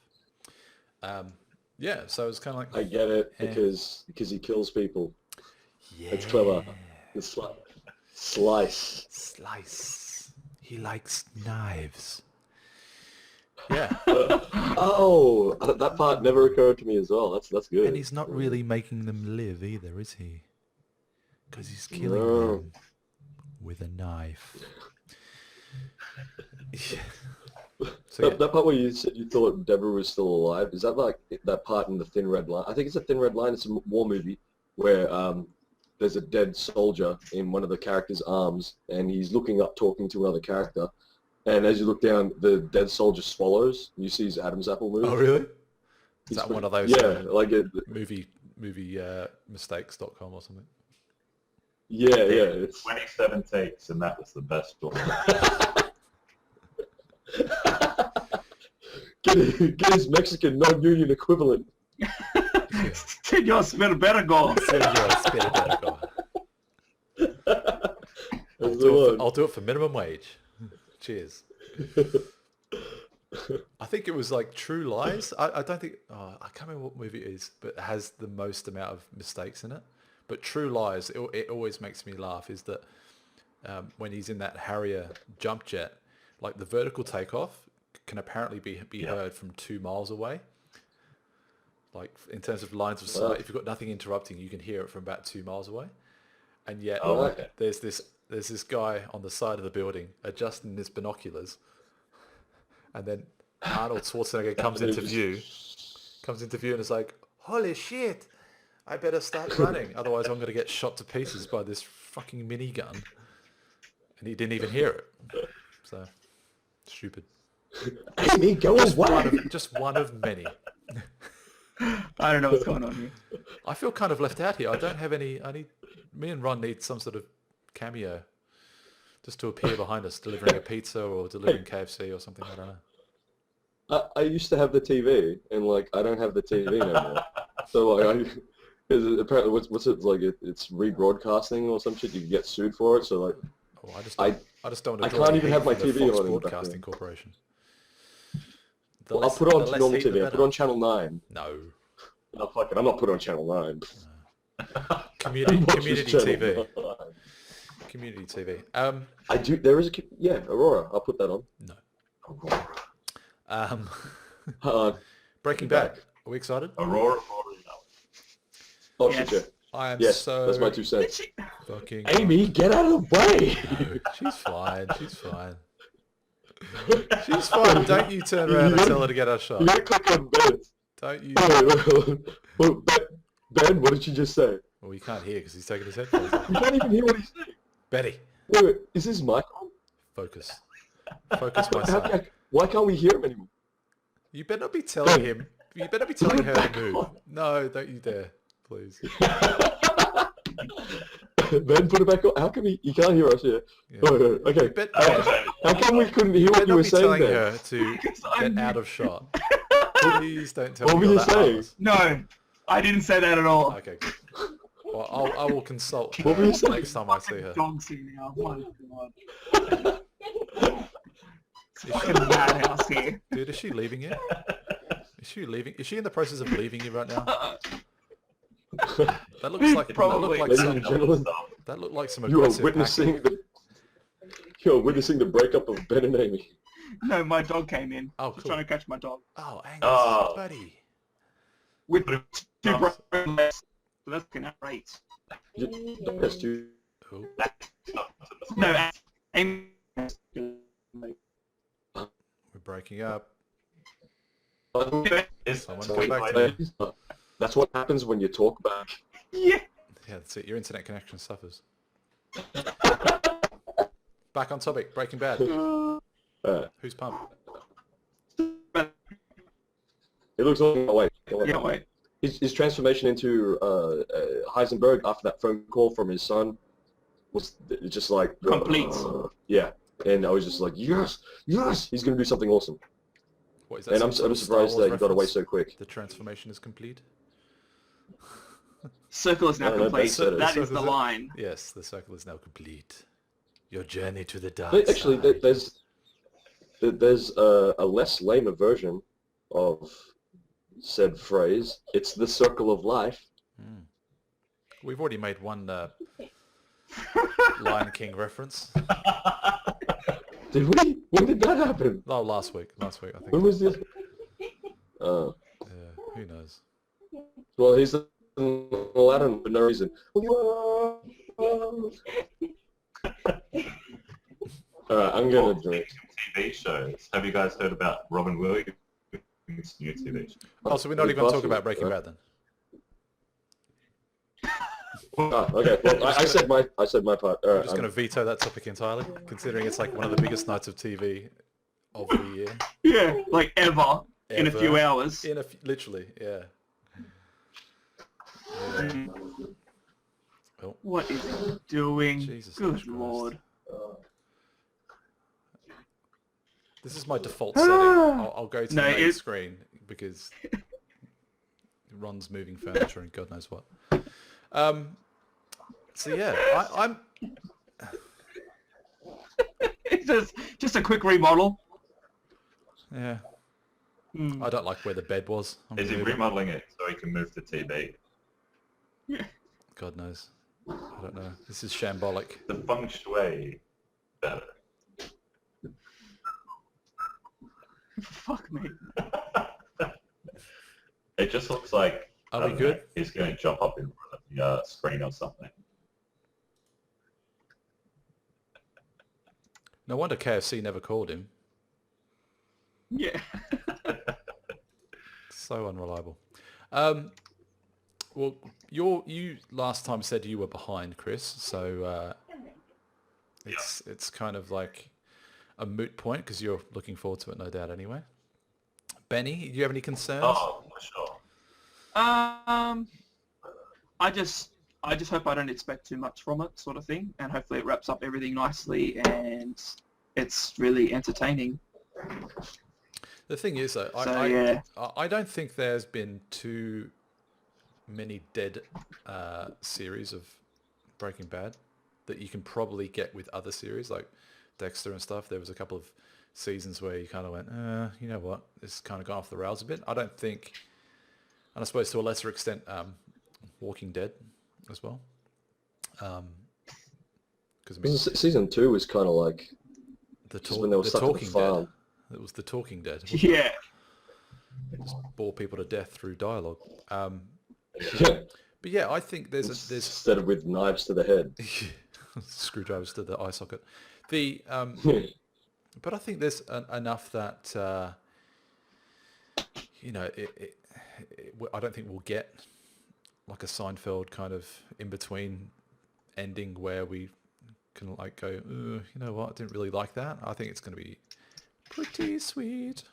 So it's kind of like I get it because he kills people. Yeah, it's clever. It's slice. He likes knives. Yeah. That part never occurred to me as well. That's good. And he's not really making them live either, is he? Because he's killing them with a knife. So, that part where you said you thought Deborah was still alive, is that like that part in the Thin Red Line? I think it's a Thin Red Line. It's a war movie where there's a dead soldier in one of the characters' arms, and he's looking up talking to another character. And as you look down, the dead soldier swallows. And you see his Adam's apple move. Oh, really? Is that one of those movie mistakes.com or something? Yeah. It's 27 takes, and that was the best one. Get his Mexican non-union equivalent. Senor Spiribergo. I'll do it for minimum wage. Cheers. I think it was like True Lies. I don't think... I can't remember what movie it is, but it has the most amount of mistakes in it. But True Lies, it always makes me laugh, is that when he's in that Harrier jump jet, like the vertical takeoff can apparently be heard from 2 miles away. Like in terms of lines of sight, if you've got nothing interrupting, you can hear it from about 2 miles away. And yet there's this guy on the side of the building adjusting his binoculars, and then Arnold Schwarzenegger comes into view and is like, holy shit, I better start running, otherwise I'm going to get shot to pieces by this fucking minigun. And he didn't even hear it. So, stupid. Amy, go away! Just one of many. I don't know what's going on here. I feel kind of left out here. I don't have any... me and Ron need some sort of cameo just to appear behind us, delivering a pizza or delivering KFC or something. I don't know. I used to have the TV, and like I don't have the TV no more. So like, apparently, what's it like? It's rebroadcasting or some shit. You can get sued for it. So like, I just don't want to. I can't even have my TV Fox on. Broadcasting Corporation. I'll put it on normal TV. I'll put it on Channel 9. No. No, fuck it. I'm not putting on Channel 9. Community TV. Community TV. I do. There is Aurora. I'll put that on. No. Breaking Bad. Are we excited? Aurora. Oh, Yes. shit, yeah. I am Yes, so that's my 2 cents. fucking... Amy, get out of the way! She's fine. She's fine. She's fine. Don't you turn around and tell her to get her You shot. gotta click on Ben. Don't you... Well, Ben, what did you just say? Well, you can't hear because he's taking his headphones off. You can't even hear what he's saying. Betty, Wait, is his mic on? focus. Focus, my son. Why can't we hear him anymore? You better not be telling him. You better be telling her to move. No, don't you dare. Please. Ben, put it back on. How come you can't hear us here? Yeah. Oh, okay. You bet- How come we couldn't hear you what better you were not be saying telling there? her to get out of shot. Please don't tell What me were you're you that saying? heartless. No, I didn't say that at all. Okay, good. Well, I will consult What were you saying? next time I see her. Dog scene now. My God. Fucking madhouse here. Dude, is she leaving you? Is she leaving? Is she in the process of leaving you right now? That looks like Probably. That looked like Ladies some. and gentlemen, That looked like some you are aggressive witnessing packing. the breakup of Ben and Amy. No, my dog came in. Oh, Just cool. trying to catch my dog. Oh, Angus, Oh. buddy. With Put him- two broken legs. So that's fucking great. Yes, dude. Oh, No, Amy. we're breaking up. Is Someone tweet come back like- to me. That's what happens when you talk back. Yeah. Yeah, that's it. Your internet connection suffers. Back on topic. Breaking Bad. Who's pumped? It looks like Yeah, wait. his transformation into Heisenberg after that phone call from his son was just like Complete. Yeah, and I was just like, yes, he's gonna do something awesome. What is that? And some I'm sort of Star surprised Wars that he got away reference? so quick. The transformation is complete. Circle is now No, no, complete. they said it. That is Circle the is- line. Yes, the circle is now complete. Your journey to the dark But actually, side. there's a less lamer version of said phrase. It's the circle of life. Mm. We've already made one Lion King reference. Did we? When did that happen? Oh, last week. I think. When was this? Yeah, who knows? Well, he's in Aladdin for no reason. Alright, I'm gonna drink. TV shows. Have you guys heard about Robin Williams' new TV show? Oh, so we're not even going to talk about Breaking Bad then? Okay. Well, I said my part. I'm Alright, just going to veto that topic entirely, considering it's like one of the biggest nights of TV of the year. Yeah, like ever. In a few hours. Literally, yeah. Oh, What is he doing? Jesus Good Christ. lord. this is my default setting. I'll go to No, the main it- screen because Ron's moving furniture and God knows what. So yeah, I'm... It's just a quick remodel. Yeah. Hmm. I don't like where the bed was. I'm Is he gonna leave it. remodeling it so he can move the TV? God knows. I don't know. This is shambolic. The feng shui better. Fuck me. It just looks like Are I we don't good? know, he's going to jump up in front of the screen or something. No wonder KFC never called him. Yeah. So unreliable. Well, you last time said you were behind, Chris, so it's kind of like a moot point because you're looking forward to it, no doubt. Anyway, Benny, do you have any concerns? Oh, for sure. I just hope I don't expect too much from it, sort of thing, and hopefully it wraps up everything nicely and it's really entertaining. The thing is, though, yeah. I don't think there's been too many dead series of Breaking Bad that you can probably get with other series like Dexter and stuff. There was a couple of seasons where you kind of went, you know what, this kind of gone off the rails a bit. I don't think, and I suppose to a lesser extent, Walking Dead as well. Because I mean, Season 2 was kind of like the just when they were stuck at the Talking farm. Dead. It was the Talking Dead. Yeah. Just bore people to death through dialogue. Yeah. But yeah, I think there's Instead of with knives to the head. screwdrivers to the eye socket. But I think there's enough that I don't think we'll get like a Seinfeld kind of in between ending where we can like go, you know what, I didn't really like that. I think it's going to be pretty sweet.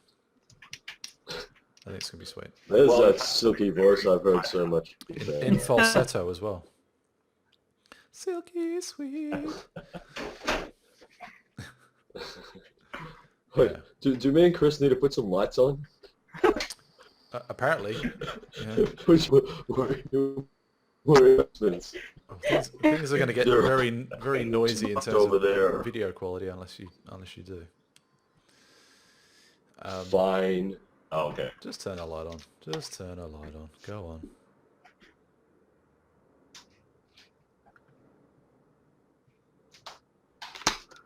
I think it's going to be sweet. There's that silky voice I've heard so much. In falsetto as well. Silky sweet. Wait, do me and Chris need to put some lights on? Apparently. Yeah. Which were Things are going to get very, very noisy in terms over there. of video quality unless you do. Fine. Oh, okay. Just turn a light on. Just turn a light on. Go on.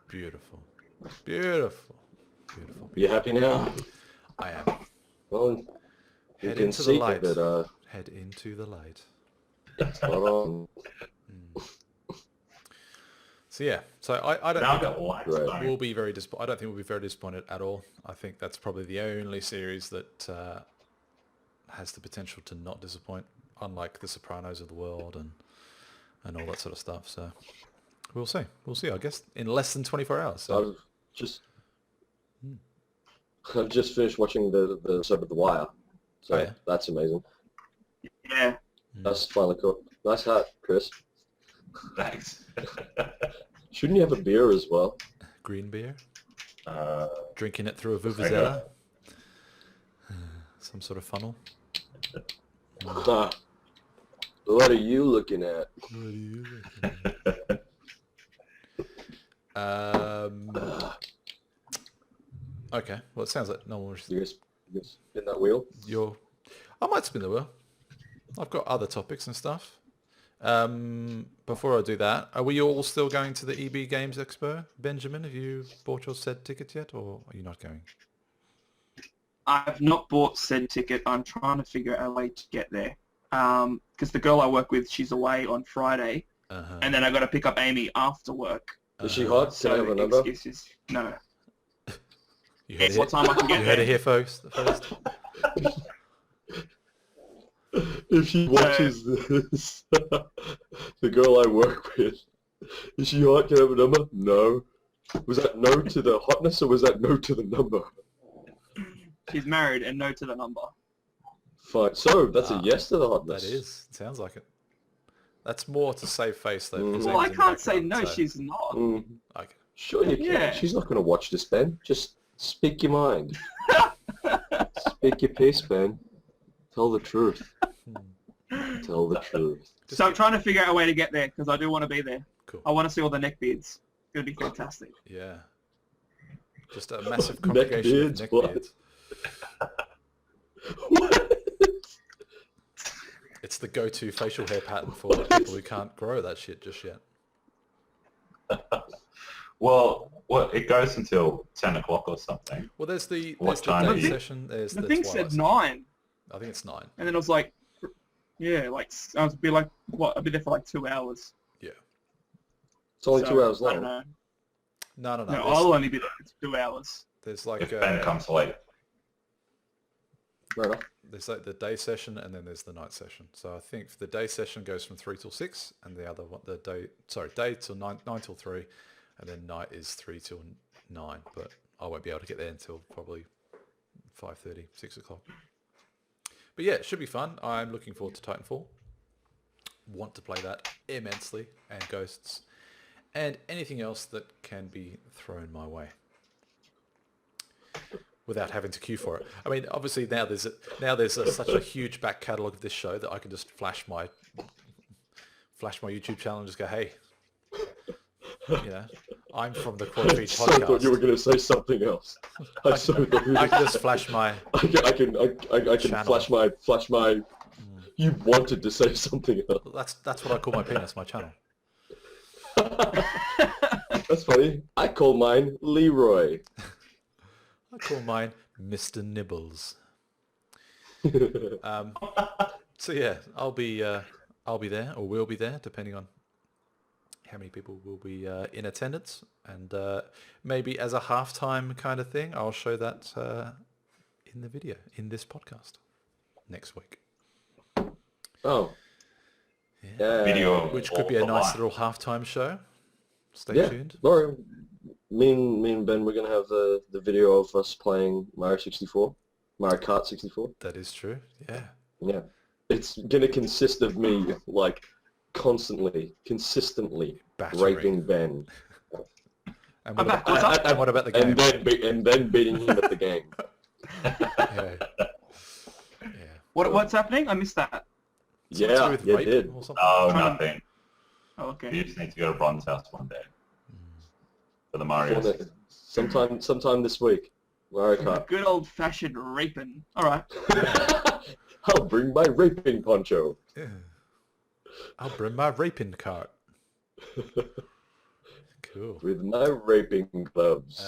Beautiful. Beautiful. Beautiful. You happy now? I am. Well, you Head can into the see light. that. Head into the light. Spot on. So yeah. So I don't Now I've think got lights. Right. Right. we'll be very I don't think we'll be very disappointed at all. I think that's probably the only series that has the potential to not disappoint, unlike The Sopranos of the world and all that sort of stuff. So we'll see. We'll see. I guess in less than 24 hours. So. I've just finished watching the episode of The Wire, so Oh, yeah? that's amazing. Yeah. That's finally cool. Nice hat, Chris. Thanks. Shouldn't you have a beer as well? Green beer. Uh, Drinking it through a I know. vuvuzela. Some sort of funnel. What are you looking at? What are you Okay. Well, it sounds like no one was... You guys spin that wheel? I might spin the wheel. I've got other topics and stuff. Before I do that, are we all still going to the EB Games Expo? Benjamin, have you bought your said ticket yet, or are you not going? I've not bought said ticket. I'm trying to figure out a way to get there. Because the girl I work with, she's away on Friday, and then I got to pick up Amy after work. Is she hot? Can I have a number? Excuses. No. You heard, What time I can get you heard there? it here first. If she watches this, the girl I work with, is she hot? Can I have a number? No. Was that no to the hotness or was that no to the number? She's married and no to the number. Fine. So that's a yes to the hotness. That is. Sounds like it. That's more to save face, though. because Well, I Amy's in can't the say background, no, so- she's not. Okay. Sure you can. Yeah. She's not going to watch this, Ben. Just speak your mind. Speak your piece, Ben. Tell the truth. Tell the truth. So I'm trying to figure out a way to get there because I do want to be there. Cool. I want to see all the neckbeards. It's going to be fantastic. Yeah. Just a massive Neck congregation beards, of what? neckbeards. What? It's the go-to facial hair pattern for people who can't grow that shit just yet. well, it goes until 10 o'clock or something. Well, there's the What time day is it? session. There's The the thing twilight said session. 9, I think it's 9. and then I was like, yeah, like I was be like, what? I'd be there for like 2 hours. It's only So, 2 hours I don't long. know. No. No, There's, I'll only be there for 2 hours. there's like If Ben comes late. Fair enough. there's like the day session and then there's the night session. So I think the day session goes from 3 till 6, and the other one, day till 9 till 3, and then night is 3 till 9. But I won't be able to get there until probably 5:30, 6 o'clock. But yeah, it should be fun. I'm looking forward to Titanfall. Want to play that immensely, and Ghosts, and anything else that can be thrown my way without having to queue for it. I mean, obviously now there's such a huge back catalogue of this show that I can just flash my YouTube channel and just go, hey, I'm from the QuadFeed I so thought you were Podcast. going to say something else. I so thought you were I can just flash my... I can Channel. flash my. You wanted to say something else. That's what I call my penis, my channel. That's funny. I call mine Leroy. I call mine Mr. Nibbles. So yeah, I'll be there, or will be there, depending on how many people will be in attendance, and maybe as a halftime kind of thing, I'll show that in the video in this podcast next week. Oh. Yeah. Video, Which could be a nice little halftime show. Stay tuned. Laurie, me and Ben, we're gonna have the video of us playing Mario Kart 64. That is true. Yeah. Yeah, it's gonna consist of me like consistently Battering. raping Ben, And I'm back. What's what, up? and what about the game? and then beating him at the game. Yeah. Yeah. What's happening? I missed that. Something to do Yeah, with you rape did. or something? Oh, Trying to- nothing. Oh, okay. You just need to go to Ron's house one day for the Mario. Sometime this week, Mario Kart. Good old-fashioned raping. All right. I'll bring my raping poncho. Yeah. I'll bring my raping cart. Cool. With my raping gloves.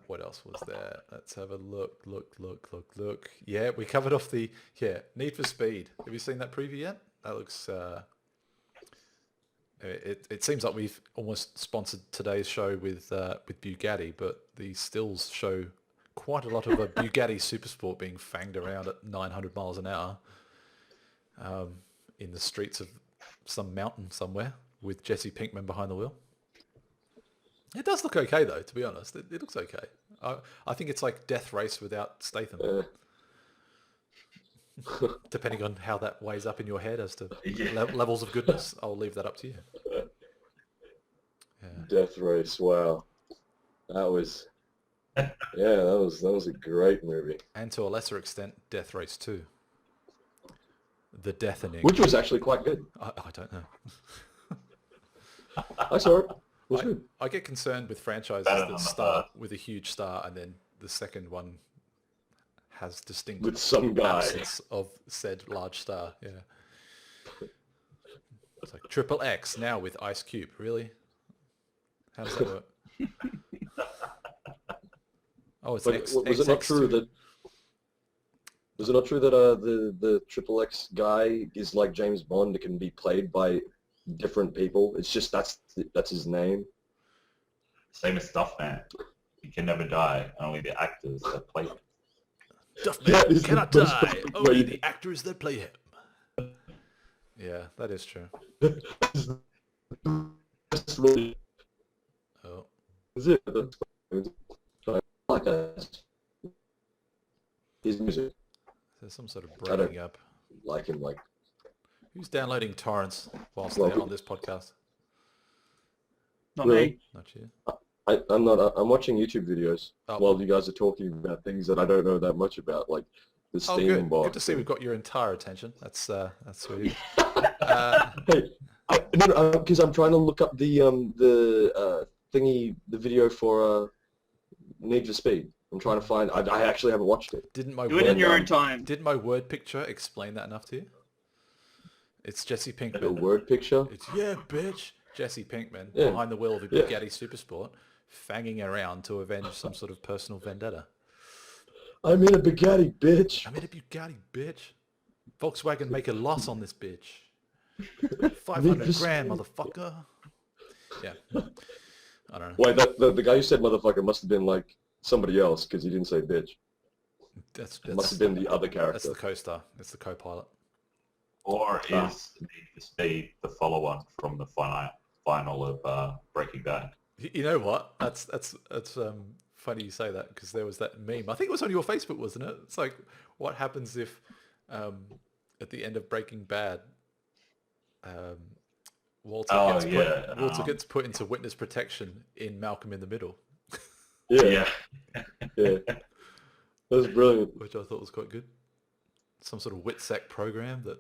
What else was there? Let's have a look. Yeah, we covered off the Need for Speed. Have you seen that preview yet? That looks. It seems like we've almost sponsored today's show with Bugatti, but the stills show quite a lot of a Bugatti Supersport being fanged around at 900 miles an hour in the streets of some mountain somewhere with Jesse Pinkman behind the wheel. It does look okay, though, to be honest. It looks okay. I think it's like Death Race without Statham. Depending on how that weighs up in your head as to levels of goodness, I'll leave that up to you. Yeah. Death Race, wow. That was a great movie. And to a lesser extent, Death Race 2. The Deathening. Which was actually quite good. I don't know. I saw it. It was good. I get concerned with franchises Better than that the start with a huge star and then the second one has distinct With some guy. absence of said large star. Yeah. It's like Triple X now with Ice Cube. Really? How does that work? Oh, it's But X. was it not true that? Was it not true that the Triple X guy is like James Bond? It can be played by different people. It's just that's his name. Same as Stuffman. He can never die. Only the actors that play him. That Duffman is the cannot best die. fucking Only way. the actors that play him. Yeah, that is true. That's really Oh, is it. I like that. His music, there's some sort of don't- breaking up. like him, like Who's downloading torrents whilst Well, they're on this podcast? Not Really? me. Not you. I'm not. I'm watching YouTube videos Oh. while you guys are talking about things that I don't know that much about, like the Oh, Steam good. box. Good to see we've got your entire attention. That's sweet. Hey, no, because I'm trying to look up the video for Need for Speed. I'm trying to find. I actually haven't watched it. Didn't my Do it in word, your own time. didn't my word picture explain that enough to you? It's Jesse The Pinkman. word picture. It's bitch. Jesse Pinkman Yeah. behind the wheel of a Yeah. Bugatti Supersport, fanging around to avenge some sort of personal vendetta. I'm in a Bugatti, bitch. I'm in a Bugatti, bitch. Volkswagen make a loss on this bitch. 500 grand, motherfucker. Yeah. I don't know. Wait, the guy who said motherfucker must have been like somebody else because he didn't say bitch. That's It must have been the other that's character. the co-star. That's the co-pilot. Or Ah. is Need for Speed the follow-on from the final of Breaking Bad? You know what? That's funny you say that because there was that meme. I think it was on your Facebook, wasn't it? It's like, what happens if at the end of Breaking Bad, Walter gets put into witness protection in Malcolm in the Middle, Yeah, yeah. That was brilliant. which I thought was quite good. Some sort of WITSEC program that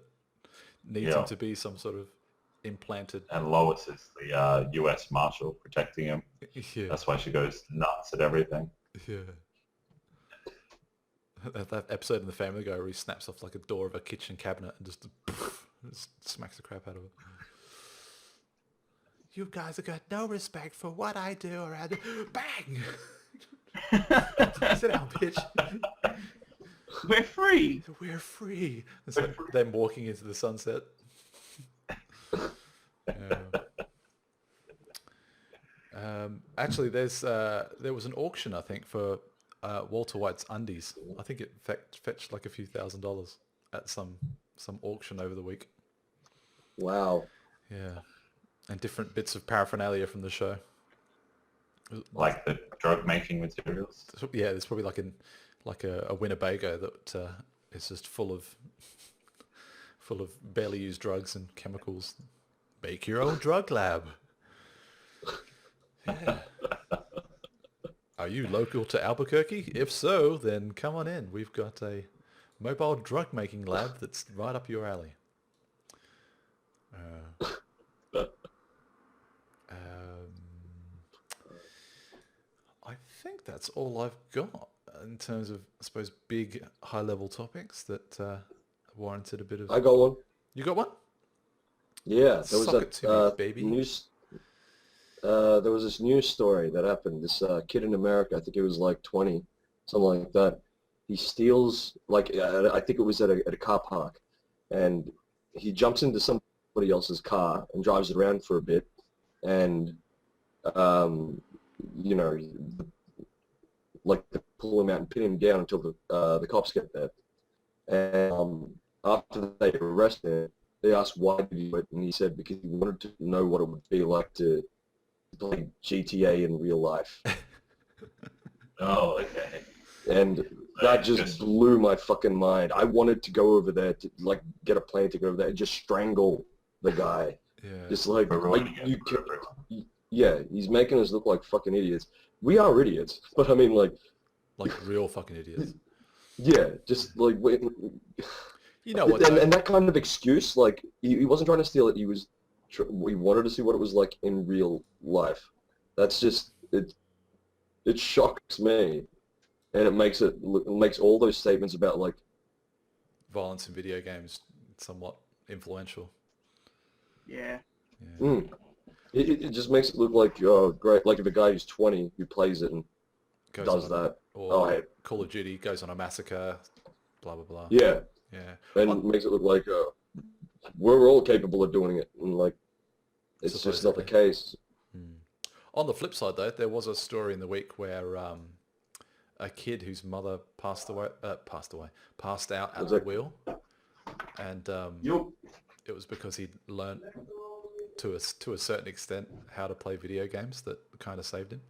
needs Yeah. him to be some sort of implanted. And Lois is the U.S. Marshal protecting him. Yeah, That's why she goes nuts at everything. yeah. That episode in The Family Guy where he snaps off like a door of a kitchen cabinet and just smacks the crap out of it. You guys have got no respect for what I do or I do. Bang! Sit down, bitch. We're free. We're free. It's like them walking into the sunset. Actually, there was an auction, I think, for Walter White's undies. I think it fetched like a few $1,000s at some auction over the week. Wow. Yeah, and different bits of paraphernalia from the show. Like the drug making materials. Yeah, there's probably like a Winnebago that is just full of barely used drugs and chemicals. Make your own drug lab. Yeah. Are you local to Albuquerque? If so, then come on in. We've got a mobile drug making lab that's right up your alley. I think that's all I've got in terms of, I suppose, big high-level topics that warranted a bit of... I got one. You got one? Yeah, there was Suck it to me, baby. There was this news story that happened. This kid in America, I think he was like 20, something like that. He steals, like, I think it was at a car park, and he jumps into somebody else's car and drives it around for a bit, and you know, like they pull him out and pin him down until the cops get there. And after they arrest him, they asked why did he do it, and he said because he wanted to know what it would be like to play GTA in real life. Oh, okay. And that just blew my fucking mind. I wanted to go over there to like get a plane to go over there and just strangle the guy. Yeah. Just like you yeah, he's making us look like fucking idiots. We are idiots, but I mean like real fucking idiots. Yeah, just like You know what? And that kind of excuse, like he wasn't trying to steal it. We wanted to see what it was like in real life. That's just it shocks me, and it makes all those statements about like Violence in video games somewhat influential. Yeah. Yeah. It just makes it look like, oh great, like if a guy who's 20 who plays it and does that, Or hey. Call of Duty goes on a massacre, blah blah blah. Yeah, and makes it look like we're all capable of doing it, and like it's just not the case. On the flip side, though, there was a story in the week where a kid whose mother passed out at the wheel, and it was because he'd learnt to a certain extent how to play video games that kind of saved him.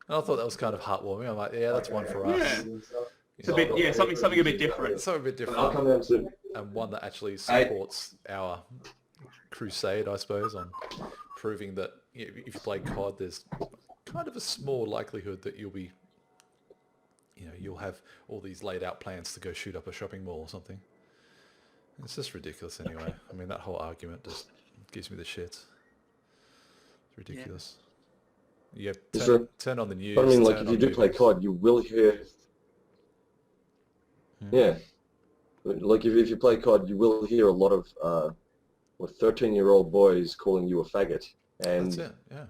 And I thought that was kind of heartwarming. I'm like, yeah, that's one for us. Yeah. It's a bit, something a bit different. Something a bit different. I'll come down soon. And one that actually supports our crusade, I suppose, on proving that if you play COD, there's kind of a small likelihood that you'll have all these laid out plans to go shoot up a shopping mall or something. It's just ridiculous anyway. I mean, that whole argument just gives me the shits. It's ridiculous. Yeah, turn on the news. But I mean, like, if you do play COD, you will hear... Yeah. Like, if you play COD, you will hear a lot of 13-year-old boys calling you a faggot. And that's it, yeah.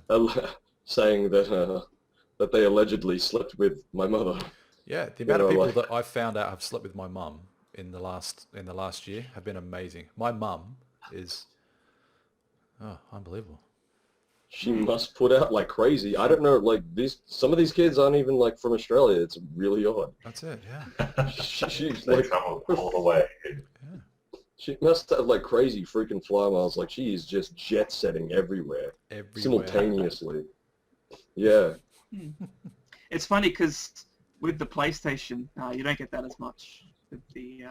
saying that they allegedly slept with my mother. Yeah, the amount of people that I've found out have slept with my mum in the last year have been amazing. My mum is unbelievable. She must put out like crazy. I don't know, like some of these kids aren't even like from Australia. It's really odd. That's it, yeah. She's They like travel all the way. Yeah. She must have like crazy freaking fly miles. Like she is just jet setting everywhere. Simultaneously. Yeah. It's funny because with the PlayStation, you don't get that as much. With the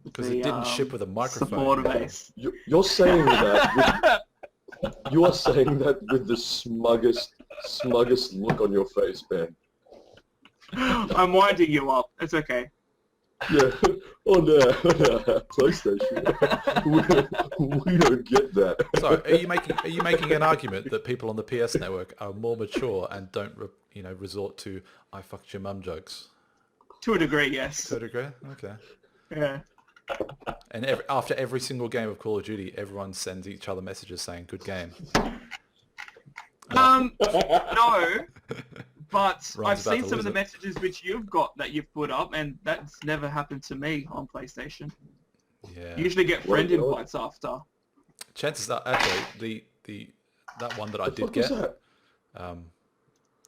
because it didn't ship with a microphone. Supporter base. You're saying that. You are saying that with the smuggest look on your face, Ben. I'm winding you up. It's okay. Yeah. On PlayStation, we don't get that. So, are you making an argument that people on the PS network are more mature and don't resort to "I fucked your mum" jokes? To a degree, yes. To a degree, okay. Yeah. And after every single game of Call of Duty, everyone sends each other messages saying "good game." No, But Ron's I've about seen to some lose of the it. messages which you've got that you've put up, and that's never happened to me on PlayStation. Yeah. You usually get friend What? invites after. Chances are, actually, that one that I What the did fuck was get, that?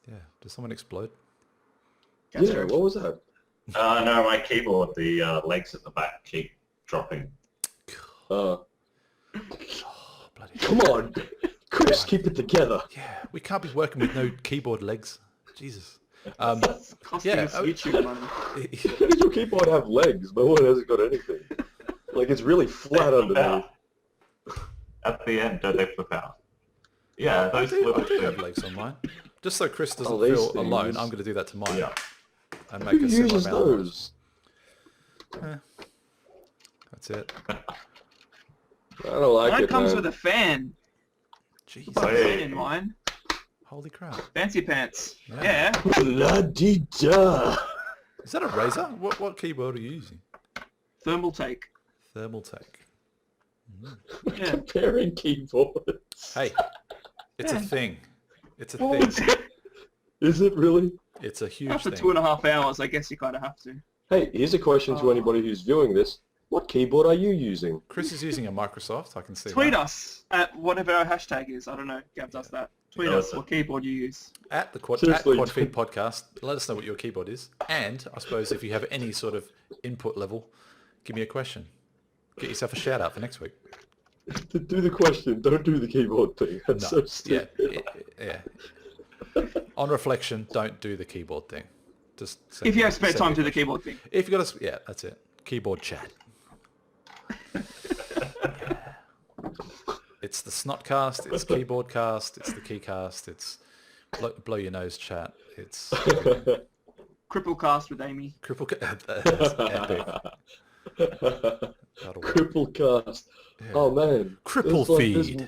yeah, did someone explode? Yeah, Castro. what was that? No, my keyboard, the legs at the back keep dropping. Uh, Oh, bloody come on, Chris, keep it together. yeah, we can't be working with no keyboard legs. Jesus. It's costing Yeah, us YouTube money. How does your keyboard have legs? No one hasn't got anything. Like, it's really flat They flip underneath. out. At the end, don't they flip out? Yeah, I those do little have things. legs on mine. Just so Chris doesn't Oh, these feel things. alone, I'm going to do that to mine Yeah. and make Who a similar uses amount of noise. those? That's it. I don't like Mine it, comes man. with a fan. Jesus. Put a Hey. fan in mine. Holy crap. Fancy pants. Yeah. Yeah. Bloody-da. Is that a Razer? What keyboard are you using? Thermal take. Thermal Take. Yeah. Comparing keyboards. Hey, it's a Yeah. thing. It's a Well, thing. Is it really? It's a huge After thing. 2.5 hours, I guess you kind of have to. Hey, here's a question to Oh. anybody who's viewing this. What keyboard are you using? Chris is using a Microsoft. I can see Tweet that. us at whatever our hashtag is. I don't know. Gav does that. Tweet Yeah, us awesome. what keyboard you use. At Seriously. QuadFeed Podcast, let us know what your keyboard is. And I suppose if you have any sort of input level, give me a question. Get yourself a shout out for next week. Do the question. Don't do the keyboard thing. That's No, so stupid. yeah. On reflection, don't do the keyboard thing. Just If you have spare send time me to a the question. keyboard thing. If you got a, yeah, that's it. Keyboard chat. Yeah. It's the Snotcast. It's Keyboardcast. It's the Keycast. It's blow your nose chat. It's Cripplecast with Amy. cripple. That's epic. That'll work. Cripple cast. Yeah. Oh man. Cripple There's feed.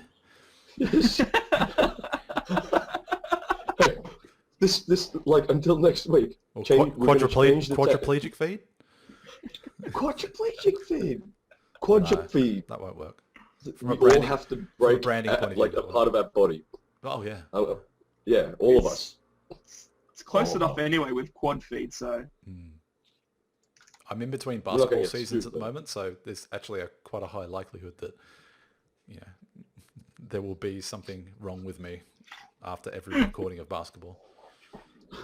This like until next week. Or We're gonna change the quadriplegic feed. Quadriplegic feed. Quadrup feed. That won't work. We a branding- all have to break branding point of like view, a that part of our body. Oh yeah. Yeah, all of us. It's close Oh. enough anyway with quad feed, so I'm in between not gonna basketball get seasons sued, at the moment, so there's actually quite a high likelihood that, you know, there will be something wrong with me after every recording of basketball.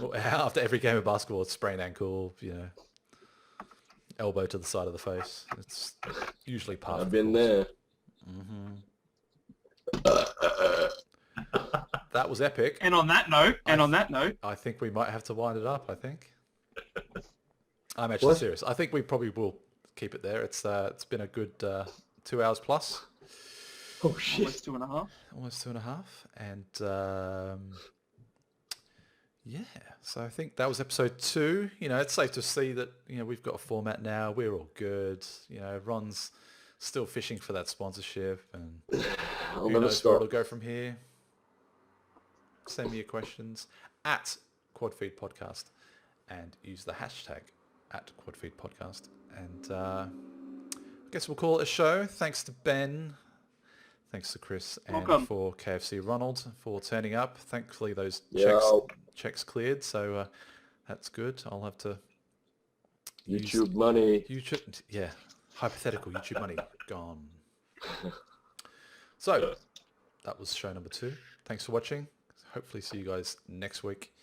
Well, after every game of basketball, it's sprained ankle, you know, elbow to the side of the face. It's usually part of I've the been course. there. That was epic. and on that note, I think we might have to wind it up, I think. I'm actually What? serious. I think we probably will keep it there. It's been a good 2 hours plus. Oh shit. almost 2.5. Almost 2.5. And yeah, so I think that was episode 2. You know, it's safe to see that, you know, we've got a format now. We're all good. You know, Ron's still fishing for that sponsorship, and I'll who never knows where stop. it'll go from here. Send me your questions at QuadFeed Podcast and use the hashtag at QuadFeed Podcast. And I guess we'll call it a show. Thanks to Ben. Thanks to Chris and Welcome. for KFC Ronald for turning up. Thankfully those Yeah. checks cleared, so that's good. I'll have to YouTube money. YouTube, yeah, hypothetical YouTube money gone. So that was show number 2. Thanks for watching. Hopefully see you guys next week,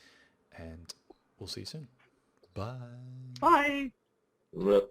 and we'll see you soon. Bye. Bye. Yep.